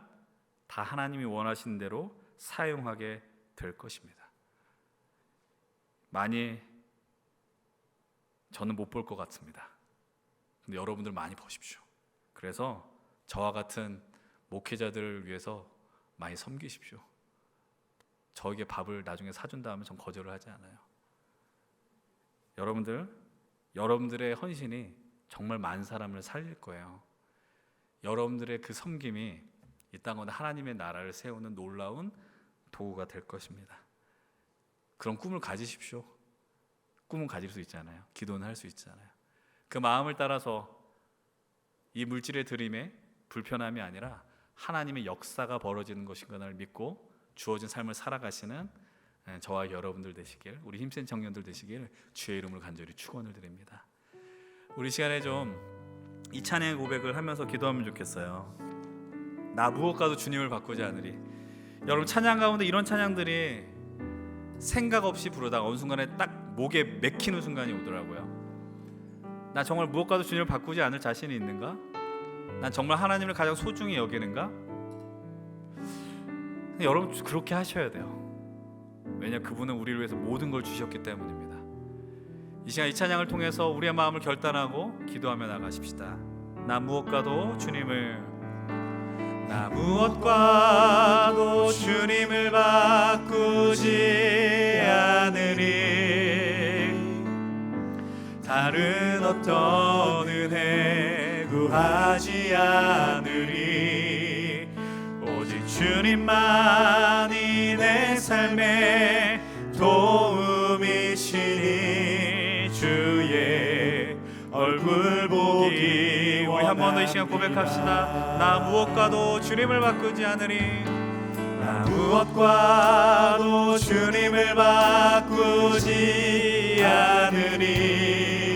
S10: 다 하나님이 원하시는 대로 사용하게 될 것입니다. 많이 저는 못 볼 것 같습니다. 근데 여러분들 많이 보십시오. 그래서 저와 같은 목회자들을 위해서 많이 섬기십시오. 저에게 밥을 나중에 사준다 하면 전 거절을 하지 않아요. 여러분들의 헌신이 정말 많은 사람을 살릴 거예요. 여러분들의 그 섬김이 이 땅에 하나님의 나라를 세우는 놀라운 도구가 될 것입니다. 그런 꿈을 가지십시오. 꿈은 가질 수 있잖아요. 기도는 할 수 있잖아요. 그 마음을 따라서 이 물질의 드림에 불편함이 아니라 하나님의 역사가 벌어지는 것인가를 믿고 주어진 삶을 살아가시는 저와 여러분들 되시길, 우리 힘센 청년들 되시길 주의 이름으로 간절히 축원을 드립니다. 우리 시간에 좀 이 찬양의 고백을 하면서 기도하면 좋겠어요. 나 무엇과도 주님을 바꾸지 않으리. 여러분, 찬양 가운데 이런 찬양들이 생각 없이 부르다가 어느 순간에 딱 목에 맥히는 순간이 오더라고요. 나 정말 무엇과도 주님을 바꾸지 않을 자신이 있는가? 난 정말 하나님을 가장 소중히 여기는가? 여러분, 그렇게 하셔야 돼요. 왜냐, 그분은 우리를 위해서 모든 걸 주셨기 때문입니다. 이 시간 이 찬양을 통해서 우리의 마음을 결단하고 기도하며 나가십시다. 나 무엇과도 주님을 바꾸지 않으리. 다른 어떤 은혜 구하지 않으리. 오직 주님만이 내 삶의 도움이시니 주의 얼굴 보기. 우리 한 번 더 이 시간 고백합시다. 나 무엇과도 주님을 바꾸지 않으리. 나 무엇과도 주님을 바꾸지 않으리.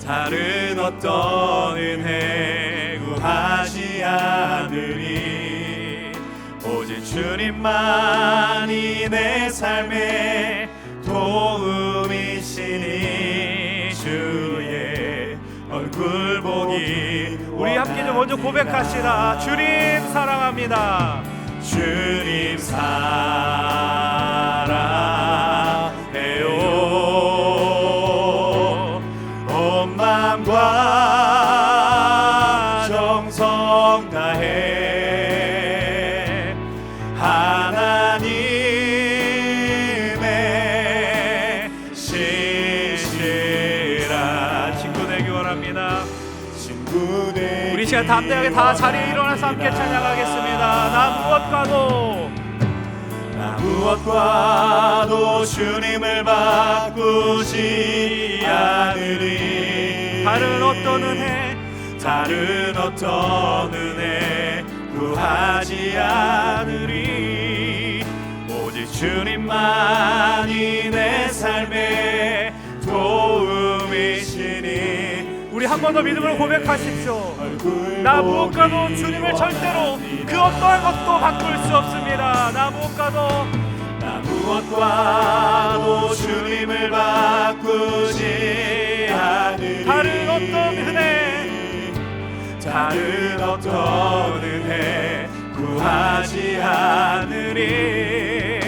S10: 다른 어떤 은혜 구하지 않으리. 오직 주님만이 내 삶의 도움이시니 주의 얼굴 보기. 우리 함께 좀 먼저 고백합시다. 주님 사랑합니다. 주님 사랑해요. 온 마음과 정성 다해 하나님의 신실한 친구 되기 원합니다. 담대하게 다 자리에 일어나서 함께 찬양하겠습니다.
S2: 나 무엇과도 주님을 바꾸지 않으리.
S10: 다른 어떤 은혜
S2: 구하지 않으리. 오직 주님만이 내 삶의 도움이시니.
S10: 우리 한 번 더 믿음으로 고백하십시오. 나 무엇과도 주님을 절대로 그 어떠한 것도 바꿀 수 없습니다. 나 무엇과도
S2: 주님을 바꾸지 않으리.
S10: 다른 어떤 은혜
S2: 구하지 않으리.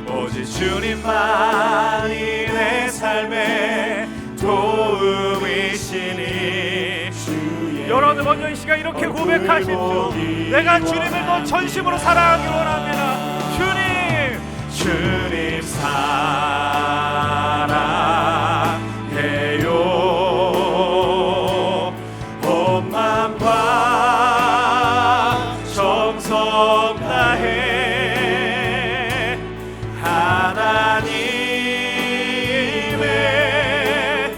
S2: 오직 주님만이 내 삶의 도움이시니.
S10: 여러분 먼저 이 시간 이렇게 고백하십시오. 내가 주님을 더 전심으로 사랑하기 원합니다.
S2: 주님 사랑해요. 온 마음과 정성 다해 하나님의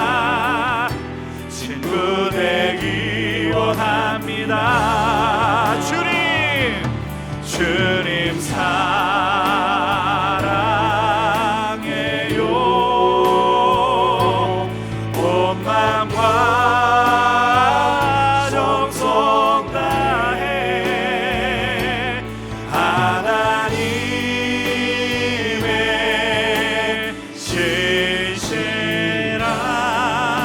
S2: 신실한 친구 되기 원합니다. 주님 사랑해요. 온 마음과 정성 다해 하나님의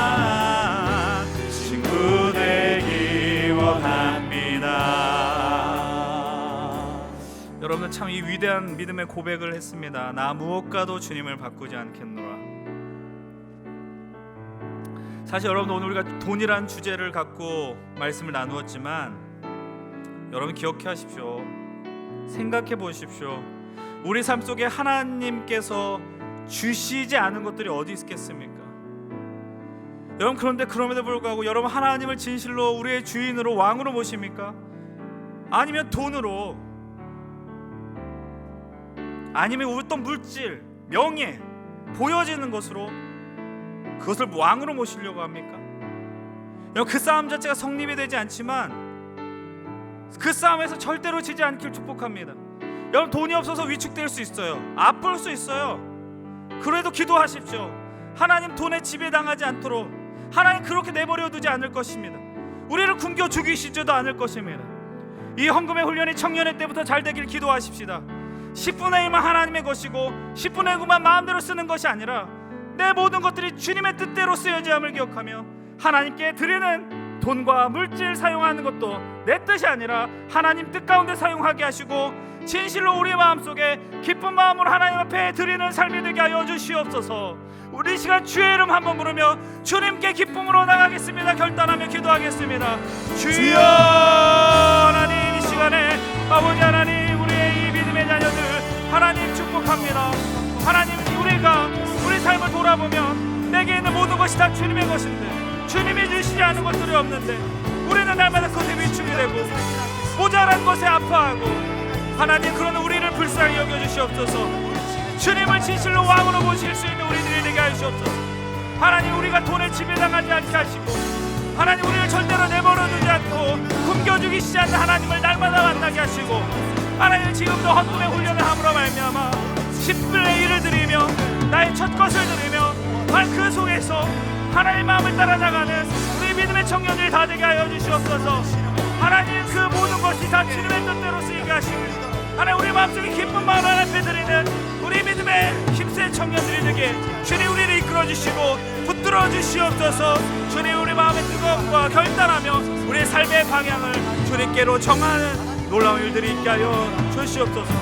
S2: 신실한 친구 되기 원합니다.
S10: 여러분들 참 이 위대한 믿음의 고백을 했습니다. 나 무엇과도 주님을 바꾸지 않겠노라. 사실 여러분 오늘 우리가 돈이란 주제를 갖고 말씀을 나누었지만 여러분 기억해 하십시오. 생각해 보십시오. 우리 삶 속에 하나님께서 주시지 않은 것들이 어디 있겠습니까? 여러분 그런데 그럼에도 불구하고 여러분 하나님을 진실로 우리의 주인으로 왕으로 모십니까? 아니면 돈으로, 아니면 어떤 물질, 명예, 보여지는 것으로 그것을 왕으로 모시려고 합니까? 여러분 그 싸움 자체가 성립이 되지 않지만 그 싸움에서 절대로 지지 않기를 축복합니다. 여러분 돈이 없어서 위축될 수 있어요. 아플 수 있어요. 그래도 기도하십시오. 하나님 돈에 지배당하지 않도록 하나님 그렇게 내버려 두지 않을 것입니다. 우리를 굶겨 죽이시지도 않을 것입니다. 이 헌금의 훈련이 청년의 때부터 잘 되길 기도하십시다. 10분의 1만 하나님의 것이고 10분의 9만 마음대로 쓰는 것이 아니라 내 모든 것들이 주님의 뜻대로 쓰여져야 함을 기억하며 하나님께 드리는 돈과 물질 사용하는 것도 내 뜻이 아니라 하나님 뜻 가운데 사용하게 하시고 진실로 우리의 마음속에 기쁜 마음으로 하나님 앞에 드리는 삶이 되게 하여 주시옵소서. 우리 이 시간 주의 이름 한번 부르며 주님께 기쁨으로 나가겠습니다. 결단하며 기도하겠습니다. 주여 하나님, 이 시간에 아버지 하나님, 우리의 이 믿음의 자녀들 하나님 축복합니다. 하나님 우리가 우리 삶을 돌아보면 내게 있는 모든 것이 다 주님의 것인데 주님이 주시지 않은 것들이 없는데 우리는 날마다 그것에 위축이 되고 모자란 것에 아파하고 하나님 그러는 우리를 불쌍히 여겨주시옵소서. 주님을 진실로 왕으로 모실 수 있는 우리들이 되게 하시옵소서. 하나님 우리가 돈에 지배당하지 않게 하시고 하나님 우리를 절대로 내버려두지 않고 굶겨주기시지 않는 하나님을 날마다 만나게 하시고 하나님 지금도 헌금의 훈련을 함으로 말미암아 10분의 1을 드리며 나의 첫 것을 드리며 그 속에서 하나님 마음을 따라 나가는 우리 믿음의 청년들이 다 되게 하여 주시옵소서. 하나님 그 모든 것이 다 주님의 뜻대로 쓰이게 하시고 하나님 우리 마음속에 기쁜 마음 앞에 드리는 우리 믿음의 힘센 청년들이 되게 주님 우리를 이끌어 주시고 붙들어 주시옵소서. 주님 우리 마음의 뜨거움과 결단하며 우리의 삶의 방향을 주님께로 정하는 놀라운 일들이 있게 하여 주시옵소서.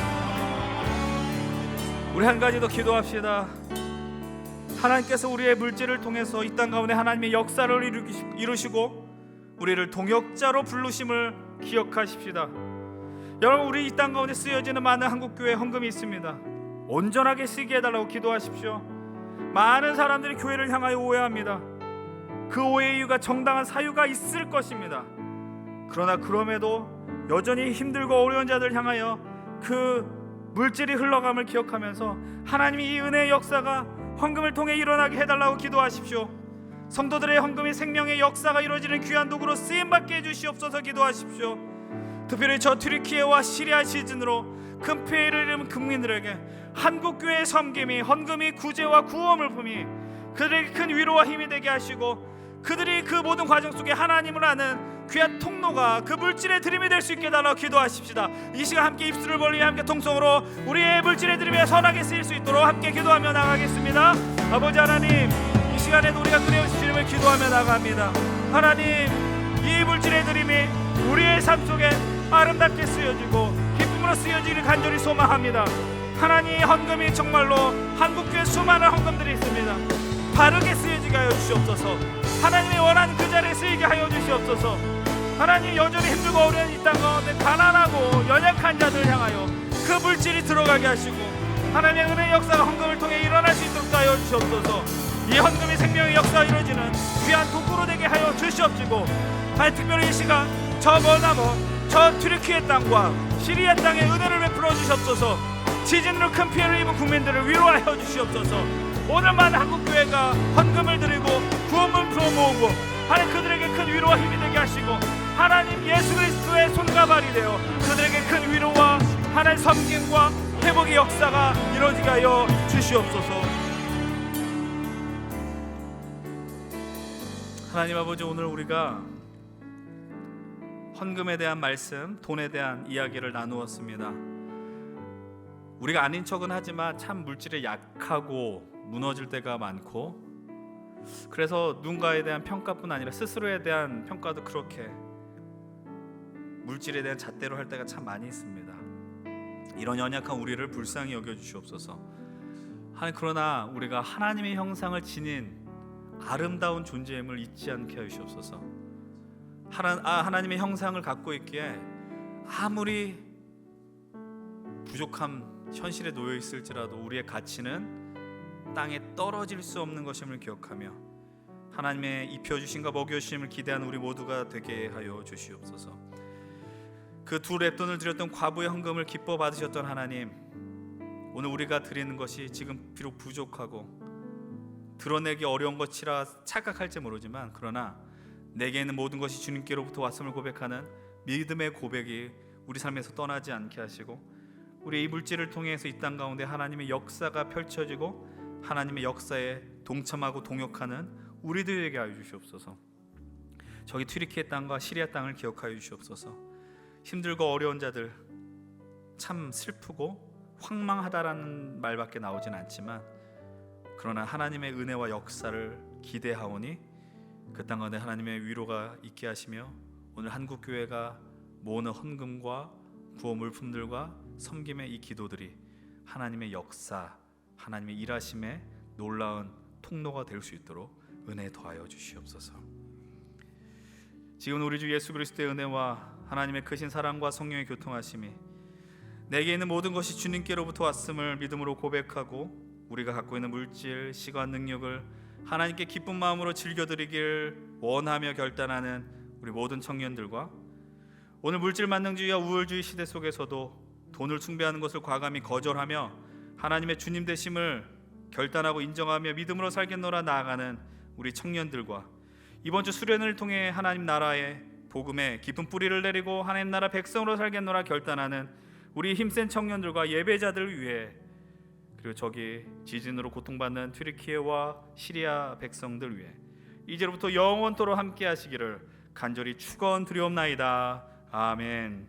S10: 우리 한 가지 더 기도합시다. 하나님께서 우리의 물질을 통해서 이 땅 가운데 하나님의 역사를 이루시고 우리를 동역자로 부르심을 기억하십시다. 여러분 우리 이 땅 가운데 쓰여지는 많은 한국교회 헌금이 있습니다. 온전하게 쓰게 해달라고 기도하십시오. 많은 사람들이 교회를 향하여 오해합니다. 그 오해의 이유가 정당한 사유가 있을 것입니다. 그러나 그럼에도 여전히 힘들고 어려운 자들 향하여 그 물질이 흘러감을 기억하면서 하나님이 이 은혜의 역사가 헌금을 통해 일어나게 해달라고 기도하십시오. 성도들의 헌금이 생명의 역사가 이루어지는 귀한 도구로 쓰임받게 해주시옵소서 기도하십시오. 특별히 저 튀르키예와 시리아 시즌으로 큰 피해를 입은 국민들에게 한국교회의 섬김이, 헌금이 구제와 구원물품이 그들에게 큰 위로와 힘이 되게 하시고, 그들이 그 모든 과정 속에 하나님을 아는 귀한 통로가, 그 물질의 드림이 될 수 있게 달라고 기도하십시다. 이 시간 함께 입술을 벌리며 함께 통성으로 우리의 물질의 드림에 선하게 쓰일 수 있도록 함께 기도하며 나가겠습니다. 아버지 하나님, 이 시간에도 우리가 그리워 주님을 기도하며 나갑니다. 하나님, 이 물질의 드림이 우리의 삶 속에 아름답게 쓰여지고 기쁨으로 쓰여지기를 간절히 소망합니다. 하나님, 헌금이 정말로 한국교회 수많은 헌금들이 있습니다. 바르게 쓰여지게 하여 주시옵소서. 하나님이 원하는 그 자리에 쓰이게 하여 주시옵소서. 하나님, 여전히 힘들고 어려운 이 땅 가운데 가난하고 연약한 자들 향하여 그 물질이 들어가게 하시고, 하나님의 은혜의 역사가 헌금을 통해 일어날 수 있도록 하여 주시옵소서. 이 헌금이 생명의 역사가 이루어지는 귀한 도구로 되게 하여 주시옵시고, 하나님, 특별히 이 시간 저 머나먼 저 튀르키예 땅과 시리아 땅에 은혜를 베풀어 주시옵소서. 지진으로 큰 피해를 입은 국민들을 위로하여 주시옵소서. 오늘만 한국교회가 헌금을 드리고 구원물품을 모으고 하나님, 그들에게 큰 위로와 힘이 되게 하시고, 하나님 예수 그리스도의 손과 발이 되어 그들에게 큰 위로와 하나님 섬김과 회복의 역사가 이루어지게 하여 주시옵소서. 하나님 아버지, 오늘 우리가 헌금에 대한 말씀, 돈에 대한 이야기를 나누었습니다. 우리가 아닌 척은 하지만 참 물질에 약하고 무너질 때가 많고, 그래서 누군가에 대한 평가뿐 아니라 스스로에 대한 평가도 그렇게 물질에 대한 잣대로 할 때가 참 많이 있습니다. 이런 연약한 우리를 불쌍히 여겨주시옵소서. 하나님, 그러나 우리가 하나님의 형상을 지닌 아름다운 존재임을 잊지 않게 하시옵소서. 하나님의 형상을 갖고 있기에 아무리 부족함 현실에 놓여 있을지라도 우리의 가치는 땅에 떨어질 수 없는 것임을 기억하며 하나님의 입혀주심과 먹여주심을 기대하는 우리 모두가 되게 하여 주시옵소서. 그 두 랩돈을 드렸던 과부의 헌금을 기뻐 받으셨던 하나님, 오늘 우리가 드리는 것이 지금 비록 부족하고 드러내기 어려운 것이라 착각할지 모르지만, 그러나 내게 있는 모든 것이 주님께로부터 왔음을 고백하는 믿음의 고백이 우리 삶에서 떠나지 않게 하시고, 우리 이 물질을 통해서 이 땅 가운데 하나님의 역사가 펼쳐지고 하나님의 역사에 동참하고 동역하는 우리들에게 하여 주시옵소서. 저기 튀르키예 땅과 시리아 땅을 기억하여 주시옵소서. 힘들고 어려운 자들, 참 슬프고 황망하다라는 말밖에 나오진 않지만, 그러나 하나님의 은혜와 역사를 기대하오니 그 땅 가운데 하나님의 위로가 있게 하시며, 오늘 한국교회가 모으는 헌금과 구호 물품들과 섬김의 이 기도들이 하나님의 역사, 하나님의 일하심의 놀라운 통로가 될 수 있도록 은혜 더하여 주시옵소서. 지금 우리 주 예수 그리스도의 은혜와 하나님의 크신 사랑과 성령의 교통하심이 내게 있는 모든 것이 주님께로부터 왔음을 믿음으로 고백하고, 우리가 갖고 있는 물질, 시간, 능력을 하나님께 기쁜 마음으로 즐겨드리길 원하며 결단하는 우리 모든 청년들과, 오늘 물질 만능주의와 우월주의 시대 속에서도 돈을 숭배하는 것을 과감히 거절하며 하나님의 주님 되심을 결단하고 인정하며 믿음으로 살겠노라 나아가는 우리 청년들과, 이번 주 수련을 통해 하나님 나라의 복음에 깊은 뿌리를 내리고 하나님 나라 백성으로 살겠노라 결단하는 우리 힘센 청년들과 예배자들을 위해, 그리고 저기 지진으로 고통받는 튀르키예와 시리아 백성들 위해 이제로부터 영원토록 함께 하시기를 간절히 축원드리옵나이다. 아멘.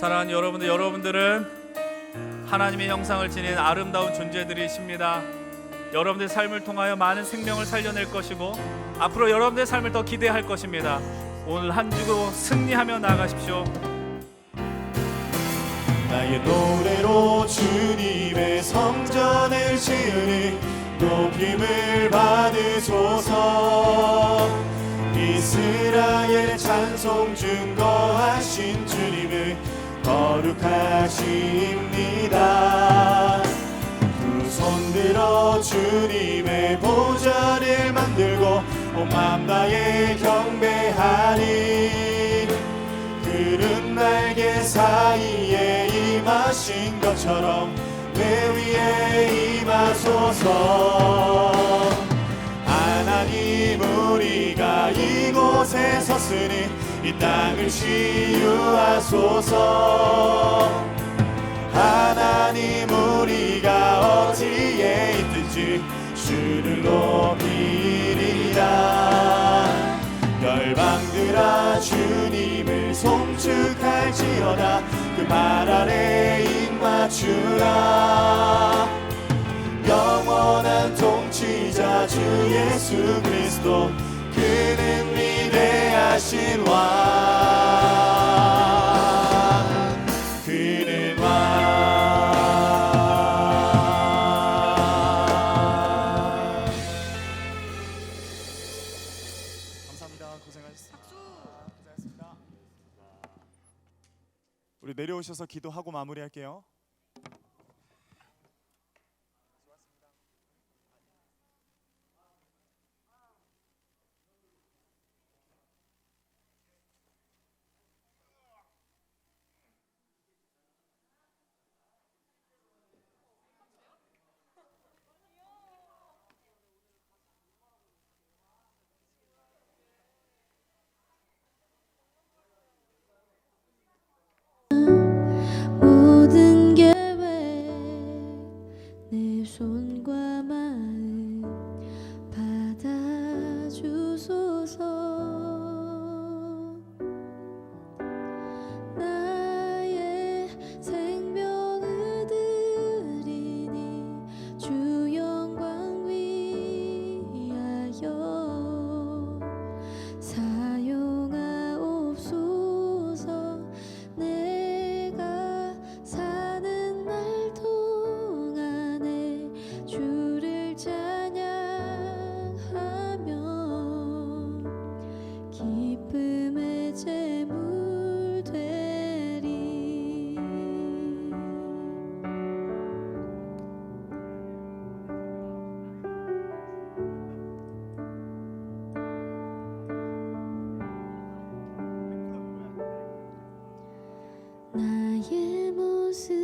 S10: 사랑하는 여러분들은 하나님의 형상을 지닌 아름다운 존재들이십니다. 여러분들의 삶을 통하여 많은 생명을 살려낼 것이고, 앞으로 여러분들의 삶을 더 기대할 것입니다. 오늘 한 주도 승리하며 나아가십시오.
S3: 나의 노래로 주님의 성전을 지으니 높임을 받으소서. 이스라엘 찬송 증거하신 주님을 거룩하십니다. 두 손 들어 주님의 보좌를 만들고 온 맘 다해 경배하리. 그른 날개 사이에 임하신 것처럼 내 위에 임하소서. 하나님 우리가 이곳에 섰으니 이 땅을 치유하소서. 하나님 우리가 어디에 있든지 주를 높이리라. 열방들아 주님을 송축할지어다. 그 말 아래 입맞추라. 영원한 통치자 주 예수 그리스도, 그는 위대하신 왕, 그는 왕.
S2: 감사합니다. 고생하셨습니다. 고생하셨습니다. 우리 내려오셔서 기도하고 마무리할게요.
S11: 모든 계획 내 손과 마음 받아주소서. 나의 생명을 드리니 주 영광 위하여 사용하옵소서. 내가 사는 날 동안에 주를 찬양하며 기쁨의 제물 되리. 나의 모습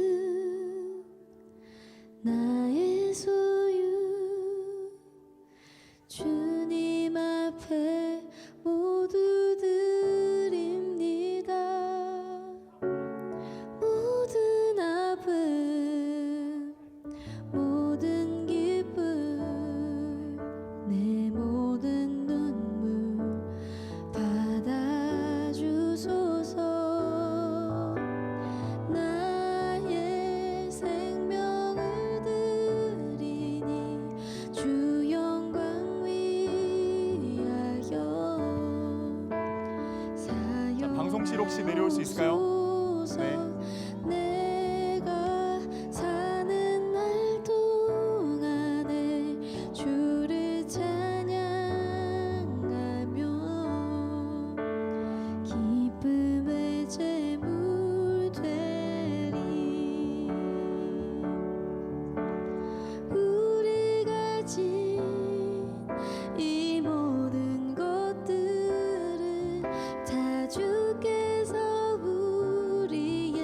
S11: 나의 소유 주님 앞에 모두 드립니다. 모든 아픔 모든 기쁨 내 모든 눈물 받아주소서. 나의 생명을 드리니 주 영광 위하여
S2: 자, 방송실 혹시 내려올 수 있을까요? 네.
S11: 내가 사는 날 동안에 주를 찬양하며 기쁨의 제물 되리. 우리가 가진 이 모든 것들은 다 주께서 우리의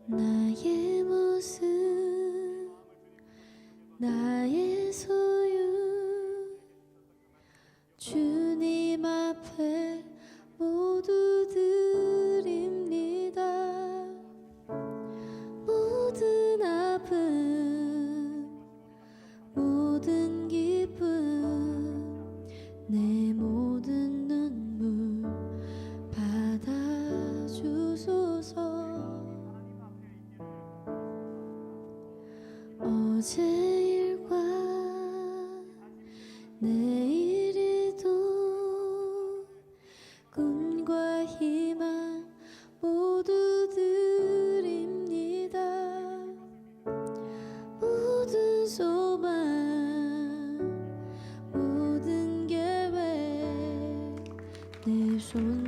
S11: 나의 모습 나의 소유 주님 앞에 모두 드립니다. 모든 아픔 모든 기쁨 내 모든 눈물 받아주소서. 어제 일과 내일에도 꿈과 희망 모두 드립니다. 모든 소망 모든 계획 내 손